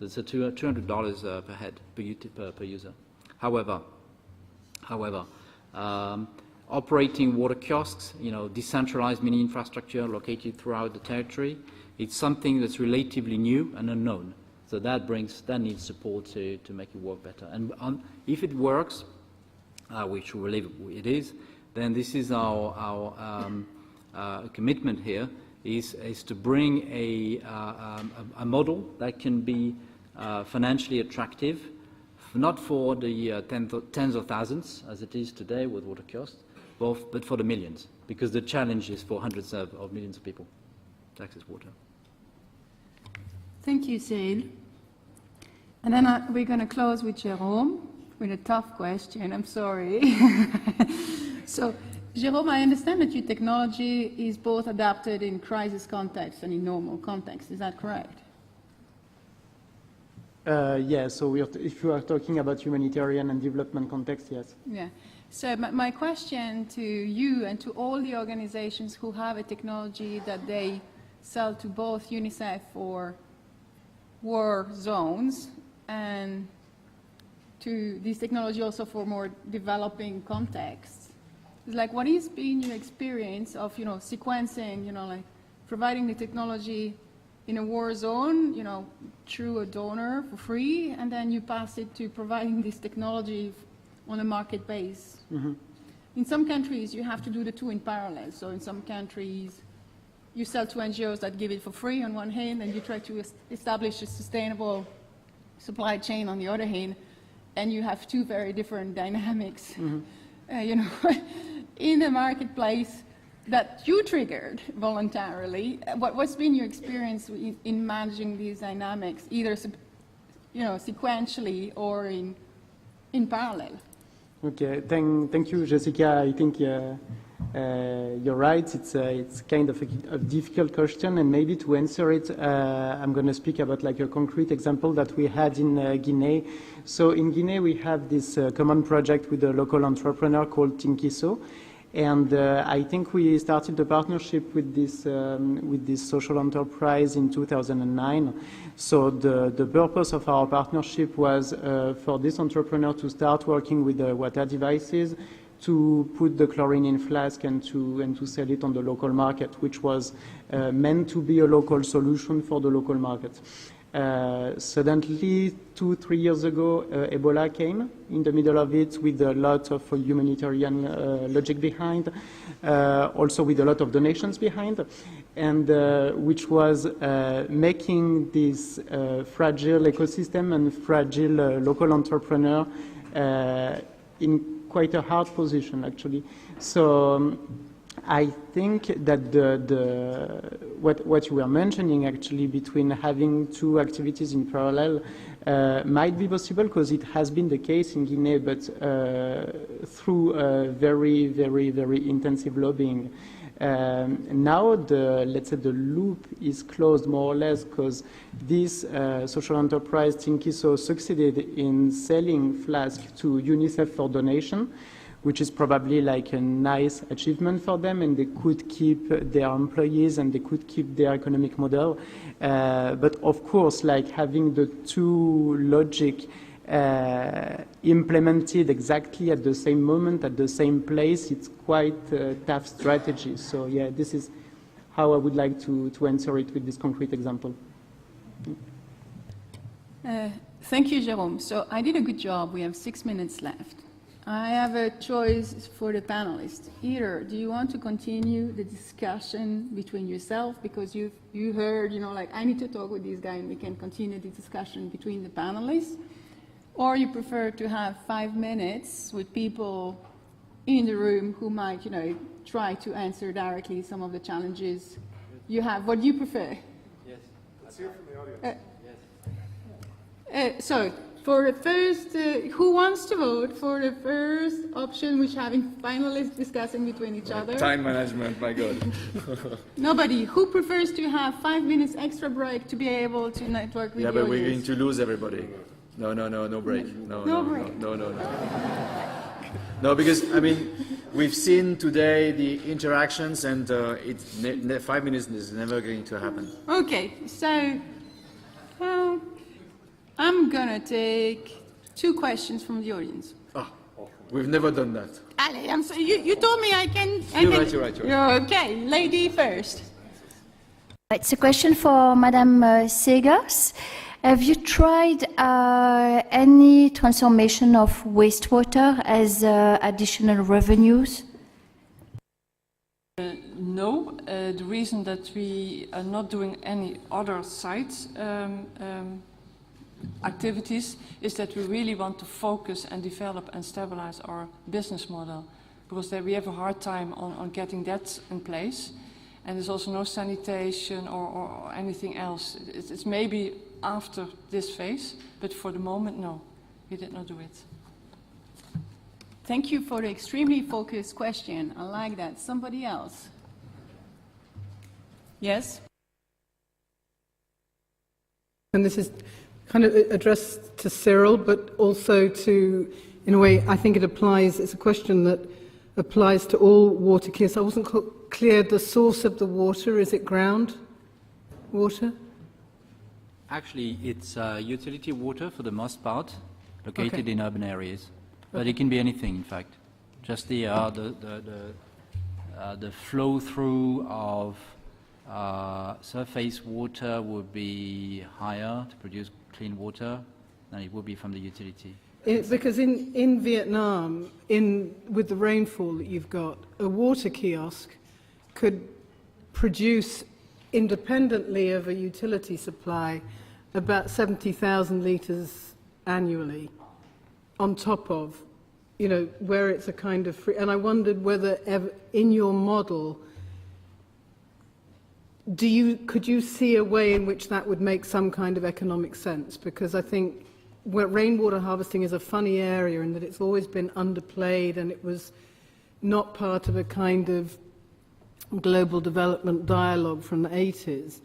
it's a $200 per head per user. However, operating water kiosks, decentralized mini infrastructure located throughout the territory, it's something that's relatively new and unknown. So that needs support to make it work better. And if it works, which we believe it is, then this is our commitment here is to bring a model that can be financially attractive, not for the tens of thousands as it is today with water kiosks, but for the millions, because the challenge is for hundreds of millions of people to access water. Thank you, Céline. And then we're going to close with Jérôme with a tough question. I'm sorry. So, Jérôme, I understand that your technology is both adapted in crisis context and in normal context. Is that correct? Yeah, so if you are talking about humanitarian and development context, yes. Yeah. So my question to you and to all the organizations who have a technology that they sell to both UNICEF or war zones and to this technology also for more developing contexts, is like, what has been your experience of, sequencing, like providing the technology in a war zone, through a donor for free, and then you pass it to providing this technology on a market base. Mm-hmm. In some countries, you have to do the two in parallel. So in some countries, you sell to NGOs that give it for free on one hand, and you try to establish a sustainable supply chain on the other hand, and you have two very different dynamics, Mm-hmm. In the marketplace that you triggered voluntarily. What's been your experience in managing these dynamics, either sequentially or in parallel? Okay, thank you, Jessica. I think you're right. It's kind of a difficult question, and maybe to answer it, I'm going to speak about like a concrete example that we had in Guinea. So in Guinea, we have this common project with a local entrepreneur called Tinkiso. And I think we started the partnership with this social enterprise in 2009. So the purpose of our partnership was for this entrepreneur to start working with the water devices, to put the chlorine in flask and to sell it on the local market, which was meant to be a local solution for the local market. Suddenly, 2-3 years ago, Ebola came in the middle of it with a lot of humanitarian logic behind, also with a lot of donations behind, and which was making this fragile ecosystem and fragile local entrepreneur in quite a hard position, actually. So I think that what you were mentioning, actually, between having two activities in parallel might be possible, because it has been the case in Guinea, but through very, very, very intensive lobbying. Now, let's say the loop is closed more or less, because this social enterprise, Tinkiso, succeeded in selling flask to UNICEF for donation, which is probably like a nice achievement for them, and they could keep their employees and they could keep their economic model. But of course, like having the two logic implemented exactly at the same moment, at the same place, it's quite a tough strategy. So yeah, this is how I would like to answer it with this concrete example. Thank you, Jérôme. So I did a good job. We have 6 minutes left. I have a choice for the panelists. Either do you want to continue the discussion between yourself, because you heard, like, I need to talk with this guy and we can continue the discussion between the panelists, or you prefer to have 5 minutes with people in the room who might, try to answer directly some of the challenges you have. What do you prefer? Yes. Let's hear from the audience. So, for the first, who wants to vote for the first option, which having finalists discussing between each other? Time management, my God. Nobody. Who prefers to have 5 minutes extra break to be able to network with Yeah, the but we're audience? going to lose everybody. No break. No break. No. No, because, I mean, we've seen today the interactions and 5 minutes is never going to happen. Okay, so I'm gonna take 2 questions from the audience. We've never done that. Allez, I'm so, you told me I can. You're right. Okay, lady first. It's a question for Madame Segas. Have you tried any transformation of wastewater as additional revenues? No. The reason that we are not doing any other sites activities is that we really want to focus and develop and stabilize our business model, because we have a hard time on getting that in place, and there's also no sanitation or anything else. It's maybe after this phase, but for the moment, no, we did not do it. Thank you for the extremely focused question. I like that. Somebody else? Yes? And this is kind of addressed to Cyril, but also to, in a way, I think it applies, it's a question that applies to all water kiosks. I wasn't clear, the source of the water, is it ground water? Actually, it's utility water for the most part, located in urban areas. But it can be anything, in fact. Just the flow through of surface water would be higher to produce clean water than it would be from the utility. Because in Vietnam, with the rainfall that you've got, a water kiosk could produce, independently of a utility supply, about 70,000 litres annually, on top of, where it's a kind of free. And I wondered whether in your model, could you see a way in which that would make some kind of economic sense? Because I think rainwater harvesting is a funny area in that it's always been underplayed, and it was not part of a kind of global development dialogue from the 80s.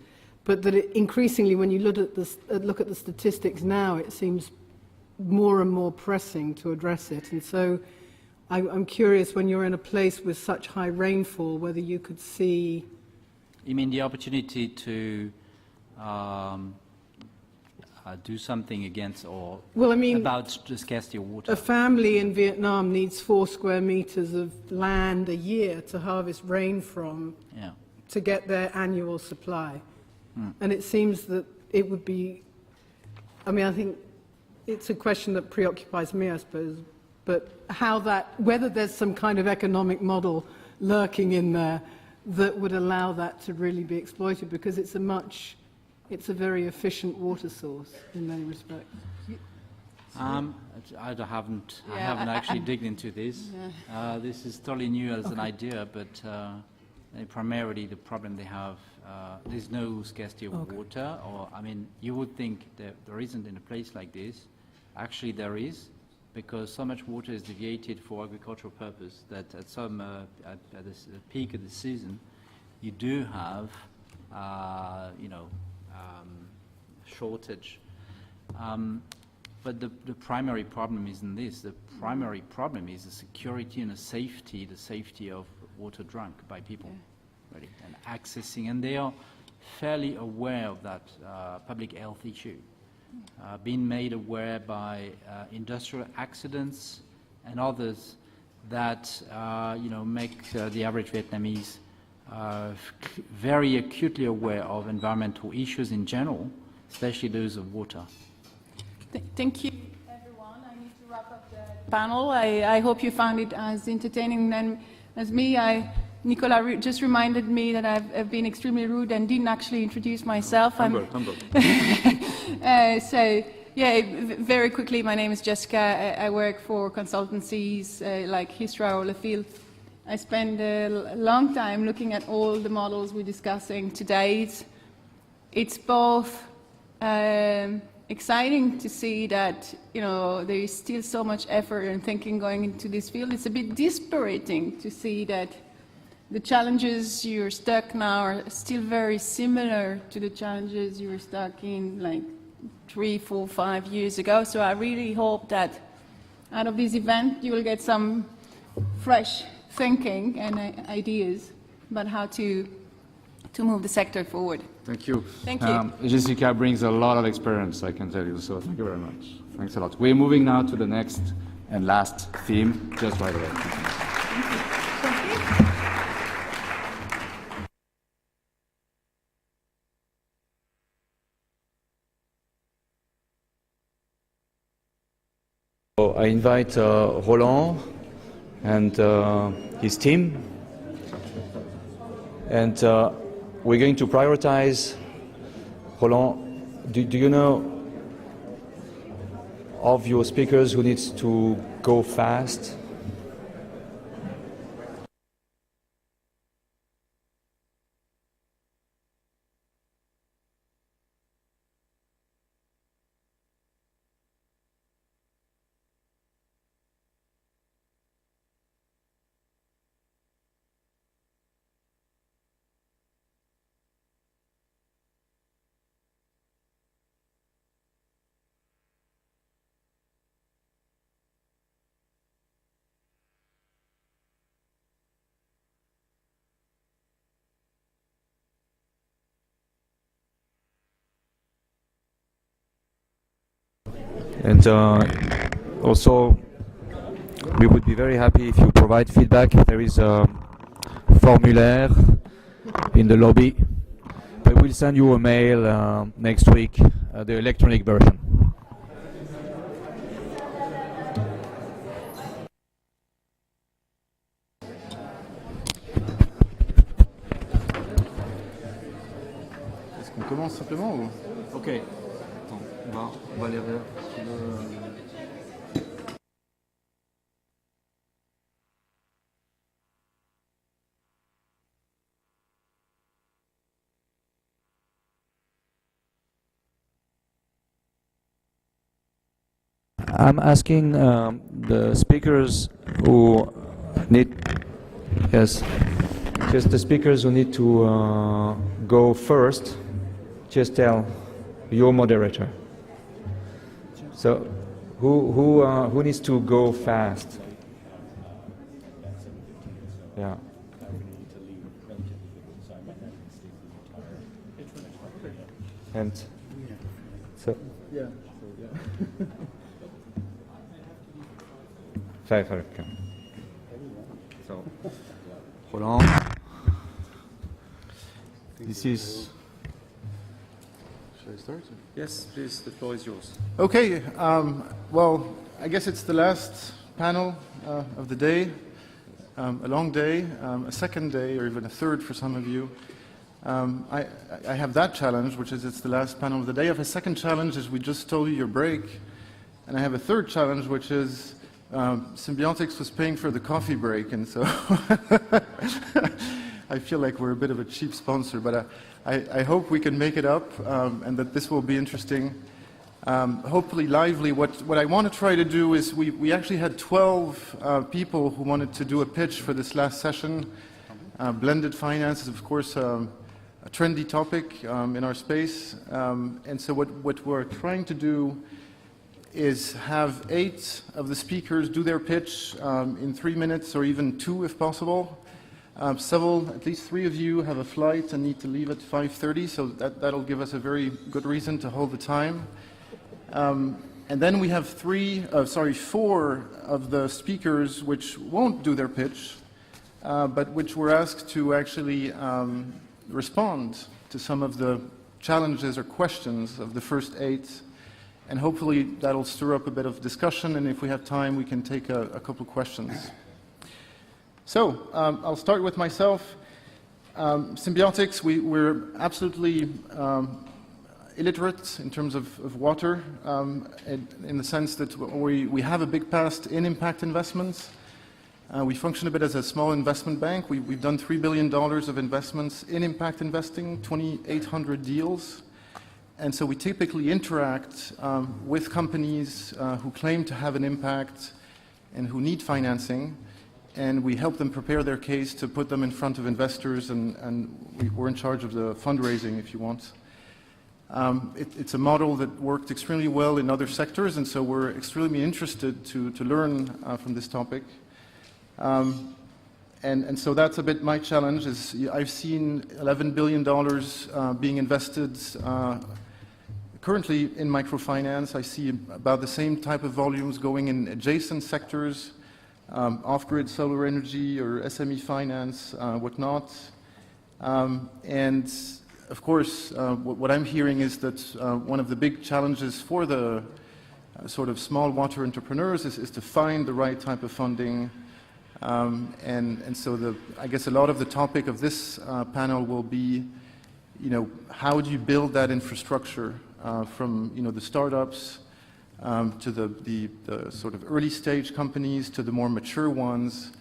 But that increasingly, when you look at the statistics now, it seems more and more pressing to address it. And so I'm curious, when you're in a place with such high rainfall, whether you could see... You mean the opportunity to do something against or about the scarcity of water? A family in Vietnam needs 4 square meters of land a year to harvest rain from to get their annual supply. And it seems that it would be... I think it's a question that preoccupies me, I suppose, but whether there's some kind of economic model lurking in there that would allow that to really be exploited, because it's a very efficient water source in many respects. I haven't actually digged into this. This is totally new as an idea, but primarily the problem they have, there's no scarcity of water, you would think that there isn't in a place like this. Actually there is, because so much water is deviated for agricultural purpose that at the peak of the season, you do have, shortage. But the primary problem isn't this. The primary problem is the security and the safety of water drunk by people, really, and accessing. And they are fairly aware of that public health issue. Being made aware by industrial accidents and others that make the average Vietnamese very acutely aware of environmental issues in general, especially those of water. Thank you, everyone. I need to wrap up the panel. I hope you found it as entertaining as me. Nicolas just reminded me that I've been extremely rude and didn't actually introduce myself. Humble. Very quickly, my name is Jessica. I work for consultancies like Histra or Lafille. I spend a long time looking at all the models we're discussing today. It's both exciting to see that, you know, there is still so much effort and thinking going into this field. It's a bit dispiriting to see that the challenges you're stuck now are still very similar to the challenges you were stuck in like 3, 4, 5 years ago. So I really hope that out of this event you will get some fresh thinking and ideas about how to move the sector forward. Thank you. Thank you. Jessica brings a lot of experience, I can tell you, so thank you very much. Thanks a lot. We're moving now to the next and last theme, just right away. So I invite Roland and his team, and we're going to prioritize. Roland, do you know of your speakers who needs to go fast? And also, we would be very happy if you provide feedback. There is a formulaire in the lobby, but we'll send you a mail next week, the electronic version. Est-ce qu'on commence simplement ou... Ok. On va aller vers I'm asking the speakers who need, yes, just the speakers who need to go first, just tell your moderator. So, who needs to go fast? Yeah. And so. Yeah. Sorry. So, Roland, this is. Should I start? Yes, please. The floor is yours. Okay. Well, I guess it's the last panel of the day. A long day, a second day, or even a third for some of you. I have that challenge, which is it's the last panel of the day. I have a second challenge, is we just stole your break. And I have a third challenge, which is Symbiontics was paying for the coffee break, and so I feel like we're a bit of a cheap sponsor, but I hope we can make it up, and that this will be interesting. Hopefully lively. What I want to try to do is we actually had 12 people who wanted to do a pitch for this last session. Blended finance is, of course, a trendy topic in our space, and so what we're trying to do is have 8 of the speakers do their pitch in 3 minutes, or even 2 if possible. At least 3 of you have a flight and need to leave at 5:30, so that'll give us a very good reason to hold the time. And then we have 4 of the speakers which won't do their pitch, but which were asked to actually respond to some of the challenges or questions of the first 8. And hopefully that'll stir up a bit of discussion, and if we have time, we can take a couple questions. So, I'll start with myself. Symbiontics, we're absolutely illiterate in terms of water, in the sense that we have a big past in impact investments. We function a bit as a small investment bank. We've done $3 billion of investments in impact investing, 2,800 deals. And so we typically interact with companies who claim to have an impact and who need financing, and we help them prepare their case to put them in front of investors, and we're in charge of the fundraising, if you want. It's a model that worked extremely well in other sectors, and so we're extremely interested to learn from this topic. And so that's a bit my challenge. Is I've seen $11 billion being invested currently in microfinance. I see about the same type of volumes going in adjacent sectors, off-grid solar energy or SME finance, whatnot. And of course, what I'm hearing is that one of the big challenges for the sort of small water entrepreneurs is to find the right type of funding. And so I guess a lot of the topic of this panel will be, how do you build that infrastructure from, the startups to the sort of early stage companies to the more mature ones,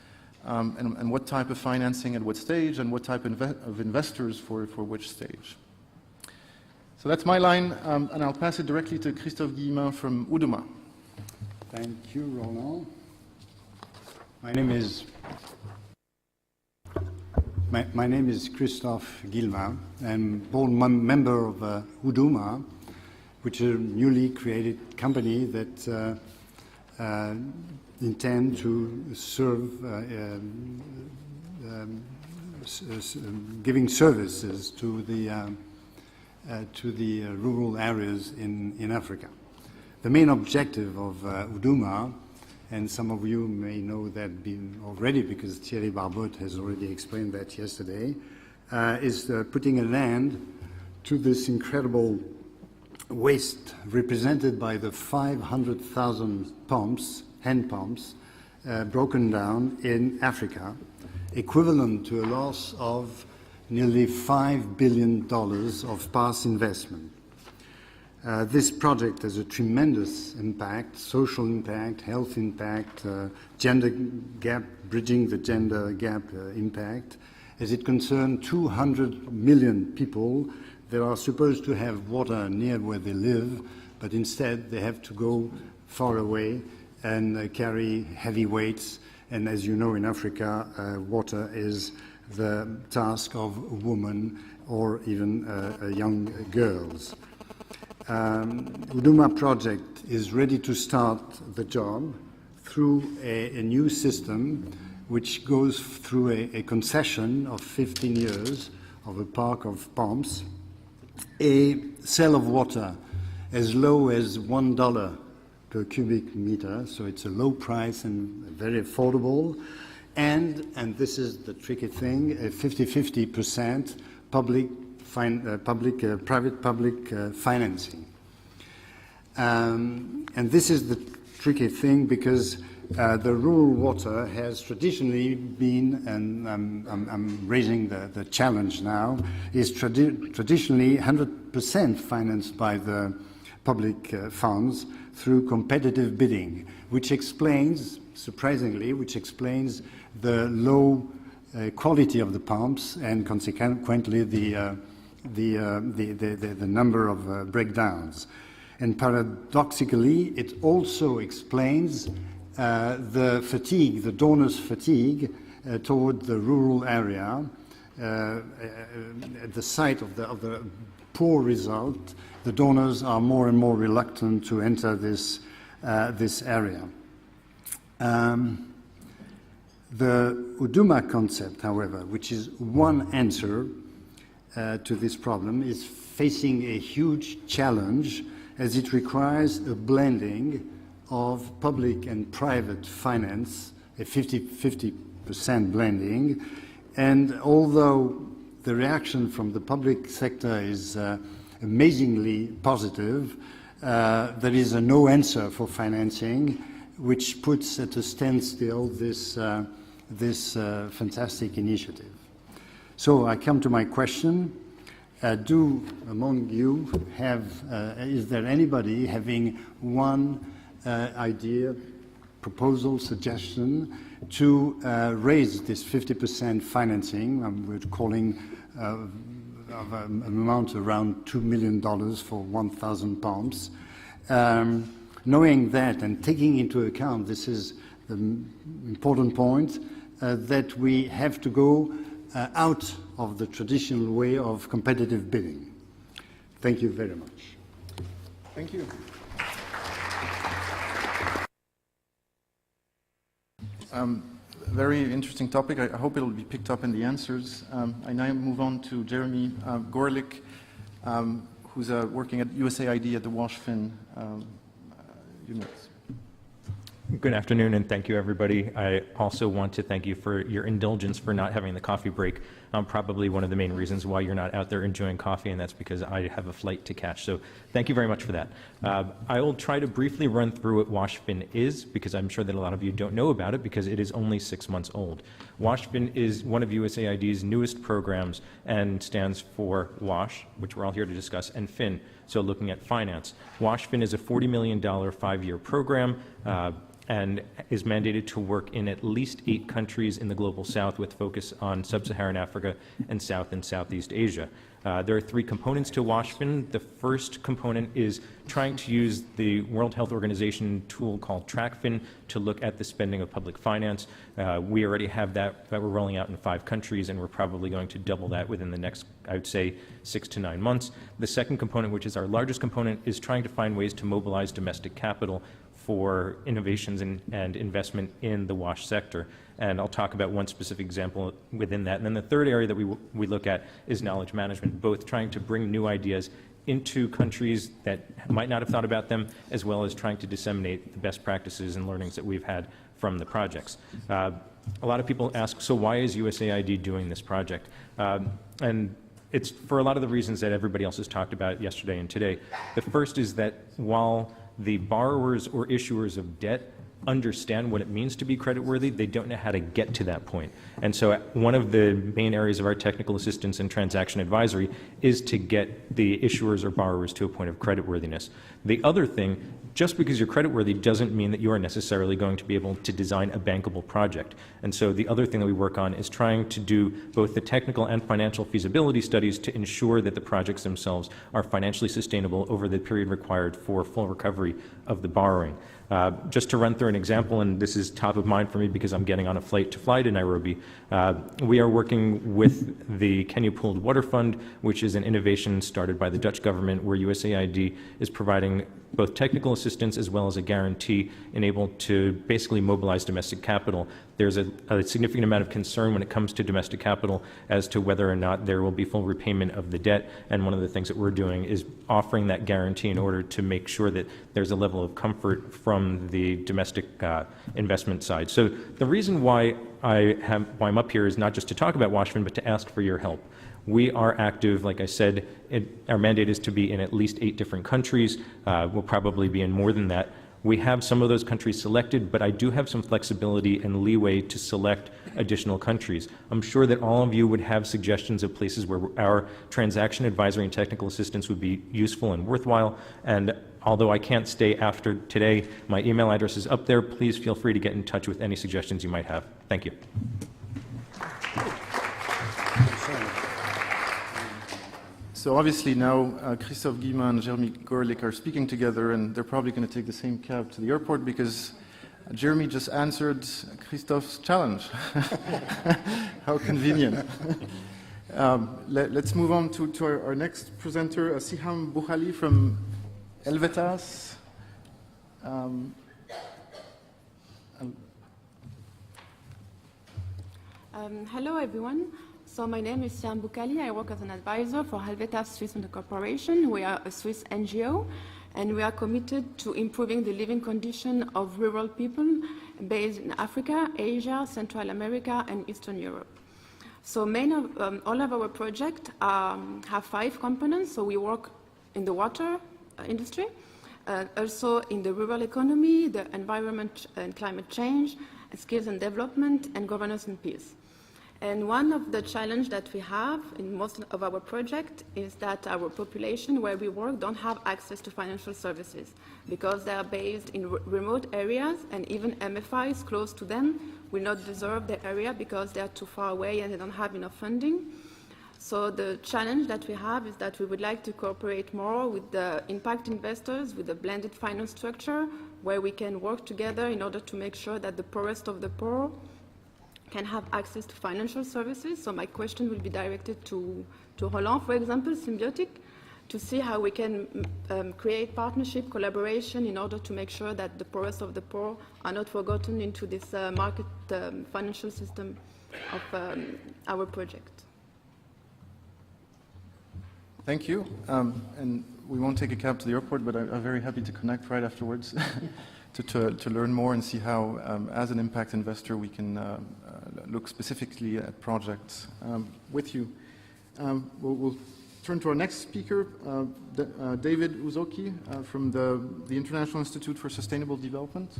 and what type of financing at what stage and what type of investors for which stage. So that's my line, and I'll pass it directly to Christophe Guillemin from Uduma. Thank you, Roland. My name is Christophe Guillemin. I'm board member of Uduma, which is a newly created company that intend to serve giving services to the rural areas in Africa. The main objective of Uduma, and some of you may know that already because Thierry Barbotte has already explained that yesterday, is putting a land to this incredible waste represented by the 500,000 pumps, hand pumps, broken down in Africa, equivalent to a loss of nearly $5 billion of past investment. This project has a tremendous impact, social impact, health impact, gender gap, bridging the gender gap impact, as it concerns 200 million people that are supposed to have water near where they live, but instead they have to go far away and carry heavy weights. And as you know, in Africa, water is the task of women or even young girls. Uduma project is ready to start the job through a new system which goes through a concession of 15 years of a park of pumps, a sale of water as low as $1 per cubic meter, so it's a low price and very affordable, and this is the tricky thing, a 50-50% private-public financing. And this is the tricky thing because the rural water has traditionally been, and I'm raising the challenge now, is traditionally 100% financed by the public funds through competitive bidding, which explains, surprisingly, the low quality of the pumps and consequently the number of breakdowns. And paradoxically, it also explains the fatigue, the donors' fatigue toward the rural area at the sight of the poor result. The donors are more and more reluctant to enter this area. The Uduma concept, however, which is one answer to this problem, is facing a huge challenge as it requires a blending of public and private finance, a 50% blending. And although the reaction from the public sector is amazingly positive, there is a no answer for financing, which puts at a standstill this fantastic initiative. So I come to my question. Do among you is there anybody having one idea, proposal, suggestion to raise this 50% financing? We're calling of an amount around $2 million for 1,000 pumps. Knowing that and taking into account, this is the important point, that we have to go out of the traditional way of competitive bidding. Thank you very much. Thank you. Very interesting topic. I hope it'll be picked up in the answers. I now move on to Jeremy Gorlick, who's working at USAID at the WashFin unit. Good afternoon, and thank you, everybody. I also want to thank you for your indulgence for not having the coffee break. I'm probably one of the main reasons why you're not out there enjoying coffee, and that's because I have a flight to catch. So thank you very much for that. I will try to briefly run through what WashFin is, because I'm sure that a lot of you don't know about it, because it is only 6 months old. WashFin is one of USAID's newest programs and stands for WASH, which we're all here to discuss, and FIN, so looking at finance. WashFin is a $40 million 5-year program, and is mandated to work in at least 8 countries in the global south with focus on sub-Saharan Africa and South and Southeast Asia. There are 3 components to WashFin. The first component is trying to use the World Health Organization tool called TrackFin to look at the spending of public finance. We already have that we're rolling out in 5 countries, and we're probably going to double that within the next, I would say, 6 to 9 months. The second component, which is our largest component, is trying to find ways to mobilize domestic capital for innovations and investment in the WASH sector. And I'll talk about one specific example within that. And then the third area that we look at is knowledge management, both trying to bring new ideas into countries that might not have thought about them, as well as trying to disseminate the best practices and learnings that we've had from the projects. A lot of people ask, so why is USAID doing this project? And it's for a lot of the reasons that everybody else has talked about yesterday and today. The first is that while the borrowers or issuers of debt understand what it means to be creditworthy, they don't know how to get to that point. And so one of the main areas of our technical assistance and transaction advisory is to get the issuers or borrowers to a point of creditworthiness. The other thing, just because you're creditworthy doesn't mean that you are necessarily going to be able to design a bankable project. And so the other thing that we work on is trying to do both the technical and financial feasibility studies to ensure that the projects themselves are financially sustainable over the period required for full recovery of the borrowing. Just to run through an example, and this is top of mind for me because I'm getting on a flight to fly to Nairobi, we are working with the Kenya Pooled Water Fund, which is an innovation started by the Dutch government where USAID is providing both technical assistance as well as a guarantee enabled to basically mobilize domestic capital. There's a significant amount of concern when it comes to domestic capital as to whether or not there will be full repayment of the debt, and one of the things that we're doing is offering that guarantee in order to make sure that there's a level of comfort from the domestic investment side. So the reason why I'm up here is not just to talk about WashFin, but to ask for your help. We are active, like I said, our mandate is to be in at least 8 different countries. We'll probably be in more than that. We have some of those countries selected, but I do have some flexibility and leeway to select additional countries. I'm sure that all of you would have suggestions of places where our transaction advisory and technical assistance would be useful and worthwhile. And although I can't stay after today, my email address is up there. Please feel free to get in touch with any suggestions you might have. Thank you. So obviously now Christophe Guillemin and Jeremy Gorlick are speaking together, and they're probably going to take the same cab to the airport because Jeremy just answered Christophe's challenge. How convenient. Let's move on to our next presenter, Siham Boukhali from Helvetas. Hello, everyone. So my name is Siam Boukhali. I work as an advisor for Helvetas Swiss Corporation. We are a Swiss NGO, and we are committed to improving the living condition of rural people based in Africa, Asia, Central America, and Eastern Europe. So all of our projects have 5 components. So we work in the water industry, also in the rural economy, the environment and climate change, skills and development, and governance and peace. And one of the challenges that we have in most of our projects is that our population where we work don't have access to financial services because they are based in remote areas, and even MFIs close to them will not deserve the area because they are too far away and they don't have enough funding. So the challenge that we have is that we would like to cooperate more with the impact investors with a blended finance structure where we can work together in order to make sure that the poorest of the poor can have access to financial services. So my question will be directed to Roland, for example, Symbiotic, to see how we can create partnership, collaboration in order to make sure that the poorest of the poor are not forgotten into this market financial system of our project. Thank you. And we won't take a cab to the airport, but I'm very happy to connect right afterwards to learn more and see how, as an impact investor, we can look specifically at projects with you. We'll turn to our next speaker, David Uzoki from the International Institute for Sustainable Development.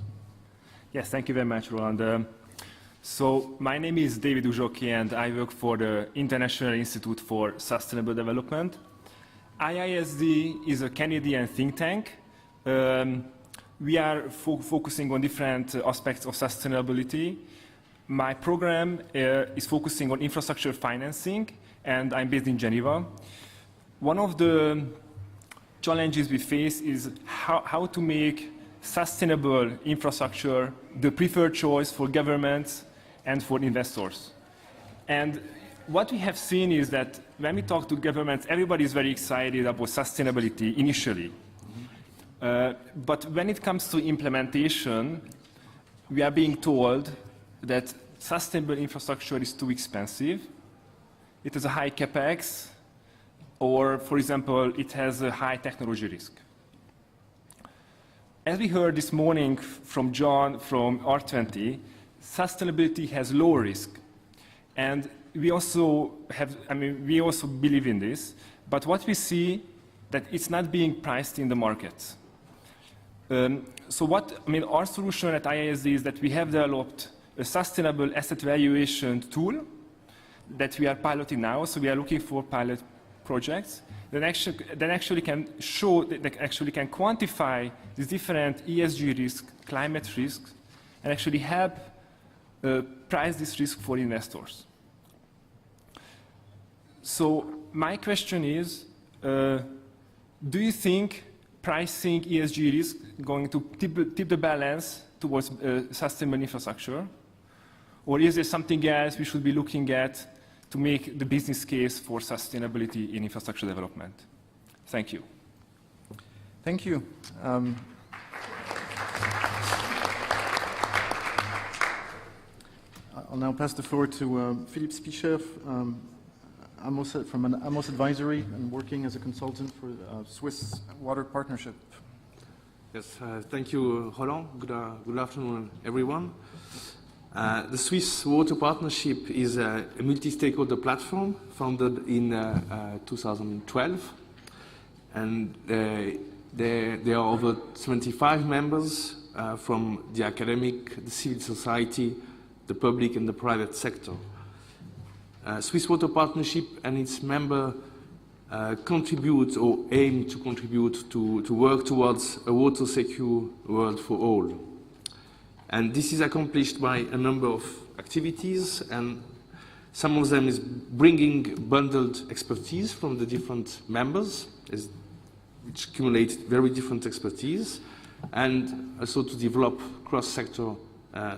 Yes, thank you very much, Roland. So my name is David Uzoki and I work for the International Institute for Sustainable Development. IISD is a Canadian think tank. We are focusing on different aspects of sustainability. My program is focusing on infrastructure financing, and I'm based in Geneva. One of the challenges we face is how to make sustainable infrastructure the preferred choice for governments and for investors. And what we have seen is that when we talk to governments, everybody is very excited about sustainability initially. But when it comes to implementation, we are being told that sustainable infrastructure is too expensive. It has a high capex, or, for example, it has a high technology risk. As we heard this morning from John from R20, sustainability has low risk. And we also believe in this, but what we see that it's not being priced in the market. Our solution at IISD is that we have developed a sustainable asset valuation tool that we are piloting now. So we are looking for pilot projects that actually can show, that actually can quantify these different ESG risks, climate risks, and actually help price this risk for investors. So my question is, do you think pricing ESG risk going to tip the balance towards sustainable infrastructure? Or is there something else we should be looking at to make the business case for sustainability in infrastructure development? Thank you. Thank you. I'll now pass the floor to Philippe Spicher from Amos Advisory and working as a consultant for Swiss Water Partnership. Yes, thank you, Roland. Good afternoon, everyone. The Swiss Water Partnership is a multi-stakeholder platform founded in 2012. And there are over 75 members from the academic, the civil society, the public and the private sector. Swiss Water Partnership and its member contribute or aim to contribute to work towards a water secure world for all. And this is accomplished by a number of activities, and some of them is bringing bundled expertise from the different members, which accumulate very different expertise, and also to develop cross-sector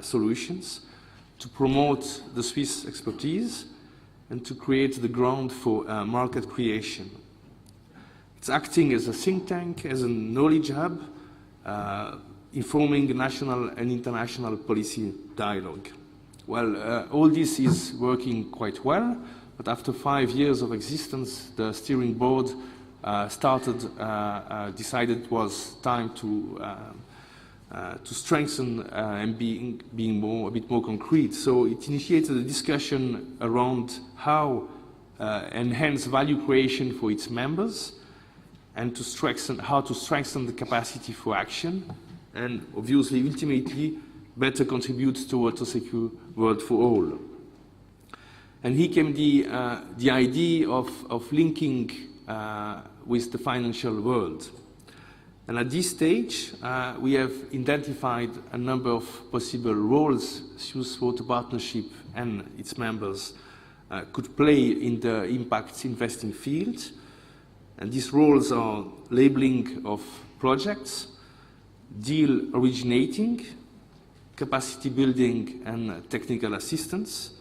solutions, to promote the Swiss expertise, and to create the ground for market creation. It's acting as a think tank, as a knowledge hub, informing national and international policy dialogue. Well, all this is working quite well, but after 5 years of existence, the steering board decided it was time to strengthen and being a bit more concrete. So it initiated a discussion around how enhance value creation for its members, and how to strengthen the capacity for action, and obviously, ultimately, better contribute towards a secure world for all. And here came the idea of linking with the financial world. And at this stage, we have identified a number of possible roles Swiss Water Partnership and its members could play in the impact investing field. And these roles are labeling of projects, deal originating, capacity building and technical assistance,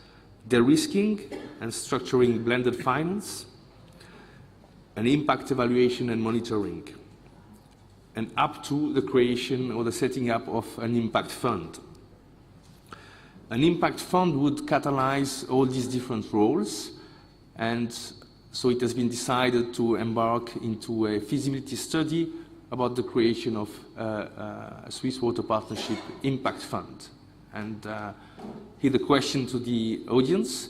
de-risking and structuring blended finance, and impact evaluation and monitoring, and up to the creation or the setting up of an impact fund. An impact fund would catalyze all these different roles, and so it has been decided to embark into a feasibility study about the creation of a Swiss Water Partnership Impact Fund. And here the question to the audience: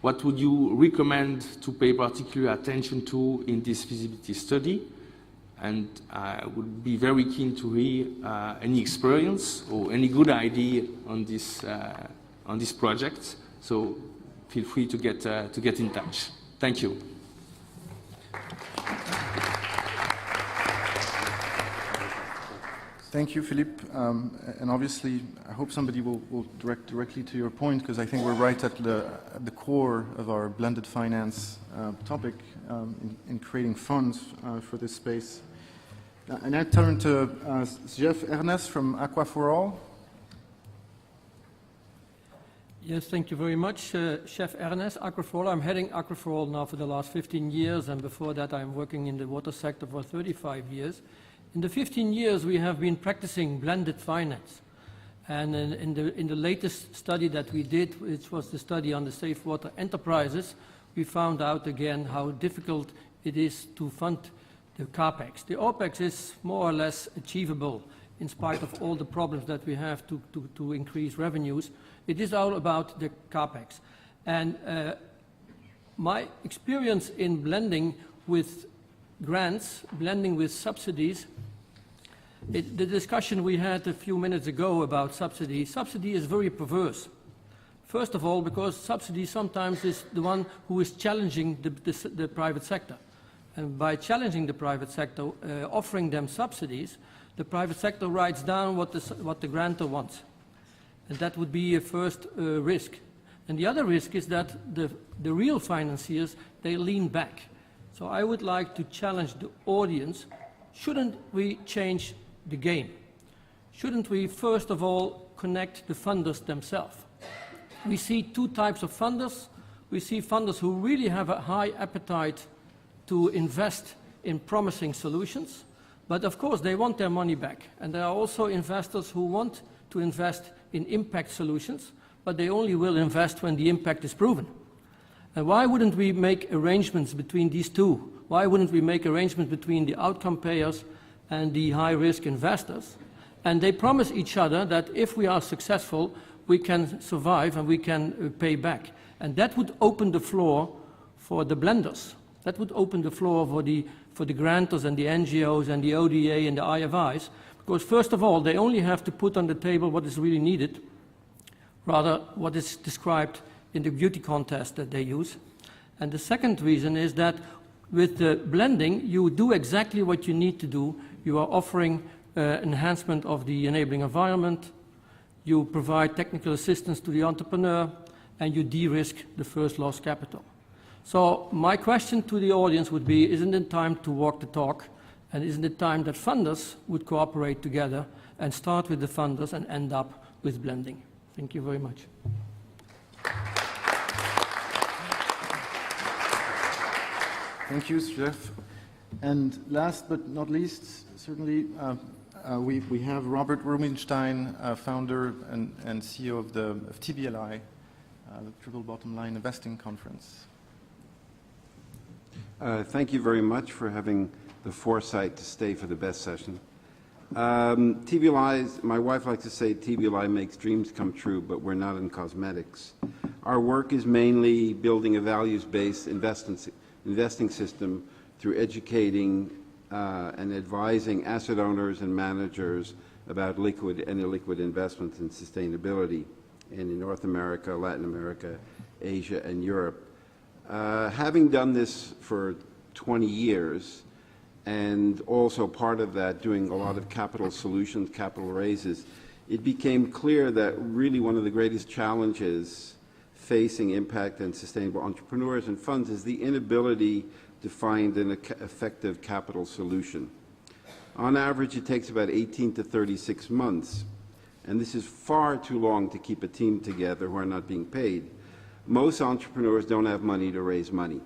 what would you recommend to pay particular attention to in this feasibility study? And I would be very keen to hear any experience or any good idea on this project. So feel free to get in touch. Thank you. Thank you, Philippe. And obviously, I hope somebody will direct directly to your point, because I think we're right at the core of our blended finance topic in creating funds for this space. And I turn to Jeff Ernest from Aqua for All. Yes, thank you very much, Chef Ernest, Aqua for All. I'm heading Aqua for All now for the last 15 years, and before that I'm working in the water sector for 35 years. In the 15 years we have been practicing blended finance, and in the latest study that we did, which was the study on the safe water enterprises, we found out again how difficult it is to fund the CAPEX. The OPEX is more or less achievable in spite of all the problems that we have to increase revenues. It is all about the CAPEX. And my experience in blending with grants, blending with subsidies, the discussion we had a few minutes ago about subsidy is very perverse. First of all, because subsidy sometimes is the one who is challenging the private sector. And by challenging the private sector, offering them subsidies, the private sector writes down what the grantor wants. And that would be a first risk. And the other risk is that the real financiers, they lean back. So I would like to challenge the audience, shouldn't we change the game? Shouldn't we first of all connect the funders themselves? We see two types of funders. We see funders who really have a high appetite to invest in promising solutions, but of course they want their money back. And there are also investors who want to invest in impact solutions, but they only will invest when the impact is proven. And why wouldn't we make arrangements between these two? Why wouldn't we make arrangements between the outcome payers and the high-risk investors? And they promise each other that if we are successful, we can survive and we can pay back. And that would open the floor for the blenders. That would open the floor for the grantors and the NGOs and the ODA and the IFIs, because first of all, they only have to put on the table what is really needed, rather what is described in the beauty contest that they use. And the second reason is that with the blending, you do exactly what you need to do. You are offering enhancement of the enabling environment, you provide technical assistance to the entrepreneur, and you de-risk the first loss capital. So my question to the audience would be, isn't it time to walk the talk? And isn't it time that funders would cooperate together and start with the funders and end up with blending? Thank you very much. Thank you, Jeff. And last but not least, certainly, we have Robert Rubinstein, founder and CEO of TBLI, the Triple Bottom Line Investing Conference. Thank you very much for having the foresight to stay for the best session. TBLI, my wife likes to say TBLI makes dreams come true, but we're not in cosmetics. Our work is mainly building a values-based investing system through educating and advising asset owners and managers about liquid and illiquid investments and sustainability in North America, Latin America, Asia, and Europe. Having done this for 20 years, and also part of that doing a lot of capital solutions, capital raises, it became clear that really one of the greatest challenges facing impact and sustainable entrepreneurs and funds is the inability to find an effective capital solution. On average, it takes about 18 to 36 months, and this is far too long to keep a team together who are not being paid. Most entrepreneurs don't have money to raise money,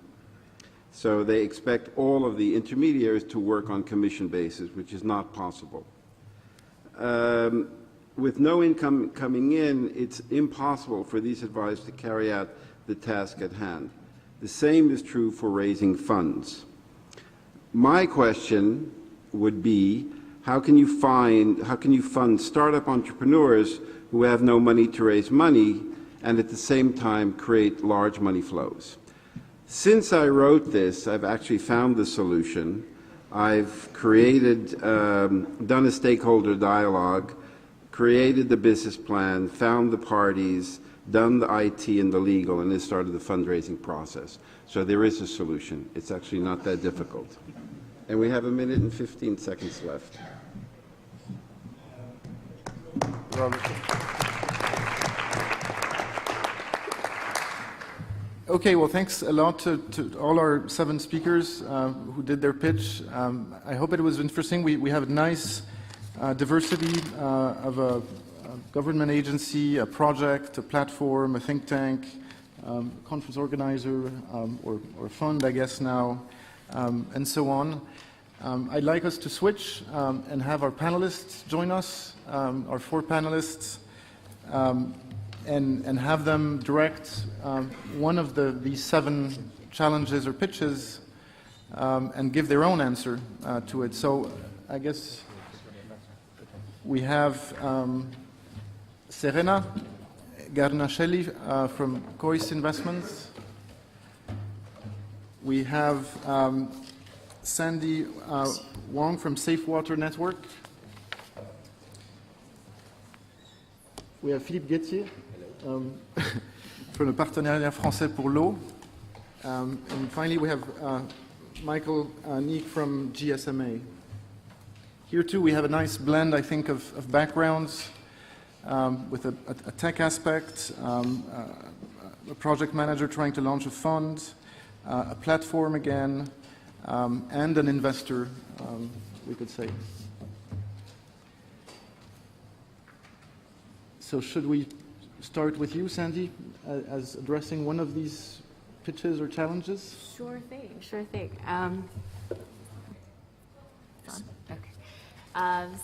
so they expect all of the intermediaries to work on commission basis, which is not possible. With no income coming in, it's impossible for these advisors to carry out the task at hand. The same is true for raising funds. My question would be, how can you fund startup entrepreneurs who have no money to raise money and at the same time create large money flows? Since I wrote this, I've actually found the solution. I've created, done a stakeholder dialogue, created the business plan, found the parties, done the IT and the legal, and then started the fundraising process. So there is a solution. It's actually not that difficult. And we have 1 minute and 15 seconds left. Okay, well, thanks a lot to all our 7 speakers who did their pitch. I hope it was interesting. We have a nice diversity of a government agency, a project, a platform, a think tank, conference organizer, or fund, I guess now, and so on. I'd like us to switch and have our panelists join us, our 4 panelists, and have them direct one of these 7 challenges or pitches and give their own answer to it. So I guess we have Serena Garnacelli from Cois Investments. We have Sandy Wong from Safe Water Network. We have Philippe Guettier from le Partenariat Français pour l'eau. And finally, we have Michael Neek from GSMA. Here too, we have a nice blend, I think, of backgrounds with a tech aspect, a project manager trying to launch a fund, a platform again, and an investor, we could say. So should we start with you, Sandy, as addressing one of these pitches or challenges? Sure thing, sure thing.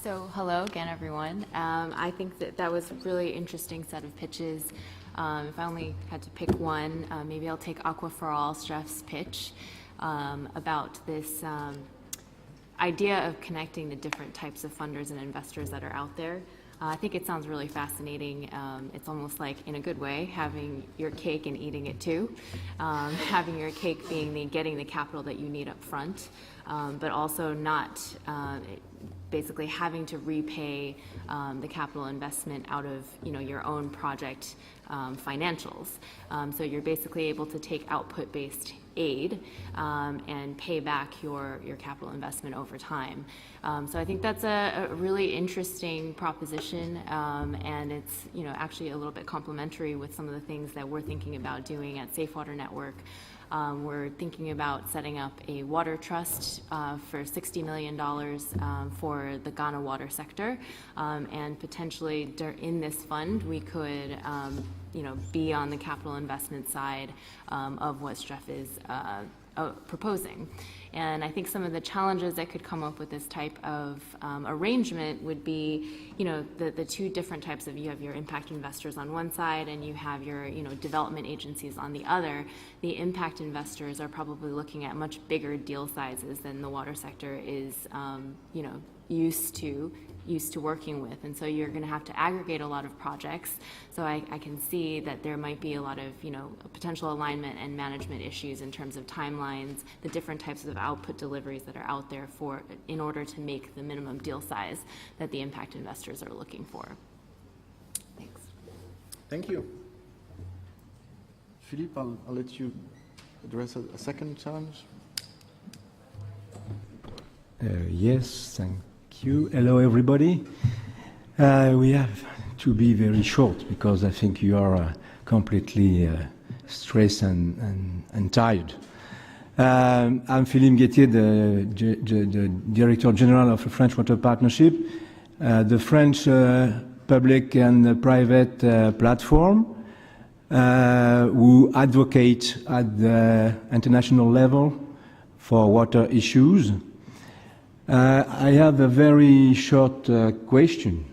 So hello again, everyone. I think that was a really interesting set of pitches. If I only had to pick one, maybe I'll take Aqua for All, Stref's pitch about this idea of connecting the different types of funders and investors that are out there. I think it sounds really fascinating. It's almost like, in a good way, having your cake and eating it too. Having your cake being getting the capital that you need up front, but also not basically having to repay the capital investment out of your own project financials. So you're basically able to take output-based aid and pay back your capital investment over time. So I think that's a really interesting proposition, and it's actually a little bit complementary with some of the things that we're thinking about doing at Safe Water Network. We're thinking about setting up a water trust for $60 million for the Ghana water sector, and potentially in this fund we could be on the capital investment side of what Stref is proposing. And I think some of the challenges that could come up with this type of arrangement would be, the 2 different types of, you have your impact investors on one side and you have your, development agencies on the other. The impact investors are probably looking at much bigger deal sizes than the water sector is, used to working with, and so you're going to have to aggregate a lot of projects. So I can see that there might be a lot of potential alignment and management issues in terms of timelines, the different types of output deliveries that are out there in order to make the minimum deal size that the impact investors are looking for. Thanks. Thank you. Philippe, I'll let you address a second challenge. Yes, thank you. Hello, everybody. We have to be very short because I think you are completely stressed and tired. I'm Philippe Guettier, the Director General of the French Water Partnership, the French public and private platform who advocate at the international level for water issues. I have a very short question.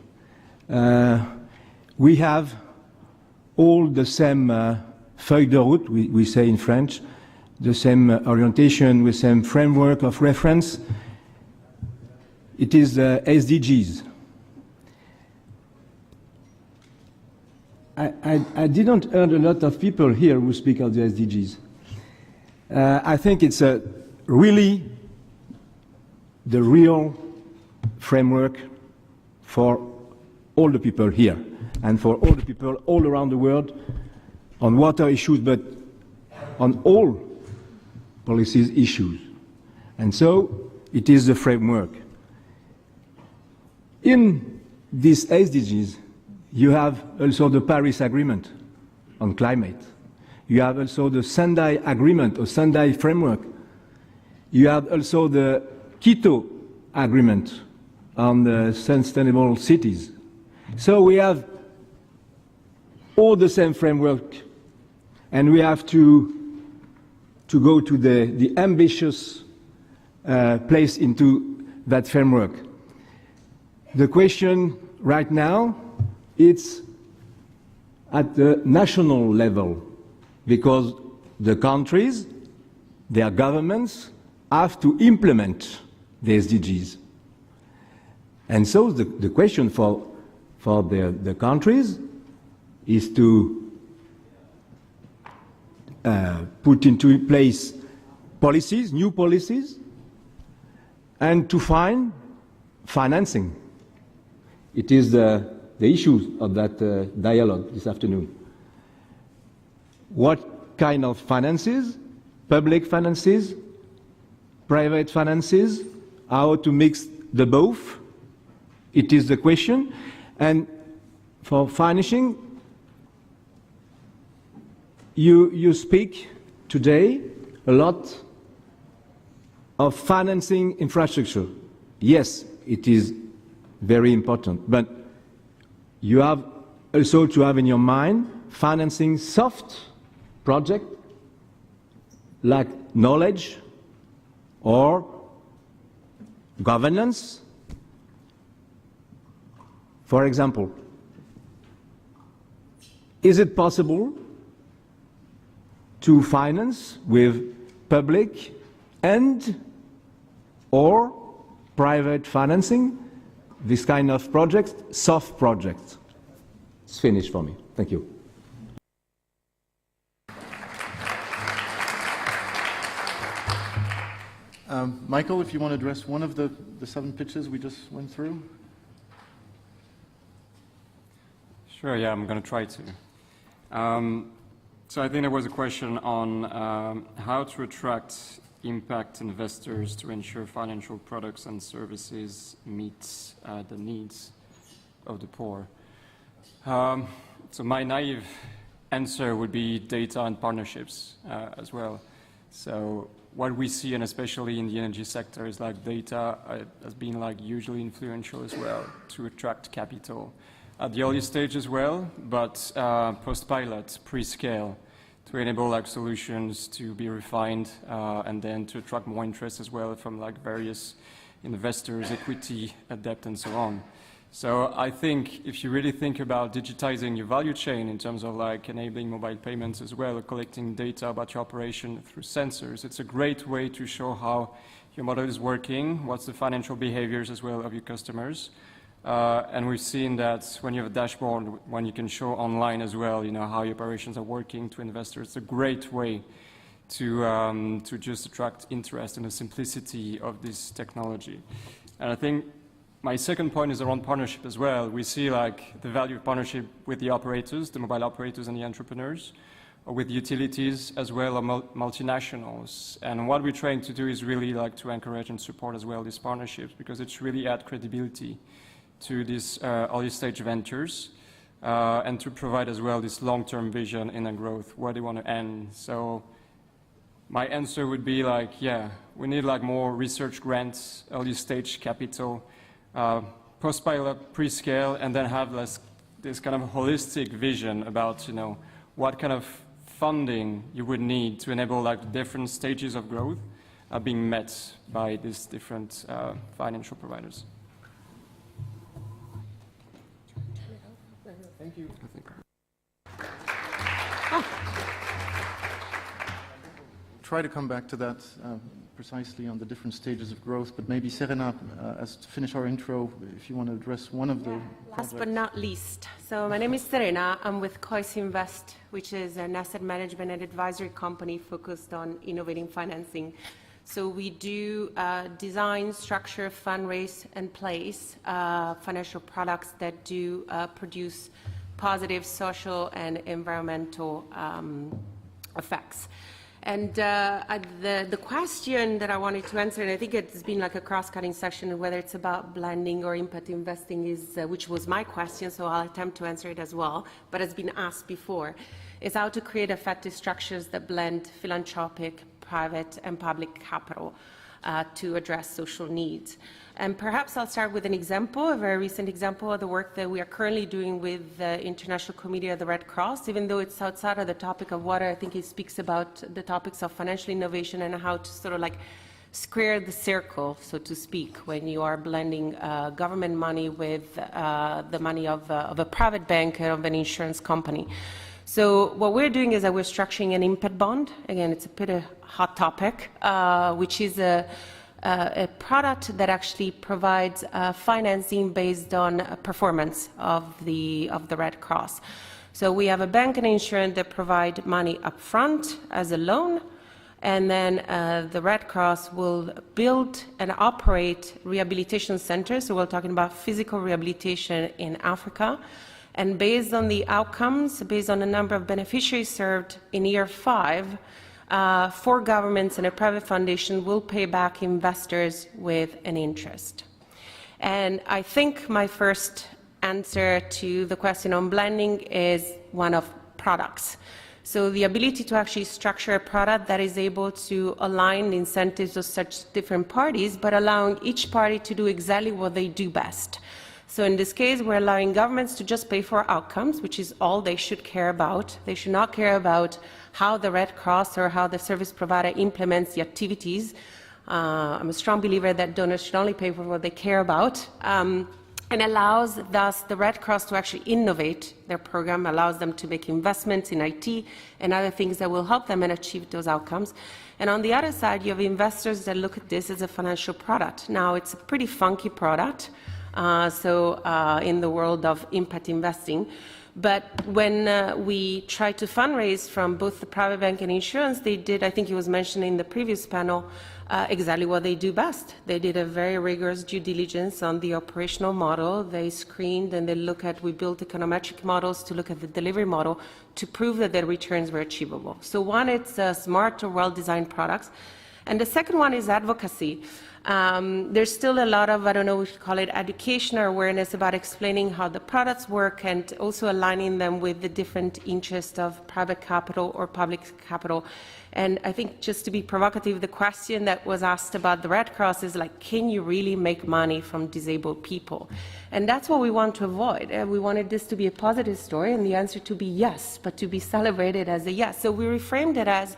We have all the same feuille de route, we say in French, the same orientation, the same framework of reference. It is the SDGs. I didn't hear a lot of people here who speak of the SDGs. I think it's really the real framework for all the people here and for all the people all around the world on water issues, but on all policies issues. And so it is the framework. In these SDGs, you have also the Paris Agreement on climate. You have also the Sendai Agreement or Sendai Framework. You have also the Quito Agreement on the sustainable cities. So we have all the same framework, and we have to go to the ambitious place into that framework. The question right now, it's at the national level, because the countries, their governments, have to implement the SDGs. And so the question for the countries is to put into place policies, new policies, and to find financing. It is the issue of that dialogue this afternoon. What kind of finances? Public finances? Private finances? How to mix the both? It is the question. And for finishing, you speak today a lot of financing infrastructure. Yes, it is very important, but you have also to have in your mind financing soft projects like knowledge or governance. For example, is it possible to finance with public and or private financing this kind of projects, soft projects? It's finished for me. Thank you. Michael, if you want to address one of the 7 pitches we just went through. Sure, yeah, I'm going to try to. So I think there was a question on how to attract impact investors to ensure financial products and services meet the needs of the poor. So my naive answer would be data and partnerships as well. So what we see, and especially in the energy sector, is like data has been like hugely influential as well to attract capital at the early stage as well, but post-pilot, pre-scale, to enable like solutions to be refined and then to attract more interest as well from like various investors, equity, debt, and so on. So I think if you really think about digitizing your value chain in terms of like enabling mobile payments as well, or collecting data about your operation through sensors, it's a great way to show how your model is working, what's the financial behaviors as well of your customers. And we've seen that when you have a dashboard, when you can show online as well, you know, how your operations are working to investors, it's a great way to just attract interest in the simplicity of this technology. And I think my second point is around partnership as well. We see like the value of partnership with the operators, the mobile operators and the entrepreneurs, or with utilities as well, or multinationals. And what we're trying to do is really like to encourage and support as well these partnerships, because it's really add credibility to these early stage ventures. and to provide as well this long-term vision in a growth, where they want to end. So my answer would be like, yeah, we need like more research grants, early stage capital, post-pilot, pre-scale, and then have this kind of holistic vision about, you know, what kind of funding you would need to enable like the different stages of growth being met by these different financial providers. Thank you. Try to come back to that precisely on the different stages of growth, but maybe Serena, as to finish our intro, if you want to address one of the Last but not least, so my name is Serena. I'm with Cois Invest, which is an asset management and advisory company focused on innovating financing. So we do design, structure, fundraise, and place financial products that do produce positive social and environmental effects. And the question that I wanted to answer, and I think it's been like a cross-cutting session, whether it's about blending or impact investing, is which was my question, so I'll attempt to answer it as well, but it's been asked before, is how to create effective structures that blend philanthropic, private, and public capital to address social needs. And perhaps I'll start with an example, a very recent example of the work that we are currently doing with the International Committee of the Red Cross. Even though it's outside of the topic of water, I think it speaks about the topics of financial innovation and how to sort of like square the circle, so to speak, when you are blending government money with the money of a private bank and of an insurance company. So what we're doing is that we're structuring an impact bond. Again, it's a pretty hot topic, which is a product that actually provides financing based on performance of the Red Cross. So we have a bank and insurance that provide money upfront as a loan, and then the Red Cross will build and operate rehabilitation centers. So we're talking about physical rehabilitation in Africa. And based on the outcomes, based on the number of beneficiaries served in year 5, 4 governments and a private foundation will pay back investors with an interest. And I think my first answer to the question on blending is one of products. So the ability to actually structure a product that is able to align the incentives of such different parties, but allowing each party to do exactly what they do best. So in this case, we're allowing governments to just pay for outcomes, which is all they should care about. They should not care about how the Red Cross or how the service provider implements the activities. I'm a strong believer that donors should only pay for what they care about, and allows thus the Red Cross to actually innovate their program, allows them to make investments in IT and other things that will help them and achieve those outcomes. And on the other side, you have investors that look at this as a financial product. Now, it's a pretty funky product. In the world of impact investing. But when we tried to fundraise from both the private bank and insurance, they did, I think it was mentioned in the previous panel, exactly what they do best. They did a very rigorous due diligence on the operational model. They screened and they we built econometric models to look at the delivery model to prove that their returns were achievable. So one, it's smart or well-designed products. And the second one is advocacy. There's still a lot of, I don't know if you call it education or awareness about explaining how the products work and also aligning them with the different interests of private capital or public capital. And I think just to be provocative, the question that was asked about the Red Cross is like, can you really make money from disabled people? And that's what we want to avoid. We wanted this to be a positive story and the answer to be yes, but to be celebrated as a yes. So we reframed it as,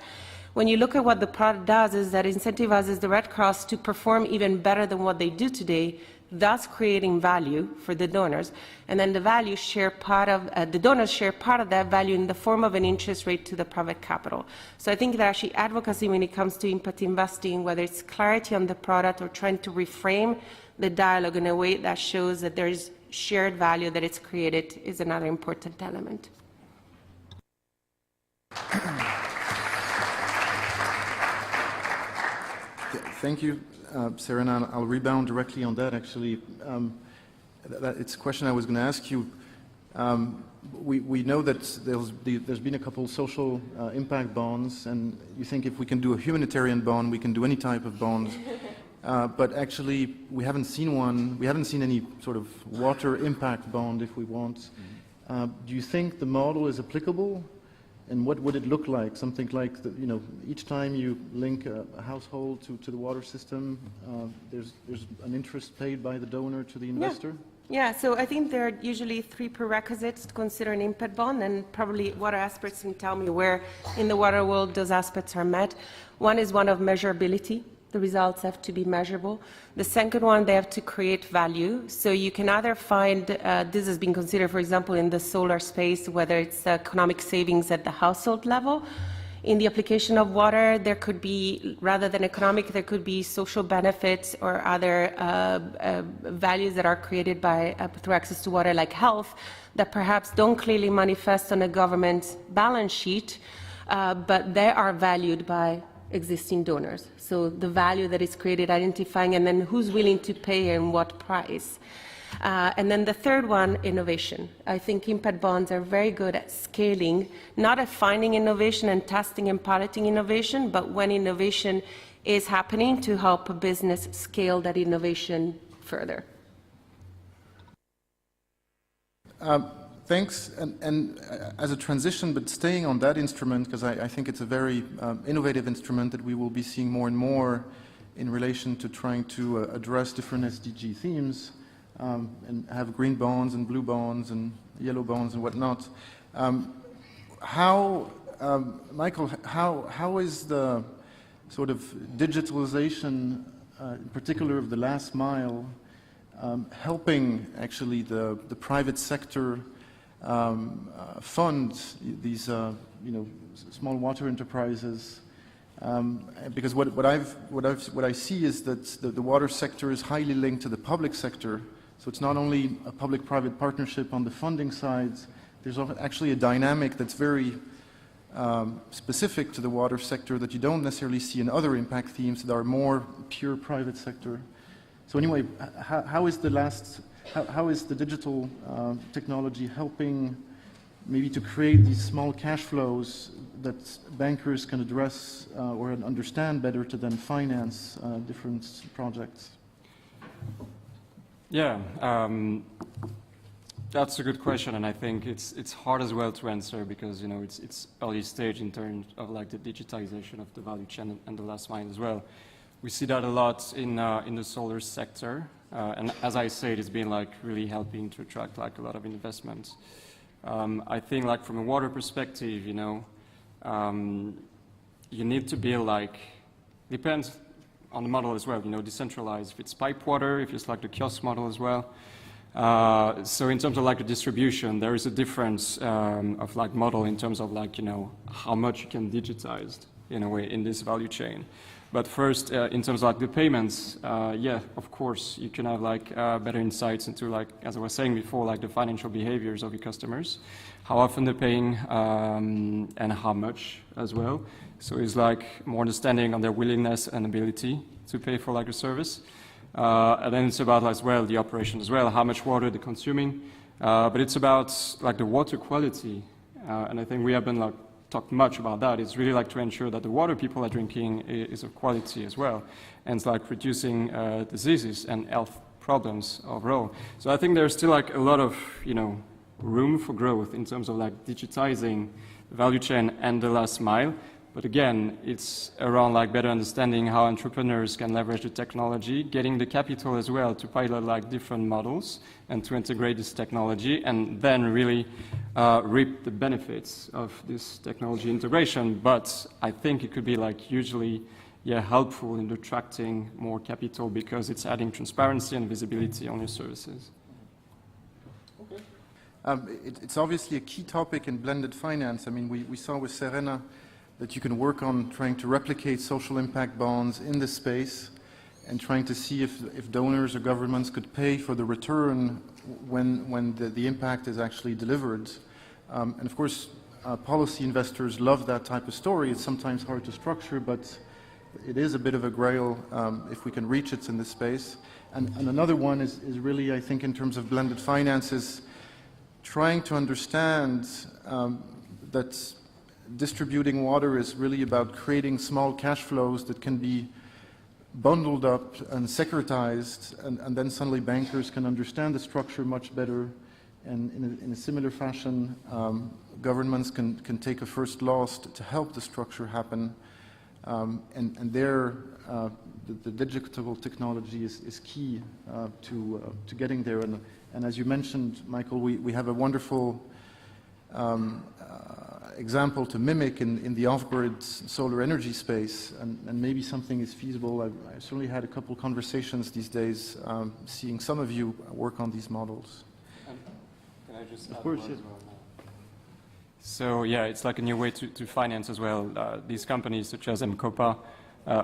when you look at what the product does, is that it incentivizes the Red Cross to perform even better than what they do today, thus creating value for the donors. And then the donors share part of that value in the form of an interest rate to the private capital. So I think that actually advocacy when it comes to impact investing, whether it's clarity on the product or trying to reframe the dialogue in a way that shows that there is shared value that it's created, is another important element. Thank you, Serena. I'll rebound directly on that, actually. It's a question I was going to ask you. We know that there's been a couple social impact bonds, and you think if we can do a humanitarian bond, we can do any type of bond. But actually, we haven't seen one. We haven't seen any sort of water impact bond, if we want. Do you think the model is applicable? And what would it look like? Something like, each time you link a household to the water system, there's an interest paid by the donor to the investor? Yeah, so I think there are usually 3 prerequisites to consider an impact bond, and probably water experts can tell me where in the water world those aspects are met. One is one of measurability. The results have to be measurable. The second one, they have to create value. So you can either find, this has been considered, for example, in the solar space, whether it's economic savings at the household level. In the application of water, there could be, rather than economic, there could be social benefits or other values that are created by through access to water, like health, that perhaps don't clearly manifest on a government balance sheet, but they are valued by existing donors. So the value that is created, identifying, and then who's willing to pay and what price. And then the third one, innovation. I think impact bonds are very good at scaling, not at finding innovation and testing and piloting innovation, but when innovation is happening, to help a business scale that innovation further. Thanks. And as a transition, but staying on that instrument, because I think it's a very innovative instrument that we will be seeing more and more in relation to trying to address different SDG themes, and have green bonds and blue bonds and yellow bonds and whatnot. Michael, how is the sort of digitalization, in particular of the last mile, helping actually the private sector fund these small water enterprises? Because what I see is that the water sector is highly linked to the public sector. So it's not only a public-private partnership on the funding side, there's actually a dynamic that's very specific to the water sector that you don't necessarily see in other impact themes that are more pure private sector. So anyway, how is the digital technology helping maybe to create these small cash flows that bankers can address or understand better to then finance different projects? Yeah, that's a good question, and I think it's hard as well to answer because it's early stage in terms of like the digitization of the value chain and the last mile as well. We see that a lot in the solar sector, and as I said, it's been like really helping to attract like a lot of investments. I think like from a water perspective, you need to be like, depends on the model as well, decentralized. If it's pipe water, if it's like the kiosk model as well. So in terms of like the distribution, there is a difference of like model in terms of like, how much you can digitize in a way in this value chain. But first, in terms of like the payments, yeah, of course, you can have like better insights into like, as I was saying before, like the financial behaviors of your customers, how often they're paying and how much as well. So it's like more understanding on their willingness and ability to pay for like a service. And then it's about as well the operation as well, how much water they're consuming. But it's about like the water quality. And I think we haven't like talked much about that. It's really like to ensure that the water people are drinking is of quality as well. And it's like reducing diseases and health problems overall. So I think there's still like a lot of, room for growth in terms of like digitizing the value chain and the last mile. But again, it's around like better understanding how entrepreneurs can leverage the technology, getting the capital as well to pilot like different models and to integrate this technology and then really reap the benefits of this technology integration. But I think it could be like hugely helpful in attracting more capital because it's adding transparency and visibility on your services. Okay. It's obviously a key topic in blended finance. I mean, we saw with Serena that you can work on trying to replicate social impact bonds in this space and trying to see if donors or governments could pay for the return when the impact is actually delivered. And of course, policy investors love that type of story. It's sometimes hard to structure, but it is a bit of a grail if we can reach it in this space. And another one is really, I think, in terms of blended finances, trying to understand that distributing water is really about creating small cash flows that can be bundled up and securitized, and then suddenly bankers can understand the structure much better And in a similar fashion, governments can take a first loss to help the structure happen. And there, the digital technology is key to getting there. And as you mentioned, Michael, we have a wonderful example to mimic in the off-grid solar energy space, and maybe something is feasible. I certainly had a couple conversations these days, seeing some of you work on these models. Can I just Of add course, one yes. as well? So yeah, it's like a new way to finance as well. These companies such as MCOPA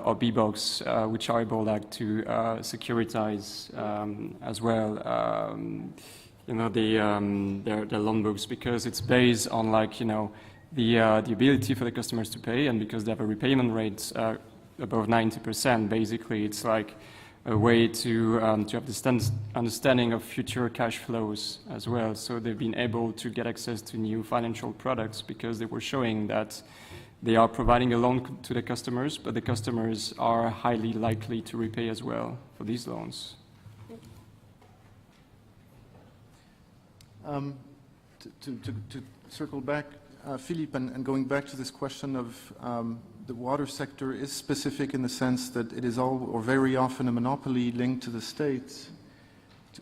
or B-Box, which are able like to securitize as well, you know, their loan books, because it's based on like, you know, the ability for the customers to pay, and because they have a repayment rate above 90%, basically it's like a way to have this understanding of future cash flows as well. So they've been able to get access to new financial products because they were showing that they are providing a loan to the customers, but the customers are highly likely to repay as well for these loans. To circle back, Philippe, and going back to this question of the water sector is specific in the sense that it is all or very often a monopoly linked to the state.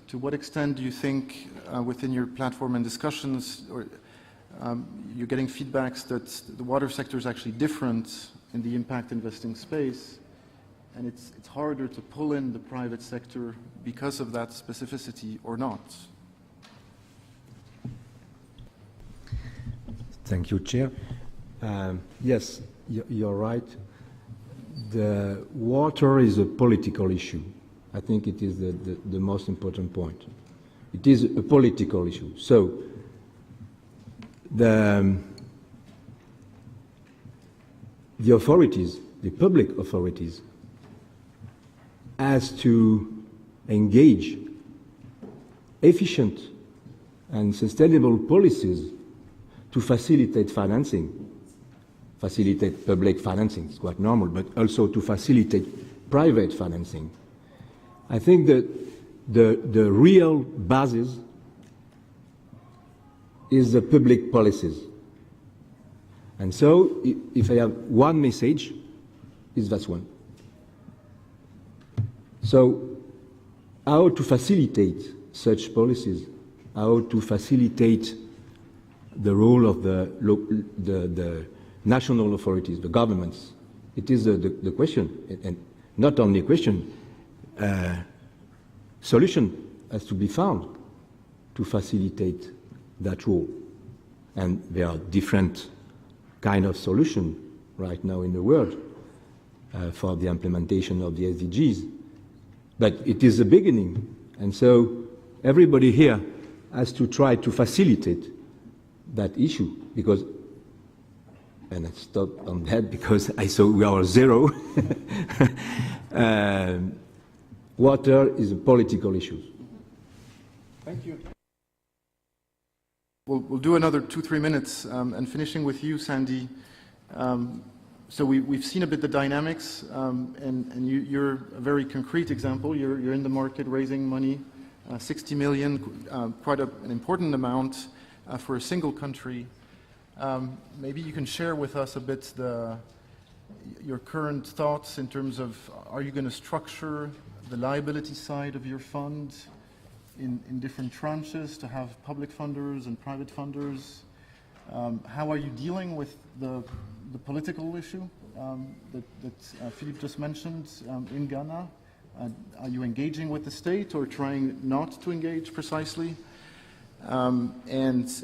To what extent do you think within your platform and discussions, or you're getting feedbacks that the water sector is actually different in the impact investing space, and it's harder to pull in the private sector because of that specificity, or not? Thank you, Chair. Yes, you're right. The water is a political issue. I think it is the most important point. It is a political issue. So the authorities, the public authorities, has to engage efficient and sustainable policies to facilitate financing, facilitate public financing, it's quite normal, but also to facilitate private financing. I think that the real basis is the public policies. And so, if I have one message, is that one. So, how to facilitate such policies, how to facilitate the role of the national authorities, the governments. It is the question, and not only a question, solution has to be found to facilitate that role. And there are different kind of solutions right now in the world for the implementation of the SDGs. But it is the beginning, and so everybody here has to try to facilitate that issue, because, and I stopped on that because I saw we are zero. Water is a political issue. Thank you. We'll do another 2-3 minutes, and finishing with you, Sandy. So we've seen a bit the dynamics, and you're a very concrete example. You're in the market raising money, 60 million, quite an important amount for a single country. Maybe you can share with us a bit your current thoughts in terms of, are you going to structure the liability side of your fund in different tranches to have public funders and private funders? How are you dealing with the political issue that Philippe just mentioned in Ghana? Are you engaging with the state or trying not to engage precisely? And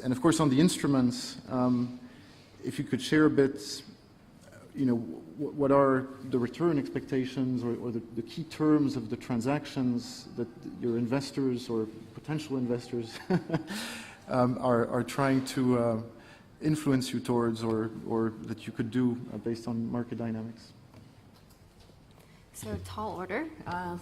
of course, on the instruments, if you could share a bit, what are the return expectations or the key terms of the transactions that your investors or potential investors are trying to influence you towards, or that you could do based on market dynamics? So tall order,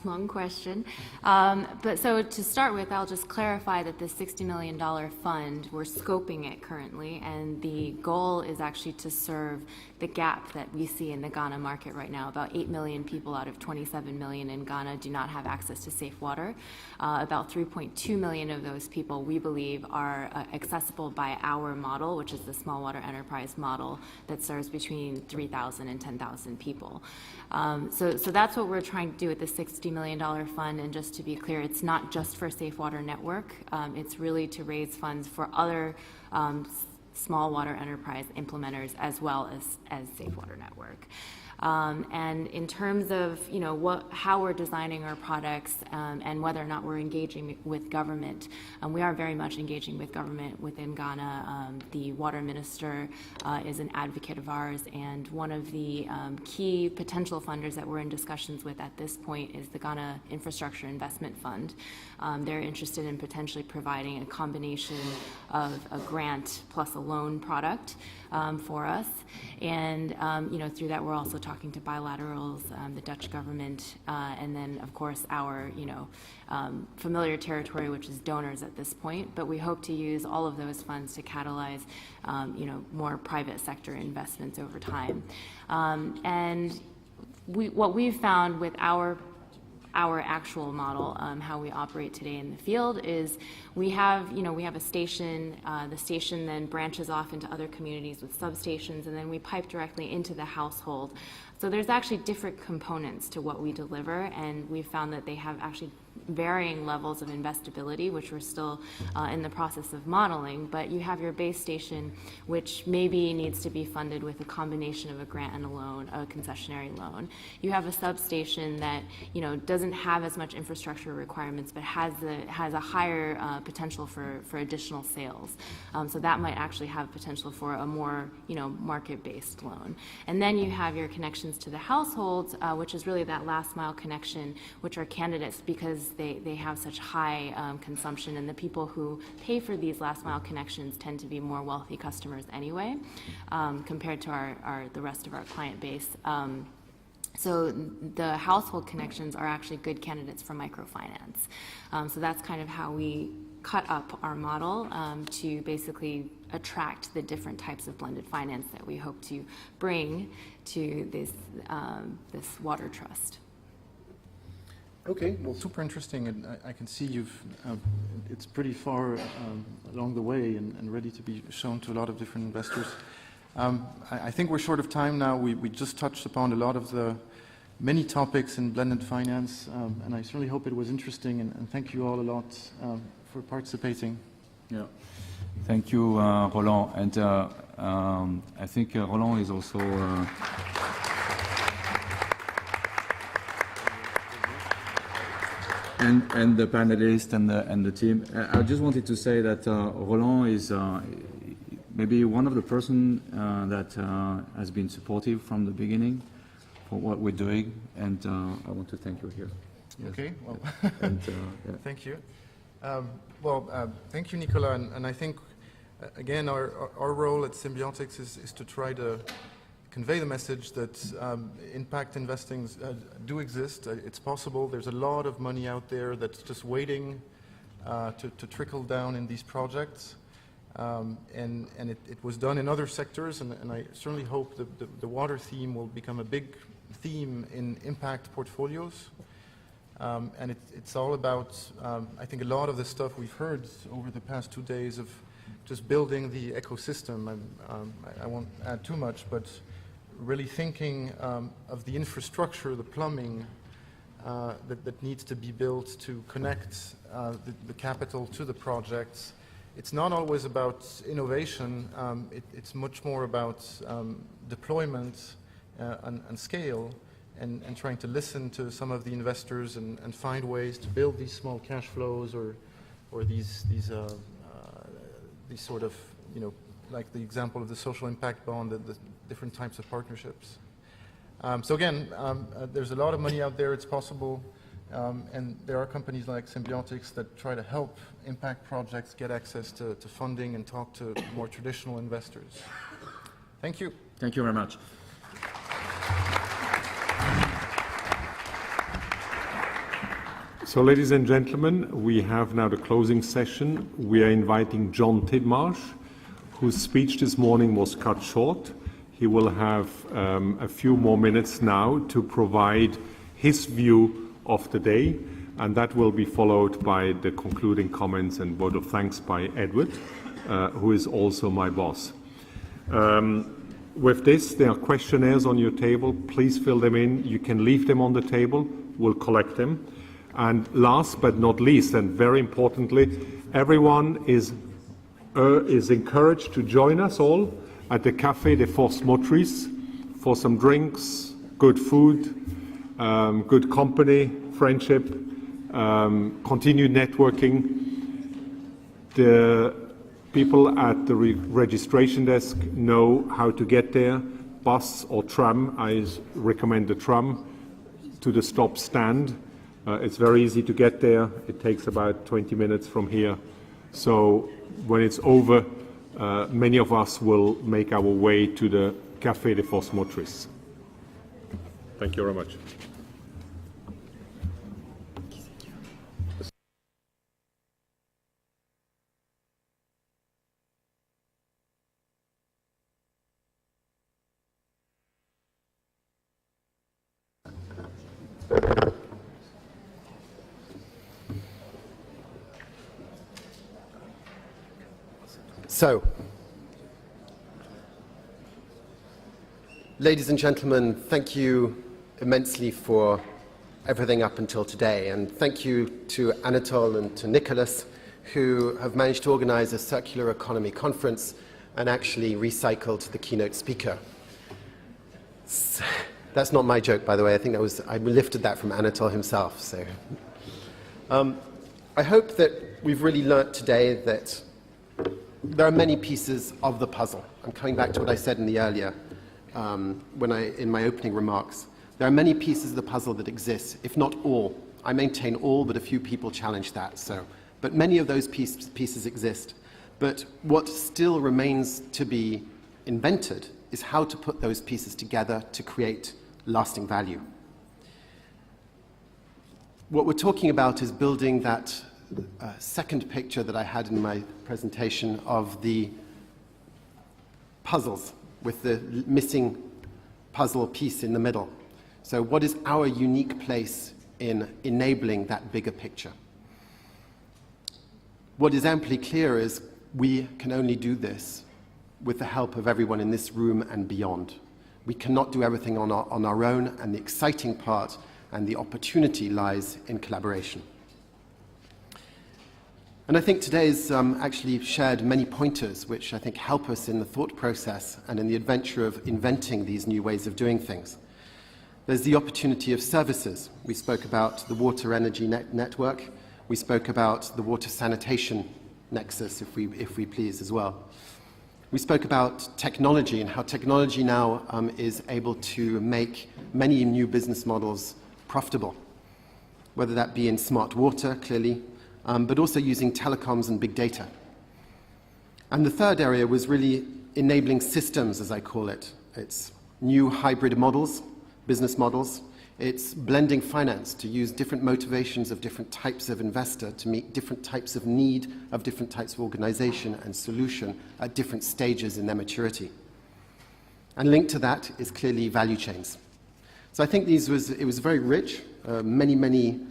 long question. But so to start with, I'll just clarify that this $60 million fund, we're scoping it currently, and the goal is actually to serve the gap that we see in the Ghana market right now. About 8 million people out of 27 million in Ghana do not have access to safe water. About 3.2 million of those people, we believe, are accessible by our model, which is the small water enterprise model that serves between 3,000 and 10,000 people. So that's what we're trying to do with the $60 million fund. And just to be clear, it's not just for Safe Water Network. It's really to raise funds for other small water enterprise implementers as well as Safe Water Network. And in terms of how we're designing our products and whether or not we're engaging with government, we are very much engaging with government within Ghana. The water minister is an advocate of ours, and one of the key potential funders that we're in discussions with at this point is the Ghana Infrastructure Investment Fund. They're interested in potentially providing a combination of a grant plus a loan product for us, and through that we're also talking to bilaterals, the Dutch government, and then of course our familiar territory, which is donors at this point. But we hope to use all of those funds to catalyze more private sector investments over time. And what we've found with our actual model, how we operate today in the field, is we have a station. The station then branches off into other communities with substations, and then we pipe directly into the household. So there's actually different components to what we deliver, and we've found that they have actually varying levels of investability, which we're still in the process of modeling. But you have your base station, which maybe needs to be funded with a combination of a grant and a loan, a concessionary loan. You have a substation that doesn't have as much infrastructure requirements, but has a higher potential for additional sales. So that might actually have potential for a more market-based loan. And then you have your connections to the households, which is really that last mile connection, which are candidates because they have such high consumption, and the people who pay for these last mile connections tend to be more wealthy customers anyway, compared to the rest of our client base. So the household connections are actually good candidates for microfinance. So that's kind of how we cut up our model to basically attract the different types of blended finance that we hope to bring to this water trust. Okay, well, super interesting, and I can see it's pretty far along the way and ready to be shown to a lot of different investors. I think we're short of time now. We just touched upon a lot of the many topics in blended finance, and I certainly hope it was interesting, and thank you all a lot for participating. Yeah, thank you, Roland, and I think Roland is also and the panelists and the team. I just wanted to say that Roland is maybe one of the person that has been supportive from the beginning for what we're doing, and I want to thank you here. Yes. Okay, well, and, yeah. Thank you. Thank you, Nicolas, and I think, again, our role at Symbiotics is to try to convey the message that impact investing do exist. It's possible. There's a lot of money out there that's just waiting to trickle down in these projects. And it was done in other sectors, and I certainly hope that the water theme will become a big theme in impact portfolios. And it's all about, I think, a lot of the stuff we've heard over the past 2 days of just building the ecosystem. I won't add too much, but really thinking of the infrastructure, the plumbing that needs to be built to connect the capital to the projects. It's not always about innovation. It's much more about deployment and scale, and trying to listen to some of the investors and find ways to build these small cash flows or these sort of, like the example of the social impact bond, the different types of partnerships. So again, there's a lot of money out there. It's possible. And there are companies like Symbiotics that try to help impact projects get access to funding and talk to more traditional investors. Thank you. Thank you very much. So, ladies and gentlemen, we have now the closing session. We are inviting John Tidmarsh, whose speech this morning was cut short. He will have a few more minutes now to provide his view of the day, and that will be followed by the concluding comments and vote of thanks by Edward, who is also my boss. With this, there are questionnaires on your table. Please fill them in. You can leave them on the table. We'll collect them. And last but not least, and very importantly, everyone is encouraged to join us all at the Café des Forces Motrices for some drinks, good food, good company, friendship, continued networking. The people at the registration desk know how to get there, bus or tram. I recommend the tram to the stop stand. It's very easy to get there. It takes about 20 minutes from here. So when it's over, many of us will make our way to the Café des Forces Motrices. Thank you very much. So, ladies and gentlemen, thank you immensely for everything up until today, and thank you to Anatole and to Nicholas, who have managed to organize a circular economy conference and actually recycled the keynote speaker. That's not my joke, by the way. I think I lifted that from Anatole himself. So, I hope that we've really learnt today that there are many pieces of the puzzle. I'm coming back to what I said in the earlier, in my opening remarks. There are many pieces of the puzzle that exist, if not all. I maintain all, but a few people challenge that. But many of those pieces exist. But what still remains to be invented is how to put those pieces together to create lasting value. What we're talking about is building that second picture that I had in my presentation of the puzzles with the missing puzzle piece in the middle. So what is our unique place in enabling that bigger picture? What is amply clear is we can only do this with the help of everyone in this room and beyond. We cannot do everything on our own, and the exciting part and the opportunity lies in collaboration. And I think today's actually shared many pointers which I think help us in the thought process and in the adventure of inventing these new ways of doing things. There's the opportunity of services. We spoke about the water energy network. We spoke about the water sanitation nexus, if we please, as well. We spoke about technology and how technology now is able to make many new business models profitable, whether that be in smart water, clearly, but also using telecoms and big data. And the third area was really enabling systems, as I call it. It's new hybrid models, business models. It's blending finance to use different motivations of different types of investor to meet different types of need of different types of organization and solution at different stages in their maturity. And linked to that is clearly value chains. So I think it was very rich, many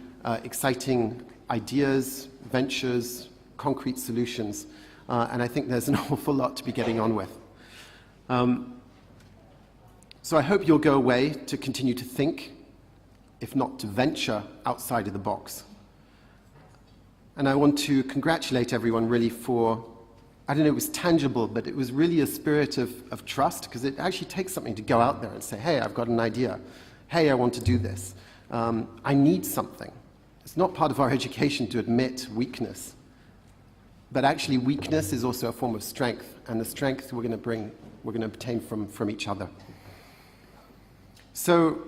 exciting ideas, ventures, concrete solutions, and I think there's an awful lot to be getting on with. So I hope you'll go away to continue to think, if not to venture outside of the box. And I want to congratulate everyone really for, I don't know, it was tangible, but it was really a spirit of trust, because it actually takes something to go out there and say, hey, I've got an idea. Hey, I want to do this. I need something. It's not part of our education to admit weakness. But actually, weakness is also a form of strength, and the strength we're going to obtain from each other. So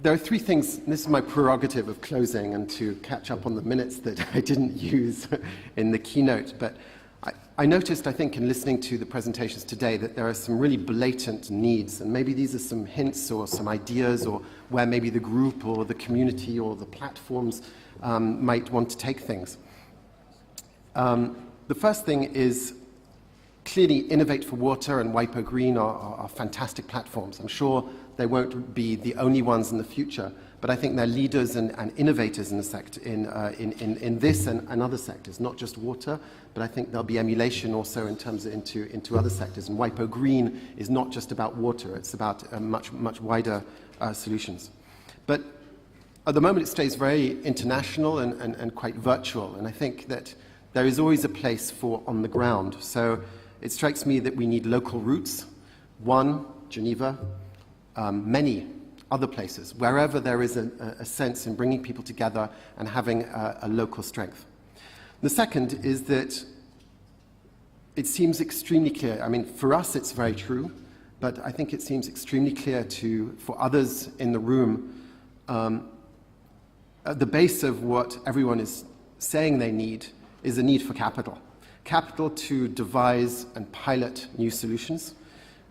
there are three things, and this is my prerogative of closing and to catch up on the minutes that I didn't use in the keynote, but I noticed, I think, in listening to the presentations today that there are some really blatant needs, and maybe these are some hints or some ideas or where maybe the group or the community or the platforms might want to take things. The first thing is clearly Innovate for Water and WIPO Green are fantastic platforms. I'm sure they won't be the only ones in the future, but I think they're leaders and innovators in the sector, in this and other sectors, not just water, but I think there'll be emulation also in terms of into other sectors. And WIPO Green is not just about water, it's about much wider solutions. But at the moment it stays very international and quite virtual, and I think that there is always a place for on the ground. So it strikes me that we need local roots, one, Geneva, many other places, wherever there is a sense in bringing people together and having a local strength. The second is that it seems extremely clear. I mean, for us it's very true, but I think it seems extremely clear for others in the room, at the base of what everyone is saying they need is a need for capital. Capital to devise and pilot new solutions,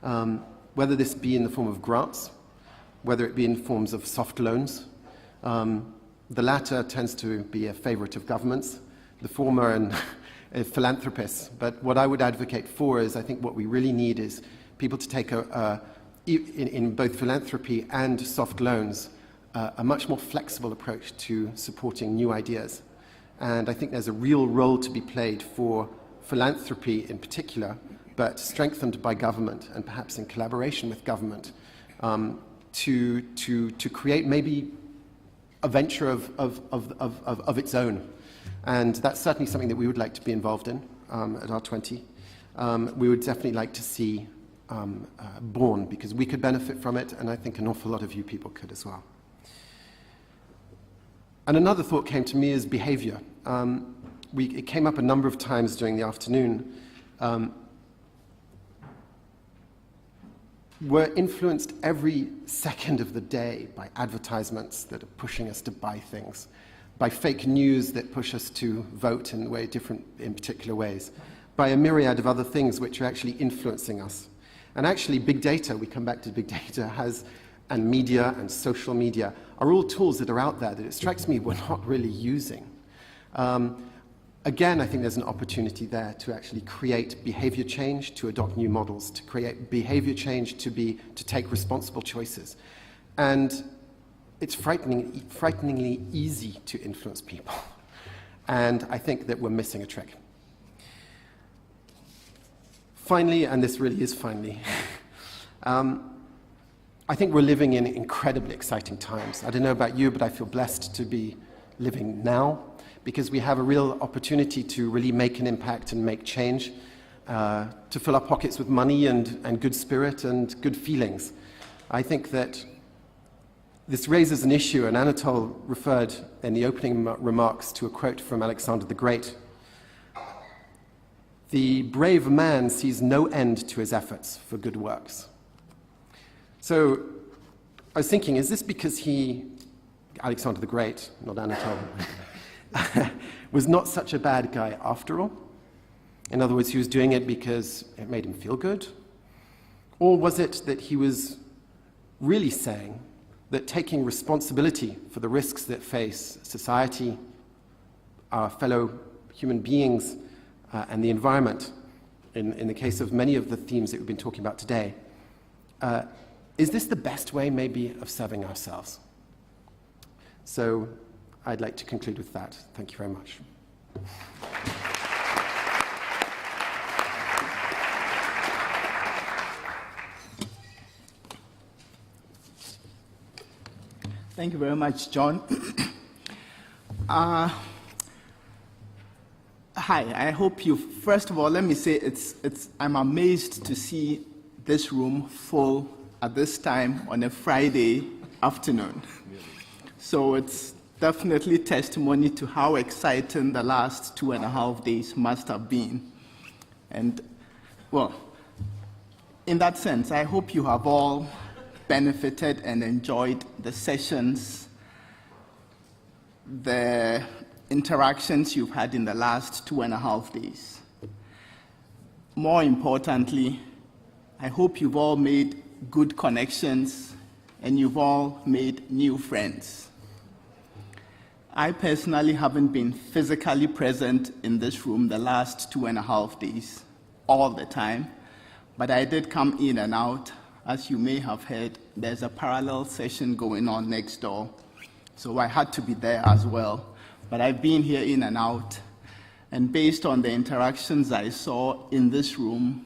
whether this be in the form of grants, whether it be in forms of soft loans. The latter tends to be a favorite of governments, the former and philanthropists. But what I would advocate for is I think what we really need is people to take, in both philanthropy and soft loans, a much more flexible approach to supporting new ideas. And I think there's a real role to be played for philanthropy in particular, but strengthened by government and perhaps in collaboration with government, to create maybe a venture of its own. And that's certainly something that we would like to be involved in at R20. We would definitely like to see born, because we could benefit from it, and I think an awful lot of you people could as well. And another thought came to me is behavior. It came up a number of times during the afternoon. We're influenced every second of the day by advertisements that are pushing us to buy things, by fake news that push us to vote in particular ways, by a myriad of other things which are actually influencing us. And actually big data, we come back to big data, and media and social media are all tools that are out there that it strikes me we're not really using. Again, I think there's an opportunity there to actually create behavior change, to adopt new models, to create behavior change, to take responsible choices. And it's frighteningly easy to influence people. And I think that we're missing a trick. Finally, and this really is finally, I think we're living in incredibly exciting times. I don't know about you, but I feel blessed to be living now, because we have a real opportunity to really make an impact and make change, to fill our pockets with money and good spirit and good feelings. I think that this raises an issue, and Anatole referred in the opening remarks to a quote from Alexander the Great. The brave man sees no end to his efforts for good works. So I was thinking, is this because Alexander the Great, not Anatole, was not such a bad guy after all? In other words, he was doing it because it made him feel good? Or was it that he was really saying that taking responsibility for the risks that face society, our fellow human beings, and the environment, in the case of many of the themes that we've been talking about today, is this the best way maybe of serving ourselves? So I'd like to conclude with that. Thank you very much. Thank you very much, John. Hi, I hope first of all, let me say I'm amazed to see this room full at this time on a Friday afternoon. So it's definitely testimony to how exciting the last 2.5 days must have been. And, well, in that sense, I hope you have all benefited and enjoyed the sessions, the interactions you've had in the last 2.5 days. more importantly, I hope you've all made good connections and you've all made new friends. I personally haven't been physically present in this room the last 2.5 days, all the time, but I did come in and out. As you may have heard, there's a parallel session going on next door, so I had to be there as well. But I've been here in and out, and based on the interactions I saw in this room,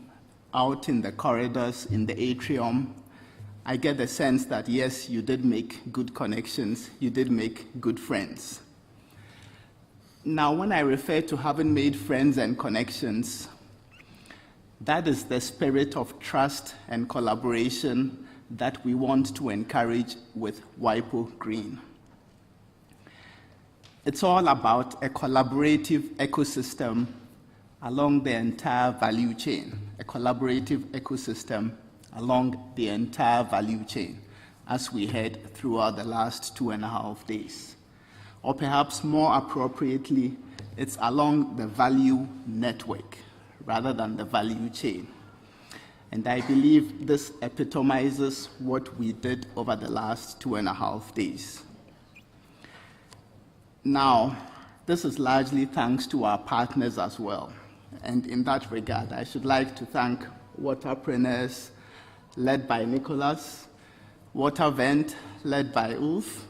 out in the corridors, in the atrium, I get the sense that yes, you did make good connections, you did make good friends. Now, when I refer to having made friends and connections, that is the spirit of trust and collaboration that we want to encourage with WIPO Green. It's all about a collaborative ecosystem along the entire value chain, a collaborative ecosystem along the entire value chain, as we heard throughout the last 2.5 days. Or perhaps more appropriately, it's along the value network rather than the value chain. And I believe this epitomizes what we did over the last 2.5 days. Now, this is largely thanks to our partners as well. And in that regard, I should like to thank Waterpreneurs, led by Nicholas, WaterVent, led by Ulf,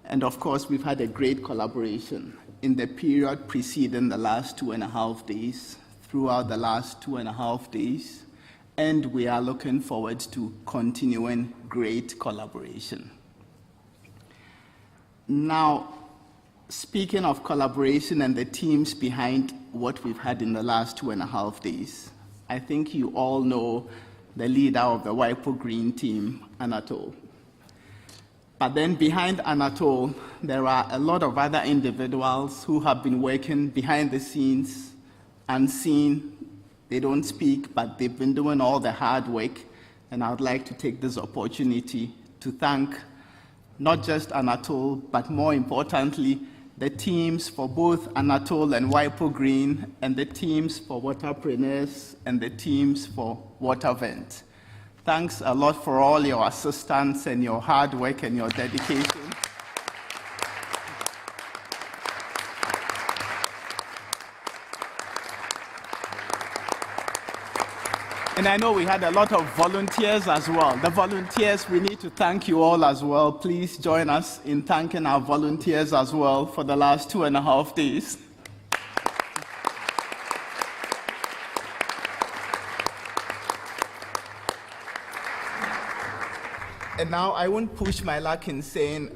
and of course, we've had a great collaboration in the period preceding the last 2.5 days, throughout the last 2.5 days, and we are looking forward to continuing great collaboration. Now, speaking of collaboration and the teams behind what we've had in the last 2.5 days, I think you all know the leader of the WIPO Green team, Anatole. But then behind Anatole, there are a lot of other individuals who have been working behind the scenes, unseen. They don't speak, but they've been doing all the hard work. And I would like to take this opportunity to thank not just Anatole, but more importantly, the teams for both Anatole and WIPO Green, and the teams for Waterpreneurs, and the teams for WaterVent. Thanks a lot for all your assistance and your hard work and your dedication. And I know we had a lot of volunteers as well. The volunteers, we need to thank you all as well. Please join us in thanking our volunteers as well for the last 2.5 days. And now I won't push my luck in saying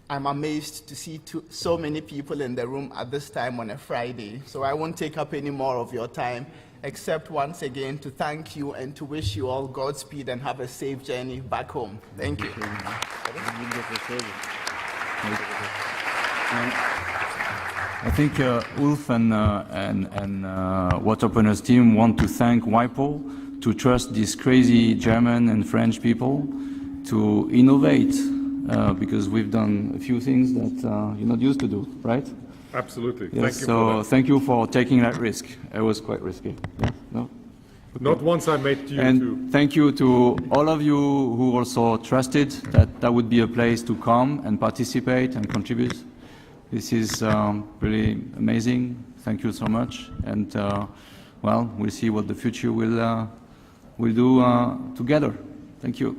I'm amazed to see so many people in the room at this time on a Friday. So I won't take up any more of your time, except once again to thank you and to wish you all Godspeed and have a safe journey back home. Thank you. I think Ulf and Waterpreneurs team want to thank WIPO to trust these crazy German and French people to innovate, because we've done a few things that you're not used to do, right? Absolutely. Yes, thank you so for that. thank you for taking that risk. It was quite risky. Yeah, no? Not once I met you And too. thank you to all of you who also trusted that that would be a place to come and participate and contribute. This is really amazing. Thank you so much. And well, we'll see what the future will do together. Thank you.